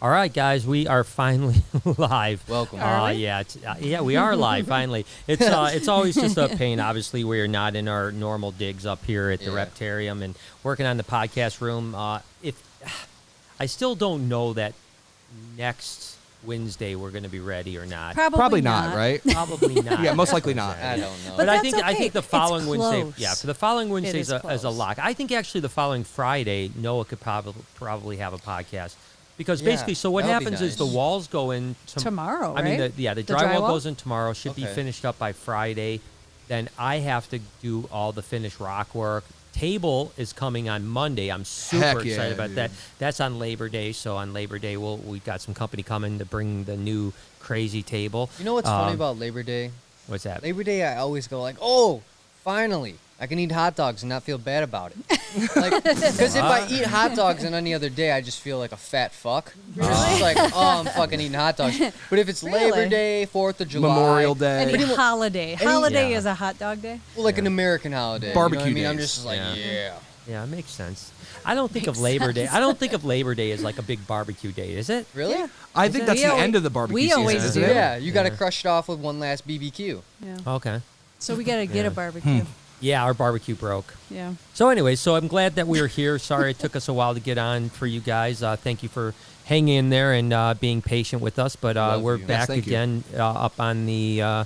All right, guys, we are finally live. Welcome. Yeah, we are live finally. It's always just a pain. Obviously, we are not in our normal digs up here at the Reptarium and working on the podcast room. If I still don't know that next Wednesday we're going to be ready or not. Probably not, right? Probably not. Yeah, most likely not. I don't know. But I that's think the following It's Wednesday, close. for the following Wednesday is close. a lock. I think actually the following Friday, Noah could probably have a podcast. Because basically, so what that would be happens is the nice. walls go in Tomorrow, I mean, right? the The drywall drywall? goes in tomorrow. Should be Okay. finished up by Friday. Then I have to do all the finished rock work. Table is coming on Monday. I'm super Heck yeah, excited about dude. that. That's on Labor Day. So on Labor Day, we've got some company coming to bring the new crazy table. You know what's funny about Labor Day? What's that? Labor Day, I always go like, oh, finally, I can eat hot dogs and not feel bad about it. Because if I eat hot dogs on any other day, I just feel like a fat fuck. It's just like, oh, I'm fucking eating hot dogs. But if it's Labor Really? Day, 4th of July, Memorial Day. Any holiday. Holiday Yeah. is a hot dog day. well, like an American holiday, Barbecue you know what I mean? I'm days. just like, yeah. Yeah, it makes sense. I don't think of Labor Day. I don't think of Labor Day as like a big barbecue day. Is it? Really? Yeah. I think that's We the always- end of the barbecue we season, always isn't do. it? Yeah, you got to Yeah. crush it off with one last BBQ. Yeah. Okay. So we got to get Yeah. a barbecue. Yeah, our barbecue broke. Yeah. So anyway, so I'm glad that we are here. Sorry it took us a while to get on for you guys. Thank you for hanging in there and being patient with us. But Love we're you. back Yes, thank you. again up on the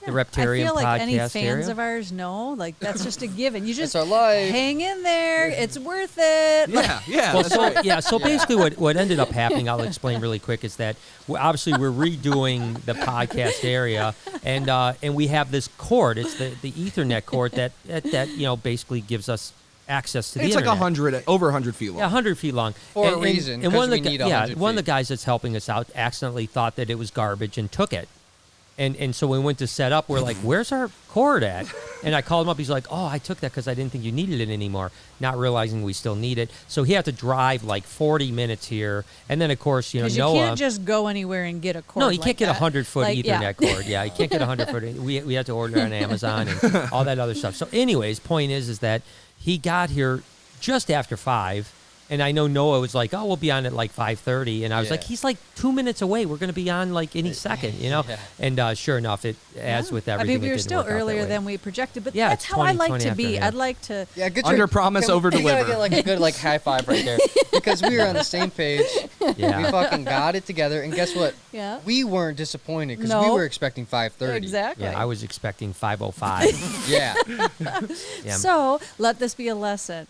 Reptarium I feel like podcast any fans area. of ours know, like that's just a given. You just That's our life. hang in there. It's worth it. Yeah, Well, that's so right. yeah, so basically, what ended up happening, I'll explain really quick, is that obviously we're redoing the podcast area, and we have this cord. It's the Ethernet cord that basically gives us access to the It's like internet. over 100 feet long. Yeah, 100 feet long. For a reason, And one 'cause of the we need gu- 100 one of the feet. guys that's helping us out accidentally thought that it was garbage and took it. And so when we went to set up, we're like, where's our cord at? And I called him up. He's like, oh, I took that because I didn't think you needed it anymore, not realizing we still need it. So he had to drive like 40 minutes here. And then, of course, Because you Noah. can't just go anywhere and get a cord. No, you like can't get a that. 100-foot Like, yeah. Ethernet cord. Yeah, you can't get a 100-foot. We have to order it on Amazon and all that other stuff. So anyways, point is that he got here just after 5. And I know Noah was like, oh, we'll be on at like 5:30. And I was like, Yeah. he's like 2 minutes away. We're going to be on like any second, Yeah. And sure enough, as with I everything, mean, we it were didn't still work out that earlier way. than we projected, but Yeah, that's it's how I 20 like to after, be. yeah. I'd like to. Yeah, good Under job. promise, Can we- over You gotta deliver. get like a good like high five right there because we were on the same page. Yeah. We fucking got it together, and guess what? Yeah. We weren't disappointed because we No. were expecting 5:30. Exactly. Yeah, I was expecting 5:05. Yeah. Yeah. So let this be a lesson.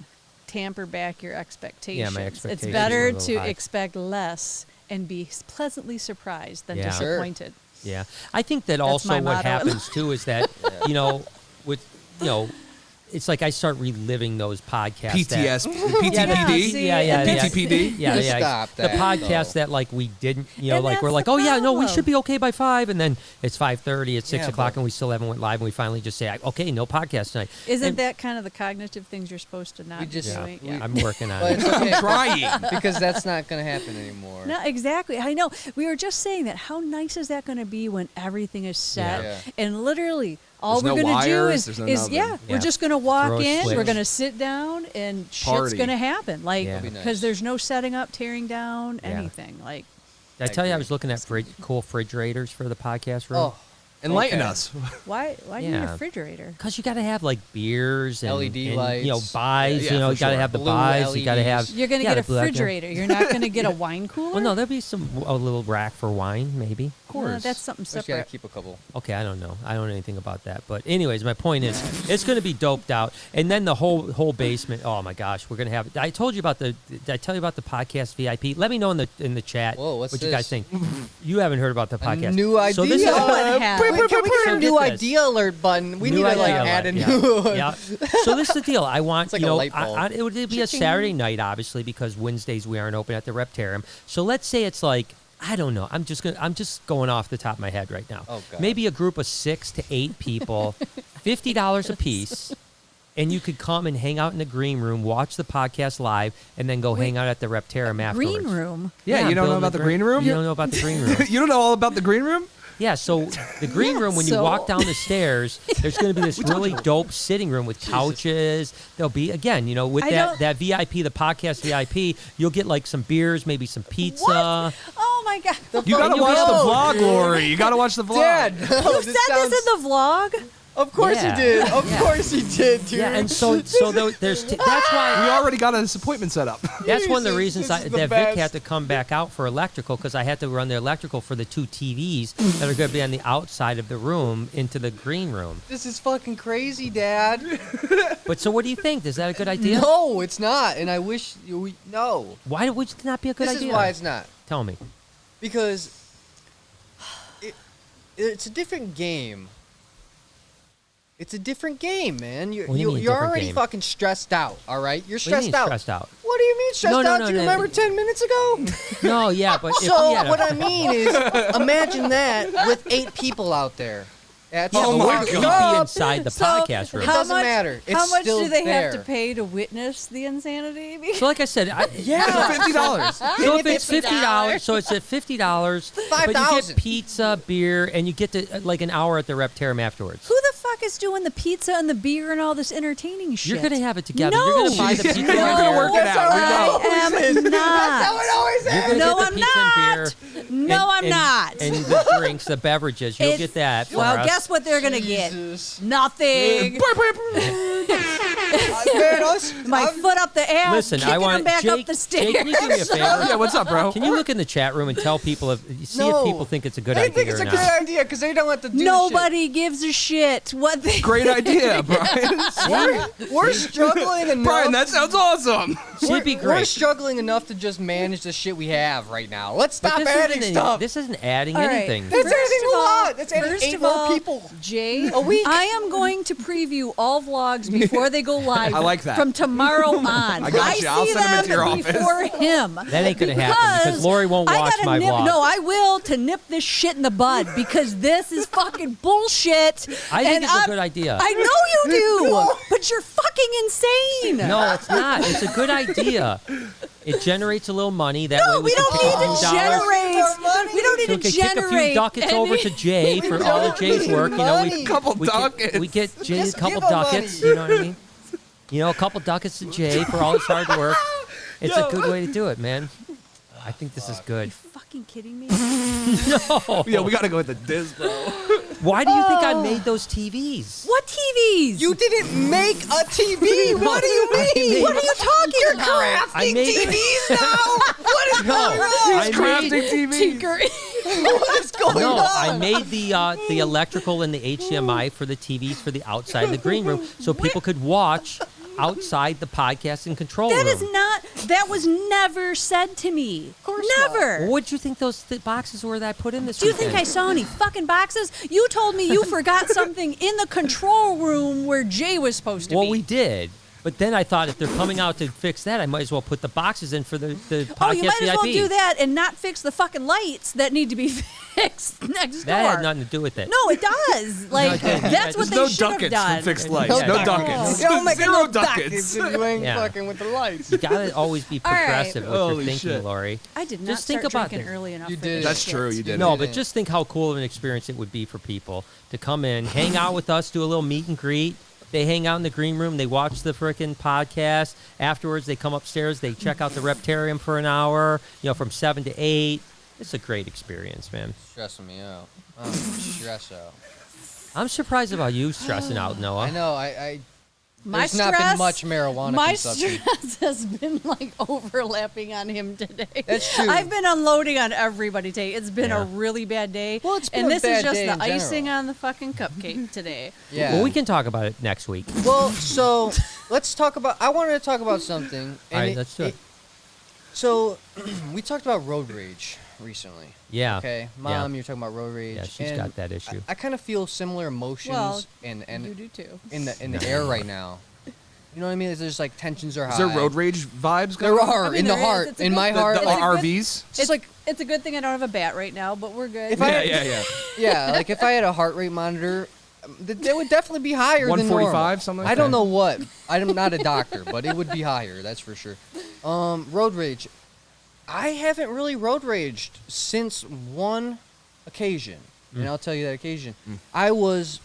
Tamper back your expectations. expectations It's better were a little to high. expect less and be pleasantly surprised than Yeah. Sure. disappointed. Yeah, I think that That's also my what motto. happens too is that it's like I start reliving those podcasts. PTS, PTPD? PTPD, Yeah, PTPD. Yeah, Just yeah. stop The that, podcasts though. that like we didn't, And like we're that's like, the oh yeah, no, we problem. should be okay by 5, and then it's 5:30, it's 6 Yeah, o'clock, but- and we still haven't went live, and we finally just say, okay, no podcast tonight. Isn't And- that kind of the cognitive things you're supposed to not We just- be Yeah, doing? we- Yeah. I'm working on But it. it's okay Trying. because that's not gonna happen anymore. No, exactly. I know. We were just saying that. How nice is that going to be when everything is set Yeah. and literally all There's we're no going to do wires, there's no nothing. yeah, Yeah. we're just going to walk Throw a in. We're switch. going to sit down and shit's Party. going to happen. Like Yeah. That'd be because nice. there's no setting up, tearing down, Yeah. anything. Like Did I tell you I agree. was looking at cool refrigerators for the podcast room? Oh, Enlighten okay. us. why do you need a Yeah. refrigerator? Because you got to have like beers and LED and, lights. buys. Yeah, you know, for you got to sure. have the Blue buys. You got to have. LEDs. You're going to yeah, get a the black- refrigerator. You're not going to get a wine cooler. Well, no, there'll be a little rack for wine, maybe. Of course. That's something Just gotta separate. keep a couple. Okay, I don't know. I don't know anything about that. But anyways, my point is, it's going to be doped out, and then the whole basement. Oh my gosh, we're going to have. I told you about did I tell you about the podcast VIP? Let me know in the chat. Whoa, what's what you guys this? think? You haven't heard about the podcast. new So this is idea. No one has. Wait, can we get So a get new this. idea alert button? We New need to like idea add a alert, new one. yeah. So this is the deal. I want It's like you a know light bulb. it would be a Cha-ching. Saturday night, obviously, because Wednesdays we aren't open at the Reptarium. So let's say it's like I don't know. I'm just going off the top of my head right now. Oh, God. Maybe a group of 6 to 8 people, $50 a piece. And you could come and hang out in the green room, watch the podcast live, and then go hang out at the Reptarium afterwards. Green room. Yeah, you don't know building about the green room? You don't know about the green room. You don't know all about the green room? Yeah, so the green room, when you walk down the stairs, there's going to be this really dope sitting room with couches. There'll be, again, with that VIP, the podcast VIP, you'll get like some beers, maybe some pizza. What? Oh my God! You gotta watch the vlog, Lori. You gotta watch the vlog. Dad, You said this in the vlog. Of course Yeah. he did. Of course he did, dude. Yeah, and so there's that's why We already got an appointment set up. that's one of the reasons this is the that Vic best. had to come back out for electrical, because I had to run the electrical for the 2 TVs that are going to be on the outside of the room into the green room. This is fucking crazy, Dad. But so what do you think? Is that a good idea? No, it's not. And I wish no. Why would it not be a good This idea? is why it's not. Tell me. Because it's a different game. It's a different game, man. What do you mean a You're different already game? fucking stressed out, all right? You're What do you stressed mean out. stressed out? What do you mean stressed No, no, out? no, Do you no, remember no. 10 minutes ago? No, yeah, but if we So had a, what I mean is, imagine that with 8 people out there. That's Oh but my we'd God. be inside the podcast room. It doesn't matter. It's how much still do they there. have to pay to witness the insanity? So like I said, $50. so if it's $50, so it's at $50, but you $5,000. get pizza, beer, and you get to like an hour at the Reptarium afterwards. Who the fuck is doing the pizza and the beer and all this entertaining shit? You're gonna have it together. No. You're gonna buy the pizza You're and gonna beer. work it out. I am not. always You're gonna No, get the I'm pizza not. and beer. No, I'm not. And the drinks, the beverages. You'll It's- get that. For Well, us. guess what they're gonna get? Jesus. Nothing. Man, My foot up the ass. Listen, kicking I want them back Jake, up the stairs. Jake, can you do me a favor? Yeah, what's up, bro? Can you look in the chat room and tell people if No. people think it's a good I idea think it's or a not? good idea because they don't have to do Nobody gives a shit what they. Great idea, Brian. shit. We're struggling enough. Brian, that sounds awesome. It'd be We're great. struggling enough to just manage the shit we have right now. Let's But stop this adding isn't- stuff. This isn't adding All right. anything. That's First adding of a all- lot. That's adding first 8 of more all, people. Jay, A week. I am going to preview all vlogs before they go live. I like that. From tomorrow on. I got you. see I'll send them into your them office. before him. That ain't gonna happen because Lori won't I watch gotta my nip, vlog. No, I will to nip this shit in the bud because this is fucking bullshit. I think and it's a good idea. I know you do, but you're fucking insane. No, it's not. It's a good idea. It generates a little money. That No, way we can don't kick need a to few dollars. generate. We don't need So we to can kick a few generate. ducats over to Jay for all of Jay's work. You know, Money. Couple we ducats. we get Jay a Just couple give him ducats. money. You know what I mean? A couple ducats to Jay for all his hard work. It's a good way to do it, man. I think this is good. Fucking kidding me? No. Yeah, we gotta go with the Diz, bro. Why do you think I made those TVs? What TVs? You didn't make a TV. What do you mean? What are you talking You're about? crafting I made- TVs now. What is No, going on? I Crafting made, TV. Tinkering. What is going no, on? I made the electrical and the HDMI for the TVs for the outside of the green room so people could watch outside the podcast and control That room. is not. That was never said to me. Of course never. What did you think those boxes were that I put in this Do you weekend? think I saw any fucking boxes? You told me you forgot something in the control room where Jay was supposed to Well, be. we did. But then I thought if they're coming out to fix that, I might as well put the boxes in for the podcast Oh, you might as well VIP. do that and not fix the fucking lights that need to be fixed next That door. had nothing to do with it. No, it does. Like it didn't. that's what There's they no should have ducats done. from fixed lights. Yeah, No yeah. ducats. You don't make Zero no ducats. ducats if you ain't Yeah. fucking with the lights. You gotta always be All right. progressive with your Holy thinking, shit. Lori. I did not Just think start about drinking this. early enough. You for did. this That's shit. true. You did. No, it. but just think how cool of an experience it would be for people to come in, hang out with us, do a little meet and greet. They hang out in the green room. They watch the frickin' podcast. Afterwards, they come upstairs. They check out the Reptarium for an hour, from 7 to 8. It's a great experience, man. Stressing me out. I'm stressed out. I'm surprised about you stressing out, Noah. I know. I My there's stress, not been much marijuana My consumption. stress has been like overlapping on him today. That's true. I've been unloading on everybody today. It's been Yeah. a really bad day. Well, it's been and a this bad is just day the in general. icing on the fucking cupcake today. Yeah. Well, we can talk about it next week. Well, so let's talk about. I wanted to talk about something. All right, let's do it. So we talked about road rage recently. Yeah. Okay, Mom, you're talking about road rage. Yeah, she's and got that issue. I kind of feel similar emotions Well, and you do too. in the air right now. You know what I mean? There's like tensions are high. Is there road rage vibes There going on? are I mean, in the there is. heart, It's a in good- my The, heart. the like, RVs? just like It's a good thing I don't have a bat right now, but we're good. If I- Yeah. yeah, like if I had a heart rate monitor, it would definitely be higher than normal. 145, something like I don't that? know what. I'm not a doctor, but it would be higher. That's for sure. Road rage. I haven't really road raged since one occasion. and I'll tell you that occasion. I was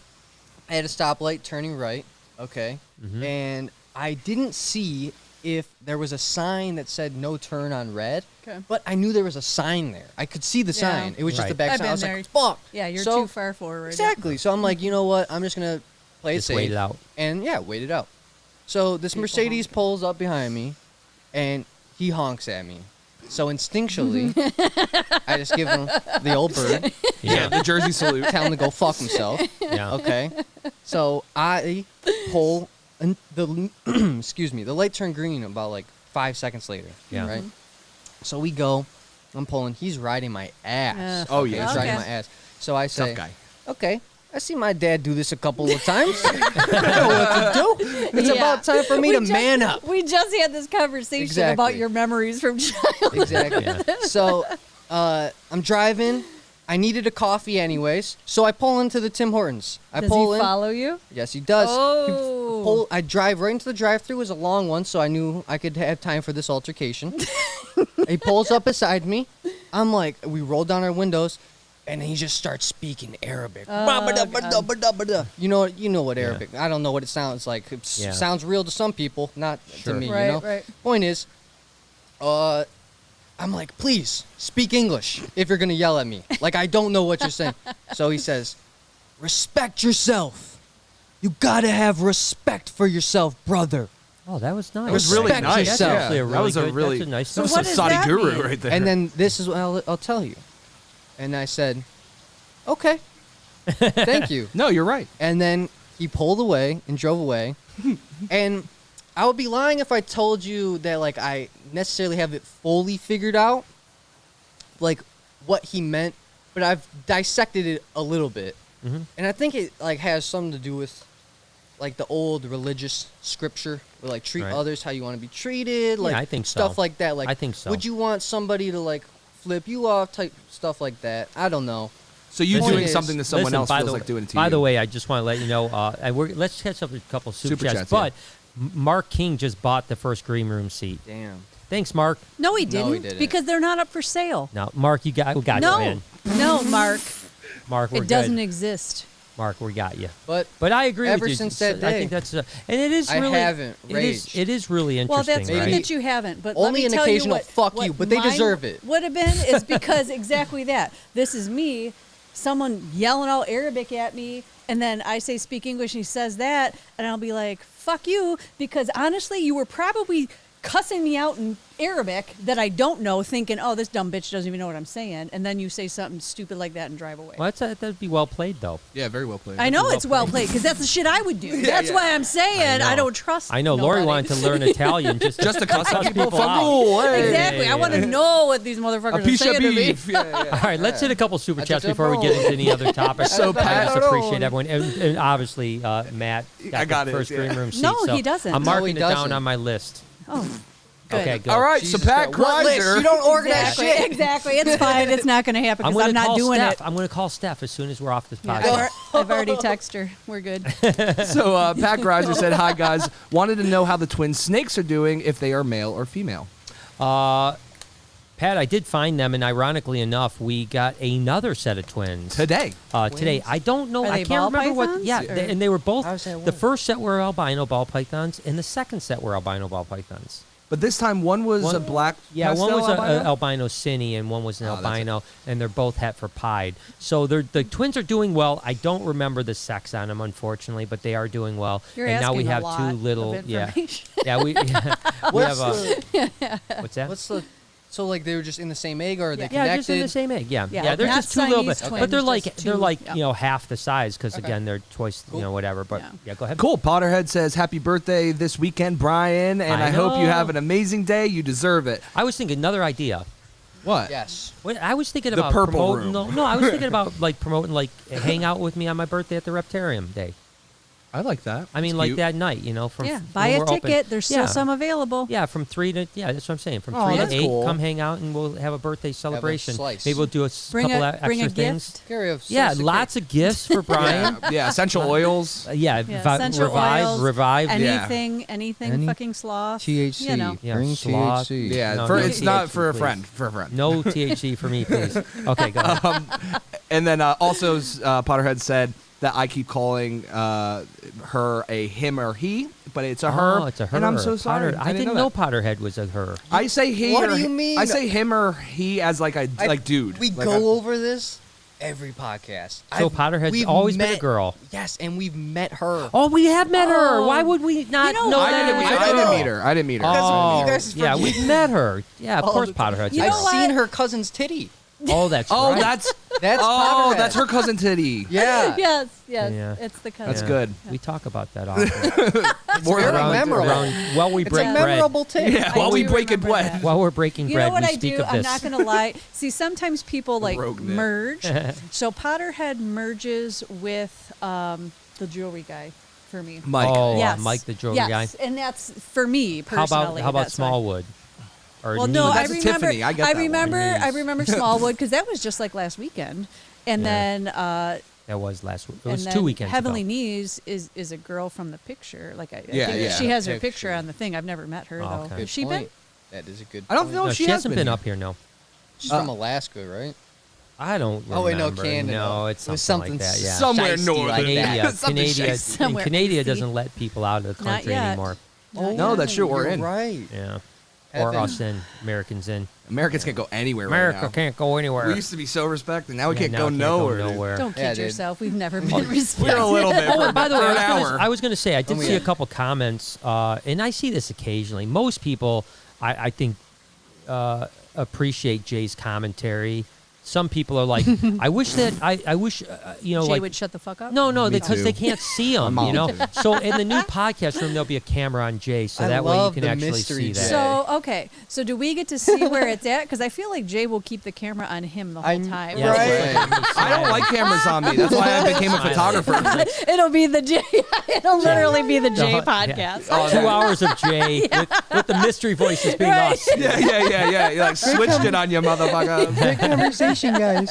at a stoplight turning right, okay, and I didn't see if there was a sign that said no turn on red, Okay. but I knew there was a sign there. I could see the Yeah. sign. It was just Right. the back I've sign. I was been like, fuck. Yeah, you're So- too far forward. Exactly. So I'm like, you know what? I'm just going to play it Just safe. wait it out. And yeah, wait it out. So this People Mercedes honking. pulls up behind me, and he honks at me. So instinctually, I just give him the old bird, Yeah, the Jersey salute. tell him to go fuck himself. Yeah. Okay. So I pull, and the excuse me, the light turned green about like 5 seconds later. Yeah. Right. So we go. I'm pulling. He's riding my ass. Oh, yeah. He's riding Okay. my ass. So I say, Tough guy. okay. I see my dad do this a couple of times. I know what to do. It's Yeah. about time for me to just, man up. We just had this conversation Exactly. about your memories from childhood. Exactly. Yeah. So I'm driving. I needed a coffee anyways, so I pull into the Tim Hortons. I Does pull he in. follow you? Yes, he does. Oh. I drive right into the drive-through. It was a long one, so I knew I could have time for this altercation. He pulls up beside me. I'm like, we roll down our windows, and he just starts speaking Arabic. You know what Arabic? I don't know what it sounds like. It Yeah. sounds real to some people, not Sure. to me. Right, you know. right. Point is, I'm like, please speak English if you're gonna yell at me. Like I don't know what you're saying. So he says, respect yourself. You gotta have respect for yourself, brother. Oh, that was nice. It was really Respect nice. That's yourself. actually a That really was a good- really that's a nice. that was what some does Saudi that guru mean? right there. And then this is what I'll tell you. And I said, okay, thank you. no, you're right. And then he pulled away and drove away. And I would be lying if I told you that like I necessarily have it fully figured out, like what he meant, but I've dissected it a little bit. Mhm. And I think it like has something to do with like the old religious scripture, where like treat Right. others how you want to be treated, like I think stuff so. like that. Like I think so. Would you want somebody to like flip you off, type stuff like that? I don't know. So you Point doing is- something that someone Listen, else by feels the like way- doing it to By you. the way, I just want to let you know, let's catch up with a couple super chats. chats, But Mark King just bought the first green room seat. Damn. Thanks, Mark. No, he No, didn't. he didn't. Because they're not up for sale. Now, Mark, we got you, No, man. no, Mark. Mark, we're It doesn't good. exist. Mark, we got you. But But I agree Ever with you. since that I day, think that's and it is I really. haven't raged. It is really Well, interesting. that's good right? that you haven't. But Only let an me tell you occasional what, fuck what you, but they mine deserve it. Would have been is because exactly that. This is me, someone yelling all Arabic at me, and then I say speak English, and he says that, and I'll be like, "Fuck you," because honestly, you were probably cussing me out in Arabic that I don't know, thinking, "Oh, this dumb bitch doesn't even know what I'm saying," and then you say something stupid like that and drive away. Well, that'd be well played, though. Yeah, very well played. I know it's well played because that's the shit I would do. That's why I'm saying I know. don't trust. I know Lori nobody. wanted to learn Italian just Just to cuss out people. people out. Fangul, hey. Exactly. I want to know what these A motherfuckers are piece of saying to me. beef. Yeah, yeah. All right, let's hit a couple super chats That's a before we get into any other topics. So, I Pat- just appreciate everyone, and obviously Matt got I got the it, first yeah. green room seat. No, so he doesn't. I'm No, marking he it down doesn't. on my list. Oh, good. Okay, good. All right, Jesus so Pat Christ. What list? Kreiser. You don't organize Exactly. shit. Exactly. It's fine. It's not going to happen I'm because going I'm to not call doing Steph. it. I'm going to call Steph as soon as we're off this Yeah, podcast. I've already texted her. We're good. So Pat Kreiser said, "Hi guys, wanted to know how the twin snakes are doing, if they are male or female." Pat, I did find them, and ironically enough, we got another set of twins Today. Today. I don't know. Are I they can't ball remember what. pythons, Yeah, or- and they were both. How's that The work? first set were albino ball pythons, and the second set were albino ball pythons. But this time one was One- a black Yeah, one pastel was albino? an albino cine, and one was an Oh, that's it. albino, and they're both het for pied. So the twins are doing well. I don't remember the sex on them, unfortunately, but they are doing well. You're and now we asking a have lot two of little. Yeah, information. yeah. We have What's what's that? What's the? So like they were just in the same egg, or are they Yeah. connected? Yeah, just in the same egg. Yeah, Yeah, they're not just two little bit, Siamese but they're twins, like just they're two- like yeah. half the size because Okay. again they're twice whatever. But Yeah. yeah, go ahead. Cool. Potterhead says, "Happy birthday this weekend, Brian, and I I hope you know. have an amazing day. You deserve it." I was thinking another idea. What? Yes. Wait, I was thinking The about purple promoting. room. No, I was thinking about like promoting like hang out with me on my birthday at the Reptarium Day. I like that. I mean, It's like cute. that night, from Yeah, when buy a we're open. ticket. There's still Yeah. some available. Yeah, from 3 to that's what I'm saying. From Oh, 3 that's to 8, cool. come hang out and we'll have a birthday celebration. slice. Maybe we'll do a Bring couple a extra bring a things. gift. Carry a Yeah, slice of lots cake. of gifts for Brian. Yeah, essential oils. Yeah, Yeah, essential oils, revive. anything Any- fucking sloth. THC. You know. Yeah, Bring sloth. THC. Yeah, No, for, no it's not THC, for a please. friend. For a friend. No THC for me, please. Okay, go ahead. And then also Potterhead said that I keep calling her a him or he, but it's a her. Oh, it's a her. And I'm so sorry. I didn't know Potterhead was a her. I say he. What or do you mean? I say him or he as like a dude. We Like go over this every podcast. So Potterhead's we've always been a met- girl. Yes, and we've met her. Oh, we have met her. Oh. Why would we not You know know what? that? I it was a didn't girl? meet her. I didn't meet her. Oh, You guys yeah, forget. we've met her. Yeah, of All course the time. Potterhead's You a I've know girl. what? seen her cousin's titty. Oh, that's Oh, right. that's That's oh, Potterhead. that's her cousin Titty. Yeah. Yes, yes. Yeah. It's the cousin. That's good. We talk about that often. Very Around- memorable. while we It's break a bread. memorable titty. Yeah, I while we do breaking remember bread. that. While we're breaking You bread, know what we I speak do? of I'm this. not going to lie. See, sometimes people like Rogue Nick. merge. So Potterhead merges with the jewelry guy for me. Mike. Oh, Yes. Mike the jewelry yes. guy. And that's for me How personally. about that's why. Smallwood? Or Well, no, Neat? That's I a remember. Tiffany. I get that one. I Neat. remember Smallwood because that was just like last weekend, and Yeah. then That was last week. It and was then 2 weekends Heavenly ago. Knees is a girl from the picture. Like I Yeah, think yeah. she has her Picture. picture on the thing. I've never met her Oh, though. okay. Has Good she point. been? That is a good I don't point. know No, if she has hasn't been up here, no. She's from Alaska, right? I don't remember. Oh, wait, no, Canada. No, it's It was something like something that, yeah. Somewhere Shiesty northern. like that. Canada, Something Canada, shiesty. and Somewhere Canada easy. doesn't let people out of the Not country yet. anymore. Not No, yet. that's true. We're You're in. right. Yeah. Or Heaven. us in, Americans in. Americans can't go anywhere America right now. can't go anywhere. We used to be so respected. Now we Yeah, can't now go we can't nowhere. dude. Don't kid Yeah, dude. yourself. We've never been We're respected. a little bit. Oh, and by the way, for an hour. I was going to say, I did Oh, see yeah. a couple comments, and I see this occasionally. Most people, I think, appreciate Jay's commentary. Some people are like, I wish that, I wish, Jay like, would shut the fuck up. no, Me because too. they can't see him, My you mom know? too. So in the new podcast room, there'll be a camera on Jay, so I that way you love can the actually mystery see that. Jay. So okay, so do we get to see where it's at? Because I feel like Jay will keep the camera on him the whole I'm- time. Yeah, Right. I don't like cameras on me. That's why I became a photographer. It'll be the Jay. It'll literally be the Jay Yeah. podcast. Oh, 2 hours of Jay with the mystery voices being Right. us. Yeah. You like switched it on you, motherfucker. Good conversation, guys.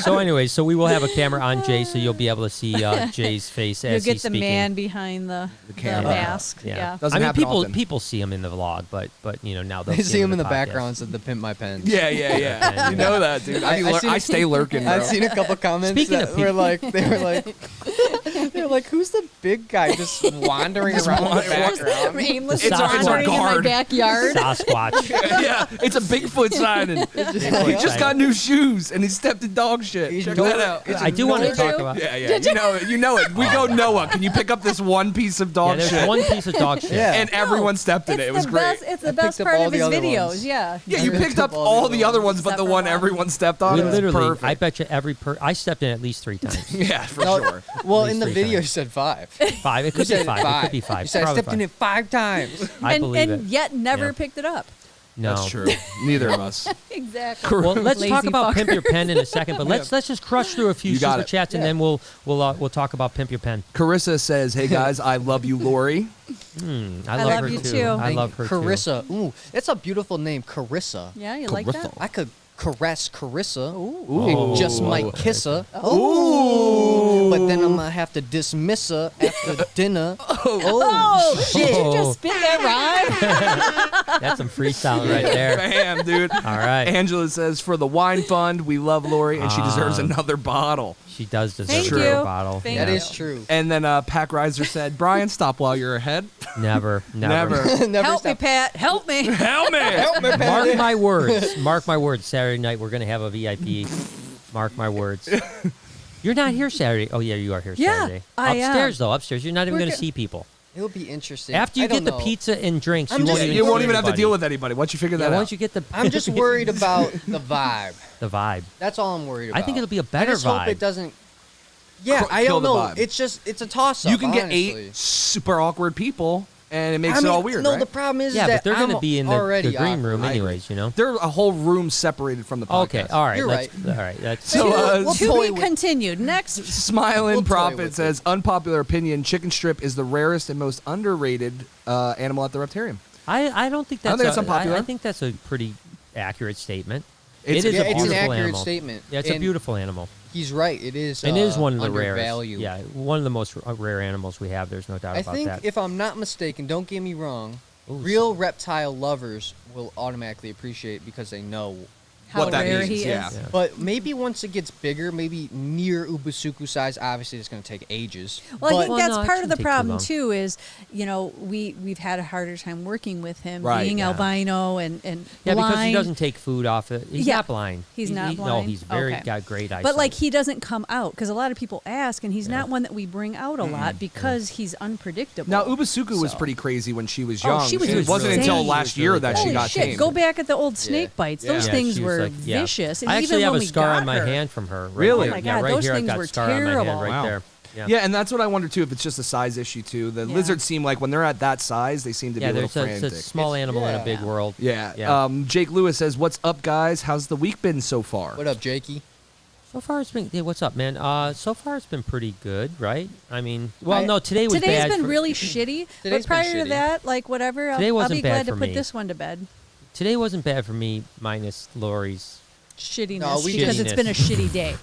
So anyway, so we will have a camera on Jay, so you'll be able to see Jay's face You'll as get he's the speaking. man behind the camera. mask. Yeah. Doesn't I mean, happen people often. people see him in the vlog, but now they'll They see him in the podcast. backgrounds of the Pimp My Pens. Yeah. You know that, dude. I stay lurking, bro. I've seen a couple comments Speaking that of were like, they were like, who's the big guy just wandering around in the background? Aimlessly It's our wandering in my guard. backyard. Sasquatch. Yeah, it's a Bigfoot sign, and he just got new shoes, and he stepped in dog shit. He's Check no- that out. it's I do want to Did talk you? about. Yeah. You know it. We go Noah. Can you pick up this one piece of Yeah, dog there's shit? one piece of dog shit. Yeah. And everyone stepped in it. It was the great. Best, it's the I best picked up part all of the his other videos. ones. Yeah. Yeah, you I picked up all the other ones, but Except the for one one. everyone stepped on. We It was literally, perfect. I bet you I stepped in at least 3 times. Yeah, for No, sure. Well, At in the least 3 video, you times. said 5. 5. It You could be said 5. It could be 5. You said I Probably stepped in 5. it 5 times. I and believe and it. yet never Yeah. picked it up. No. That's true. Neither of us. Exactly. Well, let's Lazy talk about fucker. Pimp Your Pen in a second, but let's just crush through a few You got super it. chats, and then we'll talk about Pimp Your Pen. Carissa says, "Hey guys, I love you, Lori." I love her you too. too. I love her Carissa. Ooh, it's a beautiful name, Carissa. Yeah, you like that? I could caress Carissa. Ooh. It just might kiss her. Ooh. But then I'm going to have to dismiss her after dinner. Oh, shit. Oh. You just spit that rhyme? That's some freestyle right there. Bam, dude. All right. Angela says, "For the wine fund, we love Lori, and she deserves another bottle." She does deserve Thank a you. bottle. Thank That you. is true. And then Pack Riser said, "Brian, stop while you're ahead." Never. Never. Never Help me, stop. Pat. Help me. Help me. Help me, Mark Patty. my words. Mark my words. Saturday night we're gonna have a VIP. Mark my words. You're not here Saturday. Oh yeah, you are here Yeah, Saturday. I am. Upstairs though. Upstairs. You're not even We're gonna go- see people. It'll be interesting. After you I get don't the know. pizza and drinks, I'm you won't just- even You won't see even have to anybody. deal with anybody. Once you figure Yeah, that once out. you get the. I'm just worried about the vibe. the vibe. That's all I'm worried about. I think it'll be a I better just hope vibe. it doesn't. Yeah, I Kill don't the know. vibe. It's a toss up. You can get honestly. 8 super awkward people, and it makes it all weird. No, right? the problem is Yeah, that but they're going to to be in the green room I agree. anyways, you know? They're a whole room separated from the podcast. Okay, all right. You're All right. That's So, We'll to toy be with- continued. Next, Smiling We'll toy Prophet with says, unpopular opinion, chicken strip is the rarest and most underrated animal at the Reptarium. I don't think I don't that's think that's unpopular. I think that's a pretty accurate statement. It's- It is yeah, a it's an beautiful accurate animal. statement. Yeah, it's a And beautiful animal. He's right. It is. It is one of the rarest. undervalued. Yeah, one of the most rare animals we have. There's no doubt I about think, that. if I'm not mistaken, don't get me wrong, Ooh, real reptile lovers will automatically appreciate because they know. how What that rare means, he yeah. is. Yeah. But maybe once it gets bigger, maybe near Ubasuku size, obviously it's going to take ages. Well, I but think Well, that's no, it part of shouldn't the take too problem long. too. Is we've had a harder time working with him, Right, being yeah. albino and yeah, blind. because he doesn't take food off it. He's Yeah. not blind. He's not No, blind? he's very Okay. got great eyesight. But like he doesn't come out because a lot of people ask, and he's not one that we bring out a lot because he's unpredictable. Now, Ubasuku was So- pretty crazy when she was Oh, young. she was it wasn't insane. until She last was year really that bad. she Holy got shit! tamed. Go back at the old snake bites; those Yeah, things she was were like- yeah. vicious. And I even actually have when a we scar got on my her, hand from her. Right Really? here. Oh my Yeah, God, right those here. I've things got were a scar on my hand terrible. right Wow. there. Yeah, and that's what I wonder too. If it's just a size issue too. The Yeah. lizards seem like when they're at that size, they seem to Yeah, be a little there's frantic. it's a small animal in a big yeah. world. Yeah. Yeah. Jake Lewis says, "What's up, guys? How's the week been so far?" What up, Jakey? So far, it's been. Hey, what's up, man? So far, it's been pretty good, right? I mean, well, no, today was today's bad. been for- really shitty. But Today's been prior to shitty. that, like whatever, Today I'll wasn't be bad glad to for put me. this one to bed. Today wasn't bad for me, minus Lori's. Shittiness No, we because it's Shittiness. been a shitty day.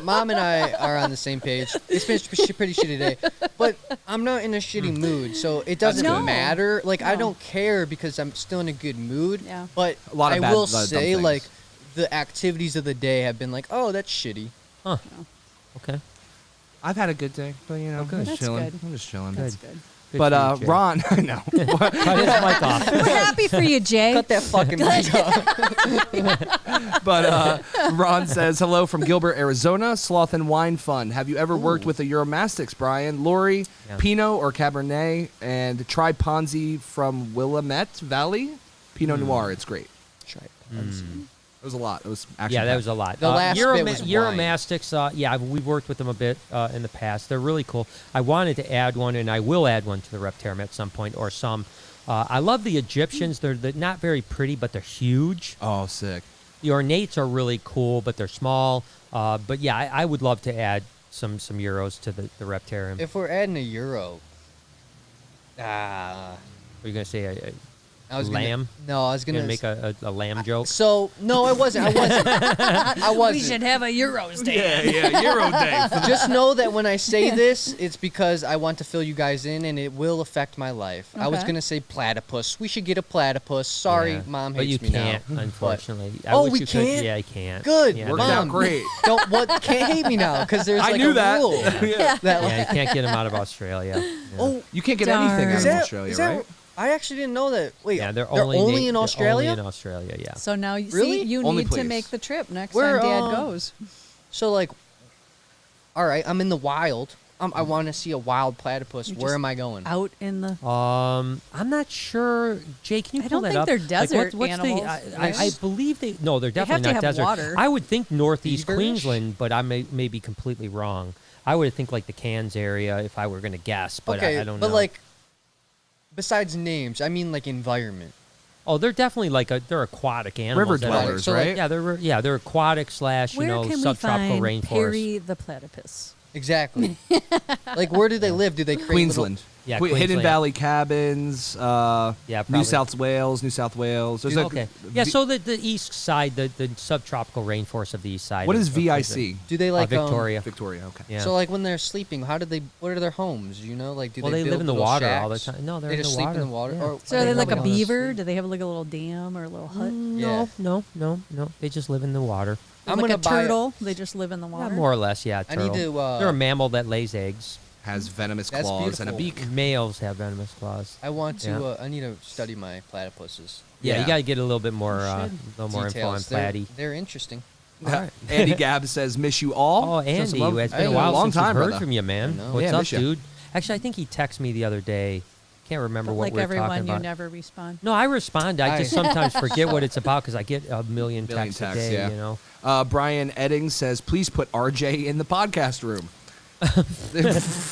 Mom and I are on the same page. It's been a pretty shitty day, but I'm not in a shitty mood, so it doesn't No. matter. Like I No. don't care because I'm still in a good mood. Yeah. But A lot of I bad- will lot of dumb say, things. like, the activities of the day have been like, oh, that's shitty. Huh. Okay. I've had a good day, but you know, I'm just That's chilling. good. I'm just chilling. That's good. Good But for you, Jay. Ron, I know. Cut his mic off. We're happy for you, Jay. Cut that fucking mic off. But Ron says, hello from Gilbert, Arizona. Sloth and wine fun. Have you ever worked with a Euromastix, Brian? Lori, Yeah. Pinot or Cabernet, and try Ponzi from Willamette Valley. Pinot Noir, it's great. It was a lot. It was actually Yeah, that was a lot. The last bit was wine. Euromastics, yeah, we've worked with them a bit in the past. They're really cool. I wanted to add one, and I will add one to the Reptarium at some point, or some. I love the Egyptians. They're not very pretty, but they're huge. Oh, sick. The ornates are really cool, but they're small. But yeah, I would love to add some Euros to the Reptarium. If we're adding a euro, Were you going to say a I was lamb? No, I was Gonna gonna make a lamb joke? So no, I wasn't. I wasn't. We should have a Euros day. Yeah, Euro Day. Just know that when I say this, it's because I want to fill you guys in, and it will affect my life. I was Okay. gonna say platypus. We should get a platypus. Sorry, Yeah. Mom But hates you me can't, now. unfortunately. I Oh, wish we you could. can't? Yeah, I can't. Good. Yeah, Worked there's- out Mom. great. What can't hate me now because there's I like knew a that. rule Yeah. that Yeah, you can't get them out of Australia. Yeah. Oh, You can't get Darn. anything out is of that, Australia, is that, right? I actually didn't know that. Wait, Yeah, they're only in they're Australia. Only in Australia, yeah. So now you Really? see, you Only need to place. make the trip next Where, time Dad goes. So like, all right, I'm in the wild. I want to see a wild platypus. You Where just am I going? Out in the I'm not sure. Jay, can you I pull don't that think up? they're desert what's animals, I right? believe they. No, they're They have definitely to not have desert. water. I would think northeast Beaverish? Queensland, but I may be completely wrong. I would think like the Cairns area if I were going to guess, but okay, I don't but know. like, besides names, I mean like environment. oh, they're definitely like they're aquatic animals. River that are- dwellers, So, like, right? Yeah, they're aquatic slash where can we subtropical find rainforest. Perry the platypus? Exactly. Like, where do they live? Do they create Queensland. Yeah, Hidden Queensland. Valley cabins. Yeah, New probably. South Wales. There's a, Okay. Yeah, so the east side, the subtropical rainforest of the east side. what is of VIC? Queensland. Do they like Victoria? Victoria. Okay. Yeah. So like when they're sleeping, how do they? What are their homes? You know, like do Well, they? they build live in the little water all the shacks? time. No, they're they in just the sleep water. in the water. Yeah. Or So are they like a probably beaver? Do they have like a little dam or a little hut? Yeah. No. They just live in the water. I'm like gonna a buy- turtle. They just live in the Yeah, water. more or less, yeah. I need turtle. to. They're a mammal that lays eggs. Has venomous That's claws and a beautiful. beak. Males have venomous claws. I want to. Yeah. I need to study my platypuses. Yeah, Yeah. you got to get a little bit more, should. little more info on Details. They're, platy. they're interesting. All right. Andy Gabb says, "Miss you all." Oh, Show some Andy, love. it's Hey, been a while long since time, we've heard brother. from you, man. I know. What's Yeah, up, miss ya. dude? Actually, I think he texted me the other day. Can't remember But what like we were everyone, talking you about. never respond. No, I respond. I just sometimes forget what it's about because I get a million texts a day. yeah. You know. Brian Eddings says, "Please put RJ in the podcast room."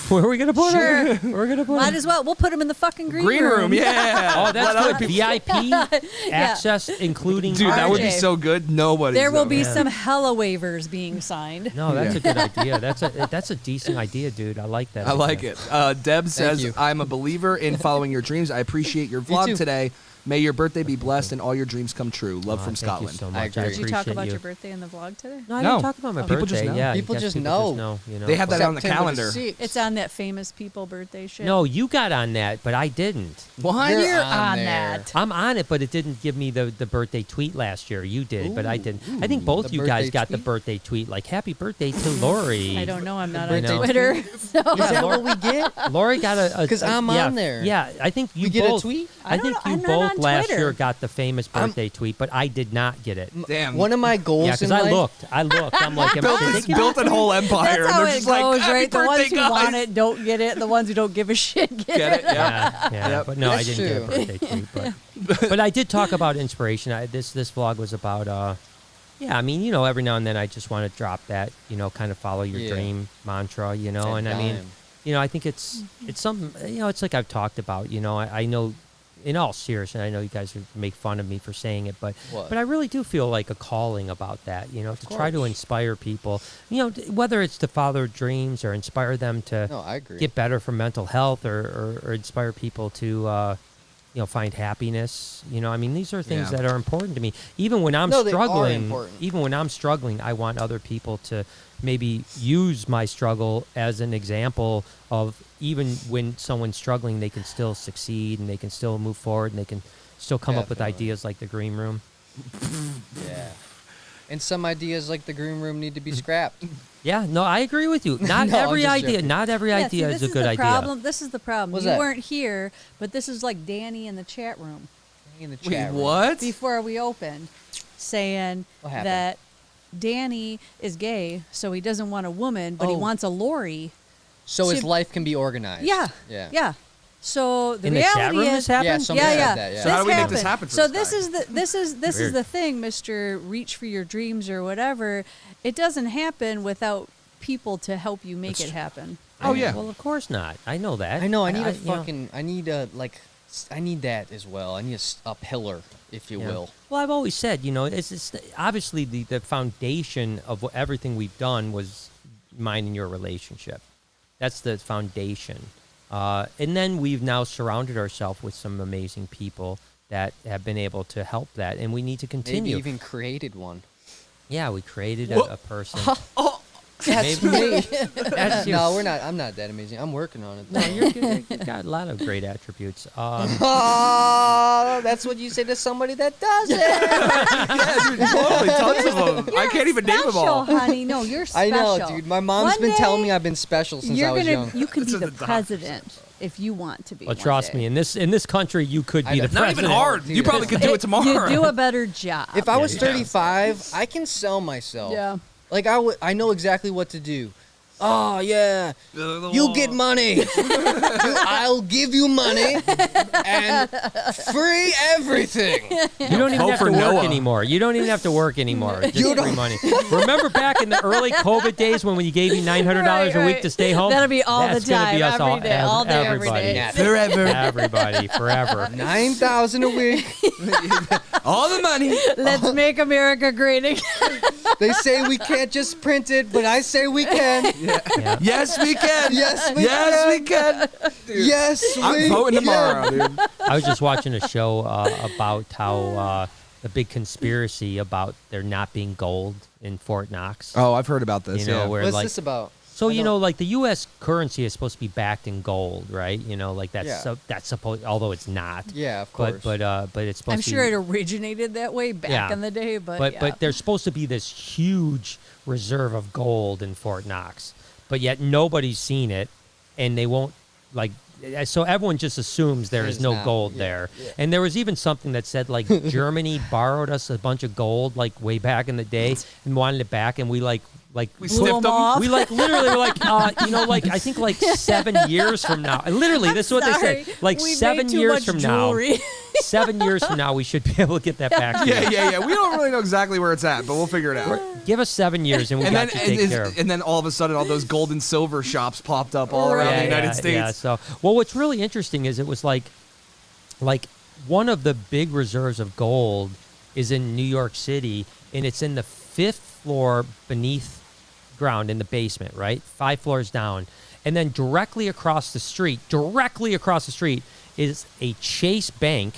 Where are we gonna put Sure. her? We're gonna put Might her. as well. We'll put them in the fucking green room. yeah. Oh, Let that's other good. people- VIP access, including. Dude, that would be RJ. so good. Nobody. There will be some hella waivers being signed. No, that's Yeah. a good idea. That's a decent idea, dude. I like that. I like idea. it. Deb says, you. I'm a believer in following your dreams. I appreciate your vlog too. today. May your birthday be blessed and all your dreams come true. Love from Thank Scotland. You so I much. agree. Did you talk appreciate about you. your birthday in the vlog today? No, I No. didn't talk about my People birthday. just know. Yeah, I People guess just people know. Just know, you know. They have that on the September calendar. 6th. It's on that famous people birthday shit. No, you got on that, but I didn't. What? You're You're on on there. that. I'm on it, but it didn't give me the birthday tweet last year. You did, but I didn't. I think both The you guys birthday got the tweet? birthday tweet, like "Happy birthday to Lori." I don't know. I'm not birthday on Twitter. Is that what we get? Lori got a 'Cause I'm yeah, on there. Yeah, I think you We get a both. tweet? I I don't think know. you I'm not both on last Twitter. year got the famous birthday tweet, but I did not get it. Damn. One of my goals Yeah, in because life. I looked. I'm like, built did they this get built a whole empire. That's how and they're it just goes, like, Happy right? The ones birthday, who guys. want it don't get it. The ones who don't give a shit get, Get it? Yeah. Yeah, Yep. but no, That's I didn't get a true. birthday tweet. But I did talk about inspiration. This vlog was about yeah. I mean, every now and then I just want to drop that, kind of follow your Yeah. dream mantra, That and I mean, dime. I think it's something, it's like I've talked about, I know. In all seriousness, I know you guys would make fun of me for saying it, but What? I really do feel like a calling about that, to try to course. inspire people, whether it's to follow their dreams or inspire them to No, I agree. get better from mental health or inspire people to find happiness. I mean, these are things Yeah. that are important to me. Even when I'm No, they are struggling, important. I want other people to maybe use my struggle as an example of even when someone's struggling, they can still succeed and they can still move forward and they can still come up with Definitely. ideas like the green room. Yeah. And some ideas like the green room need to be scrapped. Yeah, no, I agree with you. Not No, I'm every just idea, joking. not every Yeah, idea see, is this a good the idea. Problem. This is the problem. What's You that? weren't here, but this is like Danny in the chat room In the Wait, chat room. what? before we opened, saying What happened? that Danny is gay, so he doesn't want a woman, but he Oh. wants a Lori. So his See- life can be organized. Yeah. Yeah. Yeah. So the In the reality chat room is, this happened? Yeah, somebody yeah, said yeah. that, yeah. So how do we make this happened. happen for So this this guy? is this is Weird. the thing, Mr. Reach for your dreams or whatever. It doesn't happen without people to help you make it happen. Oh, yeah. Well, of course not. I know that. I know. I need a you know, fucking. I need a I need that as well. I need a pillar, if you Yeah. will. Well, I've always said, it's obviously the foundation of everything we've done was mine and your relationship. That's the foundation. And then we've now surrounded ourselves with some amazing people that have been able to help that, and we need to Maybe continue. even created one. Yeah, we created What? a person. That's Maybe. me. That's you. No, we're not. I'm not that amazing. I'm working on it. No, you've got a lot of great attributes. Oh, that's what you say to somebody that does it. Yeah, dude, totally. Tons of them. I can't even name them all. Special, honey. No, you're I special. know, dude. My mom's One been telling day, me I've been special since You're I was gonna, young. you could be This is the the doctor president if you want to be. Well, one trust day. me, in this country, you could I be know. the Not Not president. even hard. Dude. You probably could do it tomorrow. You do a better job. If I was Yeah. 35, I can sell myself. yeah. Like I know exactly what to do. Oh yeah, you get money. Dude, I'll give you money and free everything. You don't even Vote have to for work Noah. anymore. You don't even have to work anymore. Just You free don't- money. Remember back in the early COVID days when you gave me $900 a week Right. to stay home? That'll be all That's the gonna time, be us every all, day, all day, every everybody. day. Forever. Everybody, forever. 9,000 a week. All the money. Let's make America great again. They say we can't just print it, but I say we can. Yeah. Yes, we can. Yes, we yes, can. we can. Yes, I'm we voting can. tomorrow, dude. I was just watching a show about how the big conspiracy about there not being gold in Fort Knox. Oh, I've heard about this. You know, yeah. where What's like this about? so I you don't- know, like the U.S. currency is supposed to be backed in gold, right? You know, like that's Yeah. that's supposed, although it's not. Yeah, of course. But it's supposed I'm to sure be, it originated that way back Yeah. in the day, but yeah. but there's supposed to be this huge reserve of gold in Fort Knox, but yet nobody's seen it, and they won't like. So everyone just assumes there is There's no not, gold yeah, there, yeah. and there was even something that said like Germany borrowed us a bunch of gold like way back in the day and wanted it back, and we like like We Blew sniffed them them. off. we like literally were like I think like 7 years from now. Literally, this is what they Sorry. said. Like We 7 made too years much from jewelry. now. 7 years from now, we should be able to get that back. To you. Yeah. We don't really know exactly where it's at, but we'll figure it out. Give us 7 years, and we got to take care of. And then all of a sudden, all those gold and silver shops popped up all around the United States. Yeah. So, well, what's really interesting is it was like one of the big reserves of gold is in New York City, and it's in the 5th floor beneath ground in the basement, right? 5 floors down. And then directly across the street is a Chase Bank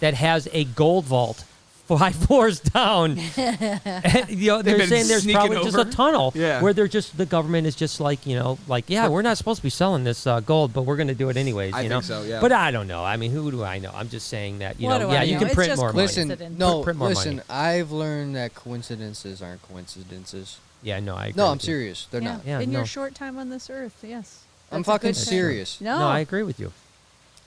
that has a gold vault 5 floors down. And, they're been saying there's sneaking probably just a over? tunnel Yeah. where the government is just like, we're not supposed to be selling this gold, but we're going to do it anyways. I you think know? so, yeah. But I don't know. I mean, who do I know? I'm just saying that, What do I you know? can It's print just more money. Listen, Coincidence. no, Print more listen. money. I've learned that coincidences aren't coincidences. Yeah, no, I agree. No, I'm with you. serious. They're Yeah. not. Yeah, In no. your short time on this earth, yes. I'm That's a fucking good thing. serious. No, No, I agree with you.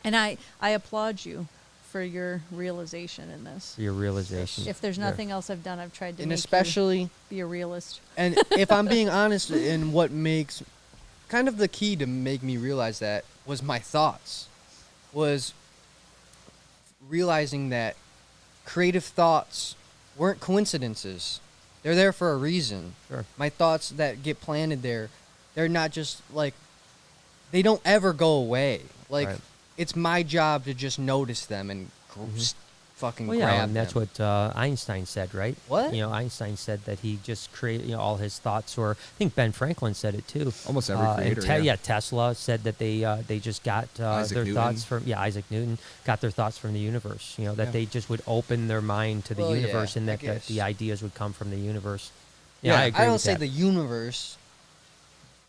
and I applaud you for your realization in this. Your realization. If there's Yeah. nothing else I've done, I've tried to And make especially, you be a realist. and if I'm being honest, in what makes kind of the key to make me realize that was my thoughts, was realizing that creative thoughts weren't coincidences. They're there for a reason. Sure. My thoughts that get planted there, they're not just like, they don't ever go away. Like, Right. it's my job to just notice them and fucking Well, grab yeah, and that's them. what Einstein said, right? What? Einstein said that he just created, all his thoughts, or I think Ben Franklin said it too. Almost every And creator, yeah. Tesla said that they just got Isaac their Newton. thoughts from Isaac Newton got their thoughts from the universe. That Yeah. they just would open their mind to the Well, yeah, universe, and I that the guess. ideas would come from the universe. Yeah, I agree I don't with say that. the universe.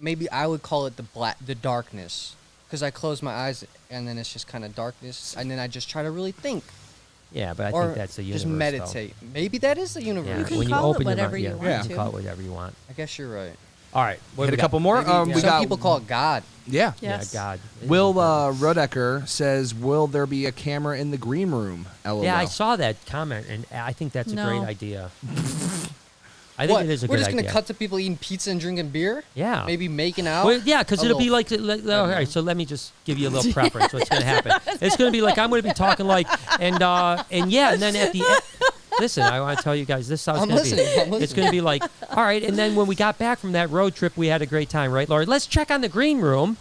Maybe I would call it the darkness, because I close my eyes and then it's just kind of darkness, and then I just try to really think Yeah, but I or think that's the universe. just though. meditate. Maybe that is the Yeah, universe. You can when call you it open your whatever mind, you yeah, want you can to. call it whatever you want. I guess you're right. All right, what do Hit we a got? couple more. Maybe, We some got people call it God. Yeah. Yes. Yeah, God. Will Rodecker says, "Will there be a camera in the green room?" LOL. Yeah, I saw that comment, and I think that's a great No. idea. I think What? it is a We're good just idea. gonna cut to people eating pizza and drinking beer. Yeah. Maybe making out. Well, yeah, because A it'll be little- like, all right, so let me just give you a little preference. What's going to happen? It's going to be like, I'm going to be talking like, and yeah, and then at the end, listen, I want to tell you guys, this is how it's I'm going to be. listening. I'm It's listening. going to be like, all right, and then when we got back from that road trip, we had a great time, right, Lori? Let's check on the green room,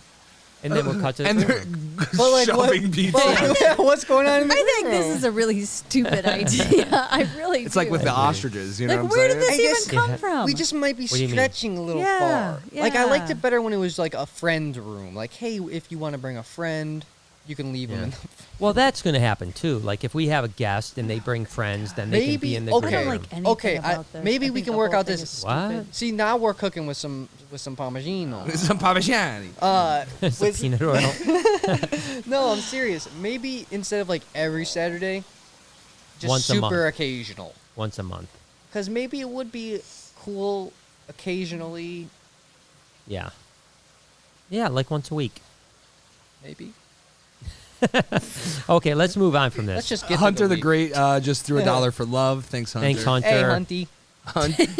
and then we'll cut to the and green they're room. But like, shoving what, pizza. but what's going on in the I think green this room? is a really stupid idea. I really It's do. like with the ostriches, you know Like, what I'm where saying? did this I guess- even come Yeah. from? We just might be What do you mean? stretching a little Yeah, far. Like, I liked yeah. it better when it was like a friend room. Like, hey, if you want to bring a friend, you can leave them Yeah. in the Well, that's going to happen, too. Like, if we have a guest and they bring friends, then they can be Maybe- in the okay. I green don't room. like anything Okay, about this. maybe I we think can the work whole out thing this- is What? stupid. See, now we're cooking with some Parmigiano. Some Parmigiani. It's the with- peanut oil. no, I'm serious. Maybe instead of like every Saturday, just Once a super month. occasional. Once a month. Because maybe it would be cool occasionally. Yeah. Yeah, like once a week. Maybe. Okay, let's move on from this. Let's just get Hunter to the week. Great just threw $1 for love. Thanks, Hunter. Thanks, Hunter. Hey, Hunty.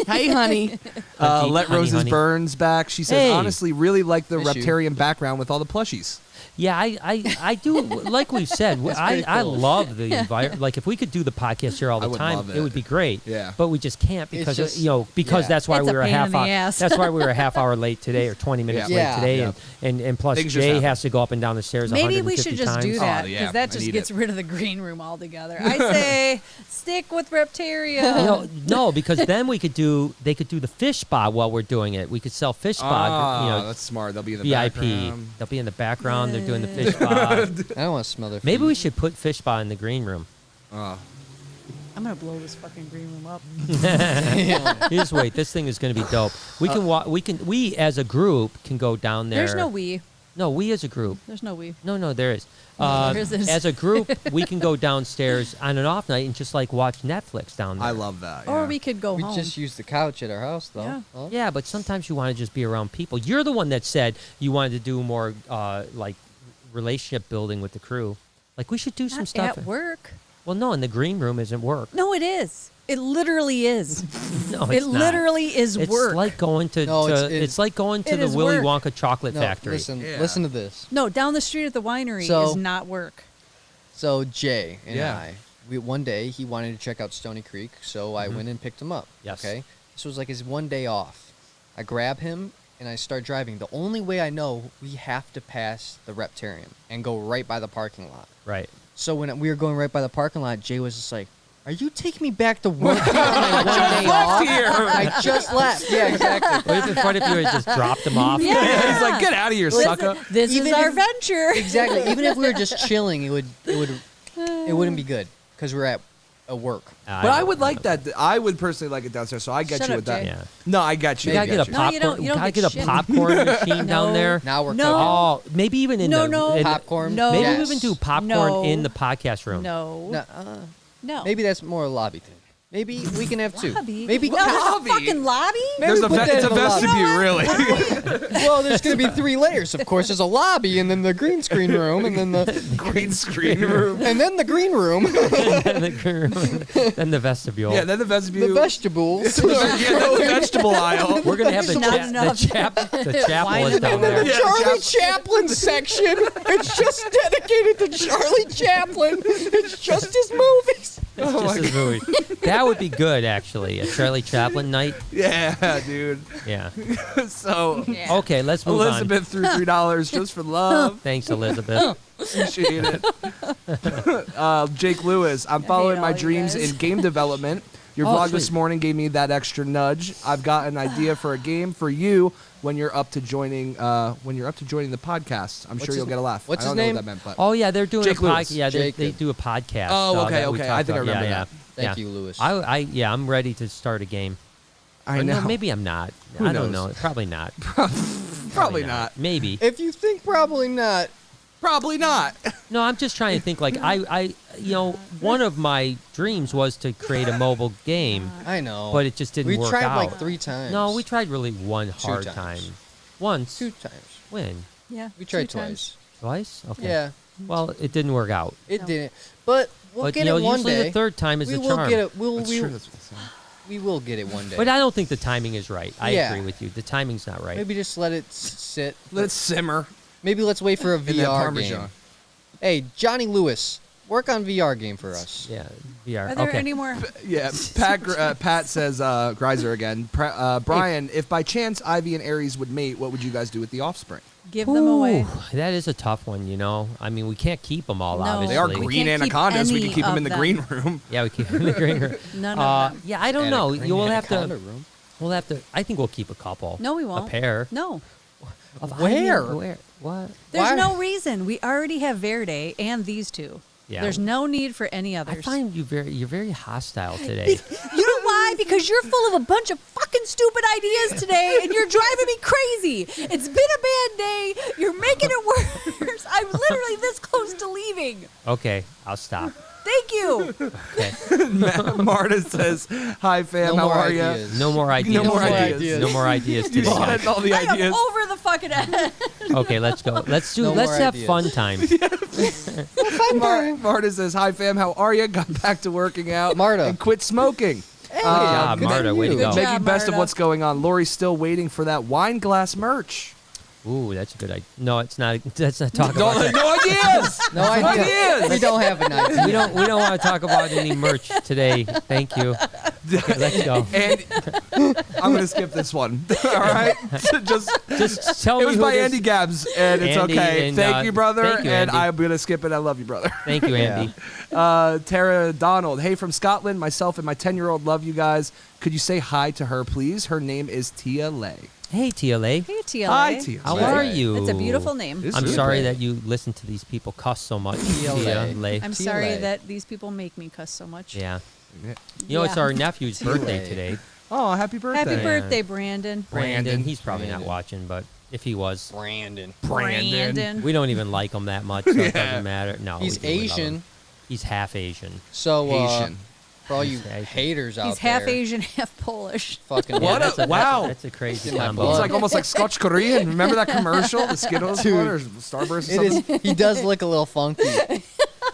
Hey, honey. Hunty, Let honey, Roses honey. Burns back. She says, Hey. honestly, really like the Miss you. Reptarian background with all the plushies. Yeah, I do. Like we've said, pretty I cool. love the environment. Like if we could do the podcast here all I the would time, love it it. would be great. Yeah. But we just can't because just- because yeah. that's why It's we a were a pain half in the hour. ass. That's why we were a half hour late today, or 20 minutes Yeah. late Yeah. today, Yeah. and plus Things just Jay happen. has to go up and down the stairs. Maybe we 150 should just times. do that Oh, because yeah, that I just need gets it. rid of the green room altogether. I say stick with Reptaria. No, because then they could do the fish spa while we're doing it. We could sell fish spa. That's smart. They'll be in the VIP. background. They'll be in the background. They're doing the fish spa. I don't want to smell their Maybe feet. we should put fish spa in the green room. Oh. I'm gonna blow this fucking green room up. You just wait. This thing is going to be dope. We can we as a group can go down there. There's no we. No, we as a group. There's no we. No, there is. there isn't. As a group, we can go downstairs on an off night and just like watch Netflix down there. I love that. Or yeah. we could go We home. just use the couch at our house, though. Yeah. Huh? Yeah, but sometimes you want to just be around people. You're the one that said you wanted to do more like relationship building with the crew. Like we should do some Not stuff. at work. Well, no, in the green room isn't work. No, it is. It literally is. No, It it's not. literally is It's work. like going to. No, it's like going to It the is Willy work. Wonka chocolate No, factory. listen, Yeah. listen to this. No, down the street at the winery So- is not work. So Jay and Yeah. one day he wanted to check out Stony Creek, so I went and picked him up. Yes. Okay. This was like his one day off. I grab him and I start driving. The only way I know, we have to pass the Reptarium and go right by the parking lot. Right. So when we were going right by the parking lot, Jay was just like, "Are you taking me back to work here on my one day off?" I just left. Yeah, exactly. Would it be funny if you had just dropped him off? Yeah. He's like, get out of here, sucker. This Even is our if- venture. Exactly. Even if we were just chilling, it wouldn't be good because we're at a work. But I would like that. I would personally like it downstairs, so I get Shut you up, with that. Jay. Yeah. No, I got you. You I gotta got get a you. No, popcorn. you don't- you don't gotta get get a shit. popcorn machine down No. there. Now we're No. cooking. Oh, maybe even in No, the no. in- Popcorn. No. Maybe Yes. we even do popcorn No. in the podcast room. No. No. Maybe that's more a lobby thing. Maybe we can have two. Lobby. Maybe no, there's lobby. a fucking lobby. There's a put that it's in a the lobby. vestibule, really. Well, there's going to be 3 layers. Of course, there's a lobby, and then the green screen room, and then the Green screen room. and then the green room, Then the vestibule. Yeah, then the vestibule. the vegetables, yeah, then the vegetable aisle. We're gonna have the, Not the enough. the chapel Wine is and down then there. the Yeah, Charlie Chaplin section. It's just dedicated to Charlie Chaplin. It's just his movies. It's just his movie. That would be good, actually. A Charlie Chaplin night. Yeah, dude. Yeah. So Yeah. Okay, let's move Elizabeth threw $3 just for on. love. Thanks, Elizabeth. Appreciate it. Jake Lewis, I'm following all my you dreams guys. in game development. Your Oh, vlog this sweet. morning gave me that extra nudge. I've got an idea for a game for you when you're up to joining the podcast. I'm sure his- you'll get a laugh. what's I don't his know name? what that meant, but Oh yeah, they're doing Jake a podcast. Lewis. Yeah, they Jacob. do a podcast. Oh, okay, that we okay. talked I think I about. remember yeah, that. Thank yeah. you, Lewis. Yeah, I'm ready to start a game. I Or know. No, maybe I'm not. Who I don't knows? know. Probably not. Probably not. Maybe. If you think probably not, Probably not. No, I'm just trying to think. Like one of my dreams was to create a mobile game, I know. but it just didn't we work tried out. like 3 times. No, we tried really one hard times. time. Once. 2 times. When? Yeah. We tried 2 times. twice. Twice? Okay. Yeah, Well, it didn't work out. it No. didn't. But we'll But get you know, it one usually day. the third time is we the will charm. get it. We'll, That's we, true. That's what they say. we will get it one day. But I don't think the timing is right. I Yeah. agree with you. The timing's not right. Maybe just let it sit. Let it simmer. Maybe let's wait for a that VR Parmesan. game. Hey, Johnny Lewis, work on VR game for us. Yeah, VR. Are there okay. any more? Yeah, Pat says, Greiser again. Brian, if by chance Ivy and Aries would mate, what would you guys do with the offspring? Give them away. Ooh, that is a tough one, you know. I mean, we can't keep them all, No. obviously. They are We green can't keep anacondas. We any can keep them of in the them. green room. Yeah, we keep them in the green room. None of them. Yeah, I don't And know. a green You will have anaconda to. room. We'll have to. I think we'll keep a couple. No, we won't. A pair. No. Of Where? Ivy- Where? What? There's Why? no reason. We already have Verde and these 2. Yeah. There's no need for any I others. find you're very hostile today. You know why? Because you're full of a bunch of fucking stupid ideas today, and you're driving me crazy. It's been a bad day. You're making it worse. I'm literally this close to leaving. Okay, I'll stop. Thank you. Okay. Marta says, "Hi fam, No how more are you?" ideas. No more ideas. No more today. ideas. No more ideas today. You guys. said all the I am ideas. over the fucking edge. Okay, let's go. Let's do. No let's more have ideas. fun time. Marta says, "Hi fam, how are you? Got back to working out, Marta. and quit smoking." Good job, good Marta. for Way to you. go. Good Making job, best of Marta. what's going on. Lori's still waiting for that wine glass merch. Ooh, that's a good idea. No, it's not. Let's not talk about that. No ideas. No idea. We don't have an idea. We don't want to talk about any merch today. Thank you. Okay, let's go. And I'm gonna skip this one. All right, Just tell it me was who by it is. Andy Gabbs, and it's Andy, okay. and, Thank you, brother. thank you, and Andy. I'm gonna skip it. I love you, brother. Thank you, Andy. Tara Donald. Hey, from Scotland. Myself and my 10-year-old love you guys. Could you say hi to her, please? Her name is Tia Lay. Hey, TLA. Hey, TLA. Hi, Tia. How Tia are Lay. you? It's a beautiful name. This I'm is sorry great. that you listen to these people cuss so much. TLA. TLA. I'm TLA. sorry that these people make me cuss so much. Yeah. You know, it's Yeah. our nephew's birthday TLA. today. Oh, happy birthday. Happy Yeah. birthday, Brandon. Brandon. He's probably not Brandon. watching, but if he was, Brandon. Brandon. we don't even like him that much, so it doesn't matter. No, He's we do. We love him. Asian. He's half Asian. So, Asian. for all you He's Asian. haters out He's there. half Asian, half Polish. Fucking What that's a- wow. That's a crazy In my combo. blood. It's like almost like Scotch Korean. Remember that commercial, the Skittles Dude. one or Starburst or It something? is. He does look a little funky.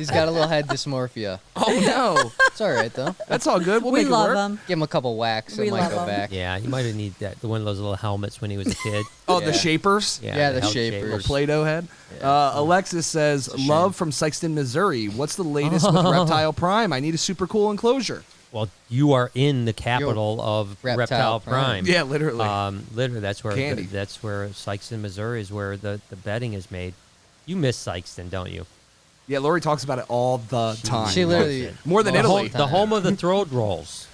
He's got a little head dysmorphia. Oh no, It's all right though. that's all good. We'll we make it love work. him. Give him a couple whacks, We it might love go him. back. Yeah, you might have need that one of those little helmets when he was a kid. Oh, Yeah. the shapers. Yeah, the health shapers. Play-Doh head. Yeah. Alexis says, a shame. "Love from Sykeston, Missouri. What's the latest with Reptile Prime? I need a super cool enclosure." Well, you are in the capital of Reptile Reptile Prime. Yeah, literally. Literally, that's where Candy. that's where Sykeston, Missouri, is where the bedding is made. You miss Sykeston, don't you? Yeah, Lori talks about it all the time. She literally More than The Italy. home, the home of the throat rolls.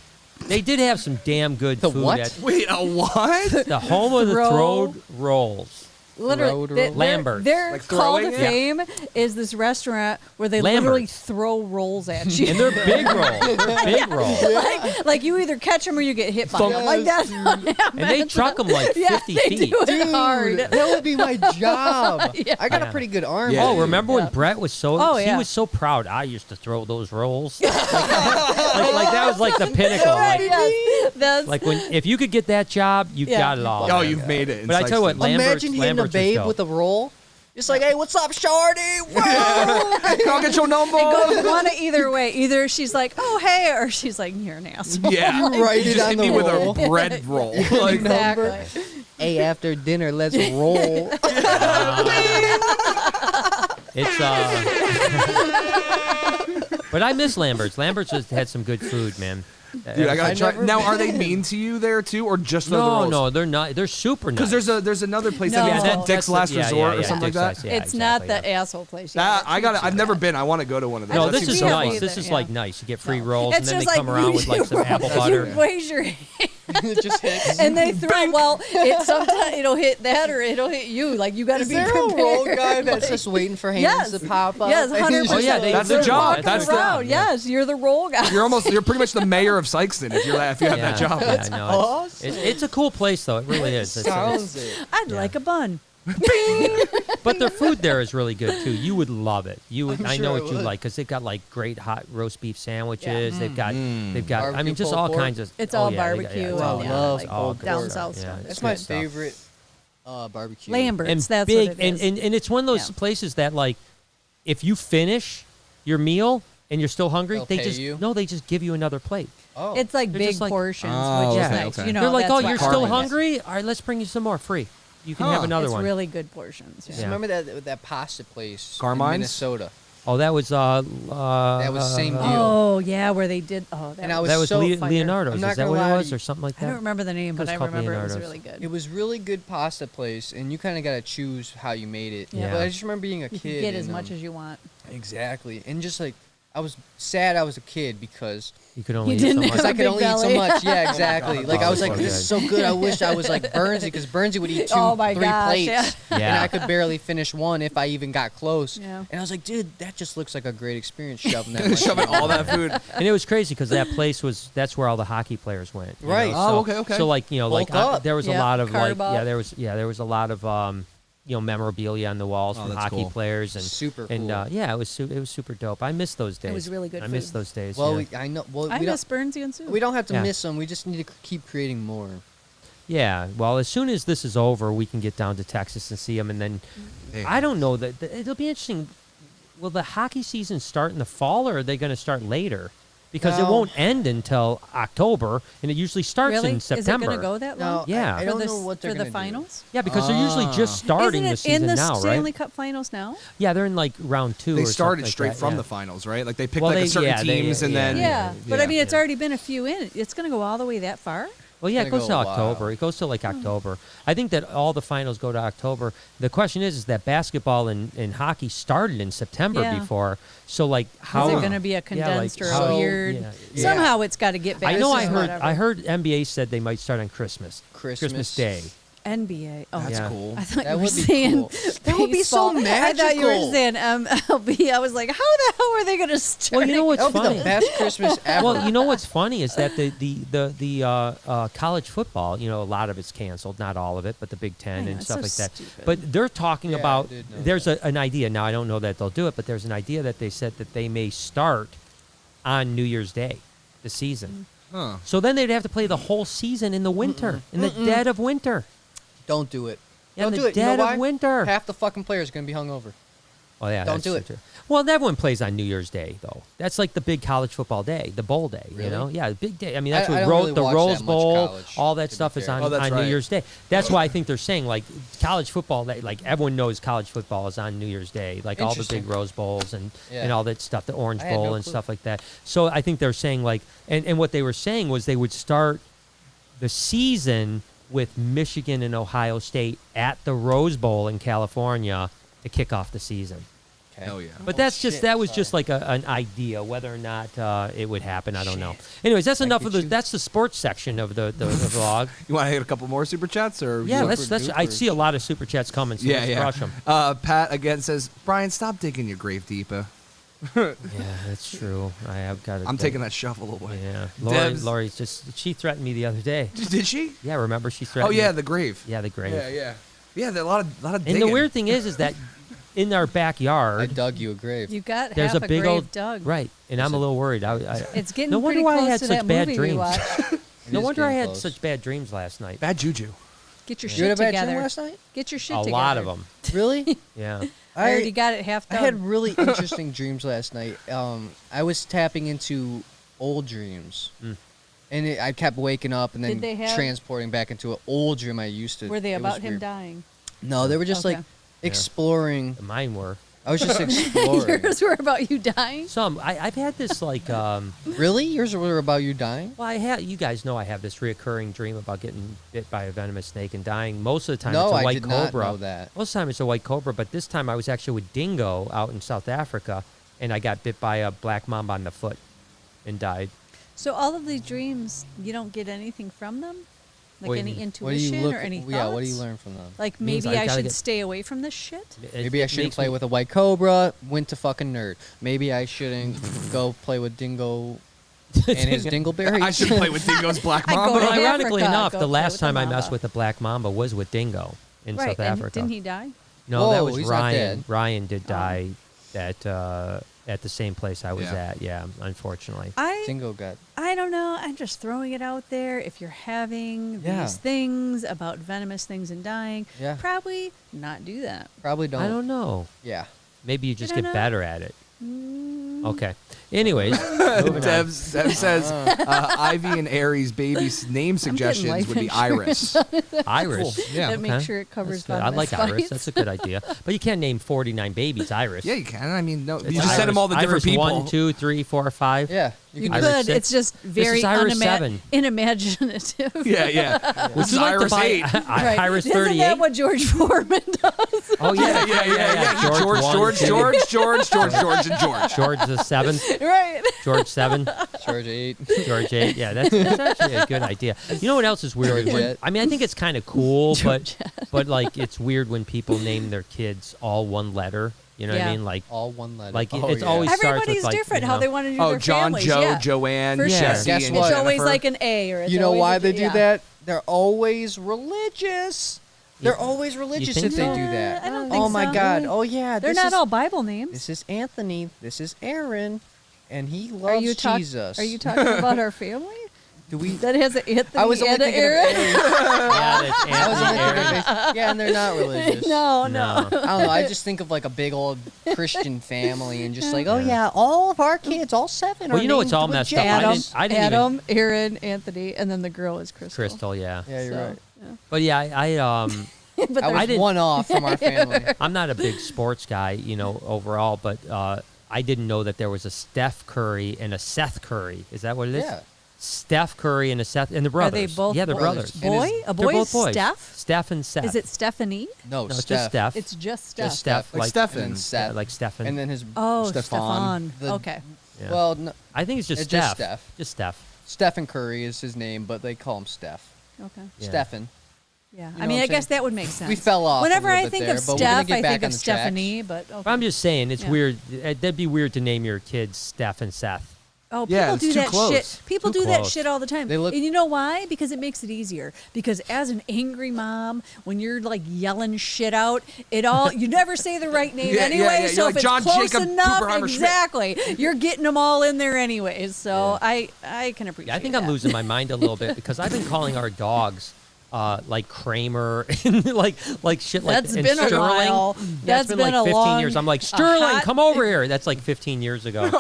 They did have some damn good The food what? at Wait, a what? the home of the Throw- throat rolls. Literally, Road their- roll. Lambert's. Their Like call to throwing it? fame is this restaurant where they literally Lambert's. throw rolls at you. And they're big rolls. They're big rolls. like you either catch them or you get hit by them. Like that's what happens. And they truck them like 50 yeah, feet. they do it hard. that would be my job. I got Yeah. a pretty good arm. Yeah. Oh, remember when Brett was so Oh, he yeah. was so proud. I used to throw those rolls. like that was like the pinnacle. Right, Like, yes. That's, like when if you could get that job, you Yeah. got it all. Oh, you've made it. in But I tell you what, Sykeston. Lambert's- Imagine hitting Lambert's a was babe dope. with a roll. Just like, hey, what's up, shorty? Whoa! Can I get your number? it goes one of either way. Either she's like, "Oh hey," or she's like, "You're an asshole." Yeah, You write You it just on hit the me with roll. a bread roll. Like, Exactly. Hey, after dinner, let's roll. It's But I miss Lambert's. Lambert's just had some good food, man. Dude, I gotta I try. never Now, are they been. mean to you there too, or just throw the No, rolls? no, they're not. They're super nice. Because there's another place No. that Yeah, is that- called Dick's Last Resort or something like that. It's not the asshole place. That Yeah, I got. that's I've too never bad. been. I want to go to one of those. No, That this seems is so nice. fun. This is Yeah. like nice. You get free No. rolls, It's and then just they come like around with like some apple butter. You raise your hand It just hits. and they throw. Well, it sometimes it'll hit that or it'll hit you. Like you got to Is be there prepared. a roll guy that's Like, just waiting for hands Yes. to pop up? Yes, And he's 100%. just Oh, yeah, they- That's the They're job. walking That's the around. job, yeah. Yes, you're the roll guy. You're pretty much the mayor of Sykeston if you have that job. Yeah, I know. awesome. It's a cool place, though. It really is. Sounds it. I'd like a bun. But their food there is really good too. You would love it. You would. I'm I know sure what I you would. like because they've got like great hot roast beef sandwiches. Yeah. They've got. They've got. I Barbecue mean, just pulled all pork. kinds of. It's oh, all yeah, they got- barbecue. yeah, it's I all- and, yeah, love it's all pulled good down pork. south Yeah, stuff. it's That's good my stuff. favorite barbecue. Lambert's. And That's big, what it is. and it's one of those Yeah. places that like, if you finish your meal and you're still hungry, They'll they pay just you? no, they just give you another plate. Oh. It's like They're big just like- portions, Oh, which is okay, nice. okay. You know, They're like, that's oh, why you're I still like it. hungry? All right, let's bring you some more free. You can Huh. have another It's one. really good portions. Just Yeah. remember that pasta place Carmine's? in Minnesota. Oh, that was That was same deal. Oh yeah, where they did. Oh, And I was that was so Le- fire. Leonardo's. I'm not Is that gonna what lie it to was, you. or something like I that? don't remember the name, It but was I called remember it was Leonardo's. really good. It was really good pasta place, and you kind of got to choose how you made it. Yeah. But I just remember being a You kid. can get as and, much as you want. Exactly, and just like I was sad I was a kid because You could only eat didn't so have much. I a could big only eat so belly. much. Yeah, exactly. Like I was like, so this is so good. I wish I was like Bernsey because Bernsey would eat Oh my 3 gosh, plates, yeah. and Yeah. I could barely finish one if I even got close. Yeah. And I was like, dude, that just looks like a great experience shoving that. much Shoving in. all that food. And it was crazy because that place that's where all the hockey players went. you Right. know, Oh, so- okay. So like Bulk I- up. there was a Yeah, lot of like carb up. there was a lot of memorabilia on the walls Oh, from that's hockey cool. players and Super and cool. yeah, it was super dope. I miss those days. was really good I miss food. those days. Well, yeah. I know. Well, I we miss don't. Burnsie and Sue. We don't have to Yeah. miss them. We just need to keep creating more. Yeah, well, as soon as this is over, we can get down to Texas and see them, and then I don't know that it'll be interesting. Will the hockey season start in the fall, or are they going to start later? Because it No. won't end until October, and it usually starts really? in Is it September. going to go that long? No, Yeah. I For don't the, know what they're for the gonna do. finals? Yeah, because they're usually just starting Isn't the it season in the now, Stanley right? Cup finals now? Yeah, they're in like round 2. They or started something like straight that, from yeah. the finals, right? Like they picked Well, like they- a certain yeah, they- teams and yeah. then Yeah, but I mean, it's yeah. already been a few in. It's going to go all the way that far? Well, yeah, it gonna goes to go a while. October. It goes to like October. I think that all the finals go to October. The question is that basketball and hockey started in September Yeah. before. So like how Is it going to be a like, condensed or how- a weird? yeah. Somehow it's got to get back. I know. to I heard. whatever. I heard NBA said they might start on Christmas Day. NBA. Oh, That's Yeah. cool. I thought That you were would be saying cool. That would be so baseball. I thought you were magical. saying MLB. I was like, how the hell are they going to start? Well, you know what's That would be funny? the best Christmas ever. Well, you know what's funny is that the college football, a lot of it's canceled, not all of it, but the Big I Ten know, and it's stuff so like that. stupid. But they're talking Yeah, I about did know there's an idea. Now I don't know that they'll do it, but there's an idea that they said that they may start on New Year's Day, the season. Huh. So then they'd have to play the whole season in the winter, in the dead of winter. Don't do it. Yeah, Don't in do the it. You know dead why? of winter. Half the fucking players are gonna be hungover. Oh yeah, Don't that's do true, it. too. Well, everyone plays on New Year's Day though. That's like the big college football day, the bowl day. You Really? know, yeah, the big day. I mean, that's I what don't really the watch Rose that much Bowl, college, all that to be stuff is fair. on, Oh, that's on New right. Year's Day. That's why I think they're saying like college football. Like everyone knows college football is on New Year's Day. Like all the big Interesting. Rose Bowls and Yeah. all that stuff, the Orange I had Bowl no and clue. stuff like that. So I think they're saying like, and what they were saying was they would start the season with Michigan and Ohio State at the Rose Bowl in California to kick off the season. Okay. Hell yeah. But Oh, that's just shit, that was sorry. just like an idea. Whether or not it would happen, I don't know. Anyways, that's enough of get the you. that's the sports section of the vlog. You want to hit a couple more super chats, or Yeah, you- let's. I see a lot of super chats coming, so let's crush them. Pat again says, Brian, stop digging your grave deeper. Yeah, that's true. I have got it. I'm taking that shovel away. Yeah, Debs. Lori's just. She threatened me the other day. Did she? Yeah, remember she Oh threatened. yeah, me. the grave. Yeah, the grave. Yeah. There a lot of And digging. the weird thing is that in our I backyard, dug you a grave. You got there's half a big grave old dug. right, and I'm a little worried. It's getting no wonder pretty why I close had to such that bad movie we dreams. watched. No is wonder I getting had close. such bad dreams last night. bad juju. Get your You shit had a bad together. dream last night? Get your shit A together. lot of them. Really? Yeah. I already got it half I done. had really interesting dreams last night. I was tapping into old dreams. Mm. And I kept waking up and then Did they have- transporting back into an old dream I used to. Were they it was about him weird. dying? No, they were just Okay. like exploring. Mine were. I was just exploring. Yours were about you dying? Some. I've had this like. Really? Yours were about you dying? Well, I have. You guys know I have this reoccurring dream about getting bit by a venomous snake and dying. Most of the time, No, it's a I white did not cobra. know that. Most of the time, it's a white cobra. But this time, I was actually with dingo out in South Africa, and I got bit by a black mamba on the foot, and died. So all of these dreams, you don't get anything from them? Like What do you any mean? What do you intuition look? or any thoughts? Yeah. What do you learn from them? Like Means maybe I I gotta should get- stay away from this shit? Maybe I shouldn't play with a white cobra. Went to fucking nerd. Maybe I shouldn't go play with Dingo and his dingleberries. I should play with Dingo's black I go mamba. to Well, ironically Africa, enough, go the play last with the time I messed mamba. with the black mamba was with dingo in Right, South and Africa. didn't he die? No, that Whoa, was he's not Ryan. dead. Ryan did Oh. die at the same place I was Yeah. at. Yeah, unfortunately. Dingo got. I don't know. I'm just throwing it out there. If you're having Yeah. these things about venomous things and dying, Yeah. probably not do that. Probably don't. I don't know. Yeah. Maybe you just don't get know. better at it. Mm, Okay. Anyways, moving on. Deb says Ivy and Aries' baby's name suggestions life would be insurance. Iris. Iris. Yeah. that makes Okay. sure it covers That's good. I like venomous Iris. bites. That's a good idea. But you can't name 49 babies Iris. Yeah, you can. I mean, no, you It's just Iris, send them all the different Iris people. 1, 2, 3, 4, 5. Yeah. You can Iris do could. six. It's just This very is Iris 7. unimaginative. Yeah, yeah. This Would is you like Iris to buy 8. Right. Iris Isn't 38? that what George Foreman does? Oh yeah, George, one, George, two. George, George, George, George, and George. George the 7th. Right. George 7. Charge 8. George 8. Yeah, that's actually a good idea. You know what else is weird? George When- Jet. I mean, I think it's kind of cool, but like it's weird when people name their kids all one letter. You know what Yeah. I mean? Like All one letter. Like, Oh, it's yeah. always- starts with, Everybody's like, different you how know- they want to do Oh, their John, families. Joe, yeah. Joanne, For sure. Jesse, Guess and what? It's always Jennifer. like an A or it's You know always why a- they do yeah. that? They're always religious. They're always religious think if they so? do that. I don't think Oh my so. God. Oh yeah. They're this not is, all Bible names. This is Anthony. This is Aaron, and he loves Are you Jesus. Are you talking about our family? Do we? That has an Anthony I was only and an thinking of Aaron? Aaron. yeah, that's I was only Anthony, thinking Aaron. of, yeah, and they're not religious. No. I don't know. I just think of like a big old Christian family and just like, oh Yeah. yeah, all of our kids, all 7 Well, are you know, it's named all with messed up. James. I didn't even- Adam, Aaron, Anthony, and then the girl is Crystal. Crystal, yeah. Yeah, you're So, right. But yeah, But I there's- was didn't- one off from our family. I'm not a big sports guy, you know, overall, but I didn't know that there was a Steph Curry and a Seth Curry. Is that what it is? Yeah. Steph Curry and a Seth and the Are brothers. they both Yeah, they're brothers? brothers. And boy? his- A They're boy both is boys. Steph? Steph and Seth. Is it Stephanie? No, No, it's Steph. just Steph. It's just Steph. Just Steph, Like like Stefan. And then Seth. like Stephen. And then his Oh, Stefan. Stefan. The- Okay. Yeah. well, no, I think it's just it's Steph. just Steph. Just Steph. Stephen Curry is his name, but they call him Steph. Okay. Yeah. Stephen. Yeah. know I what mean, I'm I guess saying? that would make sense. We fell off a Whenever little I bit think there, of but we're gonna Steph, get I back think on of the tracks. Stephanie, but okay. But I'm just saying, it's Yeah. weird. That'd be weird to name your kids Steph and Seth. Oh, people Yeah, it's do too that close. shit. People Too do that close. shit all the time. They look- And you know why? Because it makes it easier. Because as an angry mom, when you're like yelling shit out, you never say the right name Yeah, anyway. yeah, So you're if like it's John close Jacob enough, Pooperheimer Schmidt. exactly, you're getting them all in there anyways. So I can appreciate. Yeah, I think I'm that. losing my mind a little bit because I've been calling our dogs like Kramer and like shit like That's and been a Sterling. while. That's been like 15 long, years. I'm like, a Sterling, hot- come over here. That's like 15 years ago.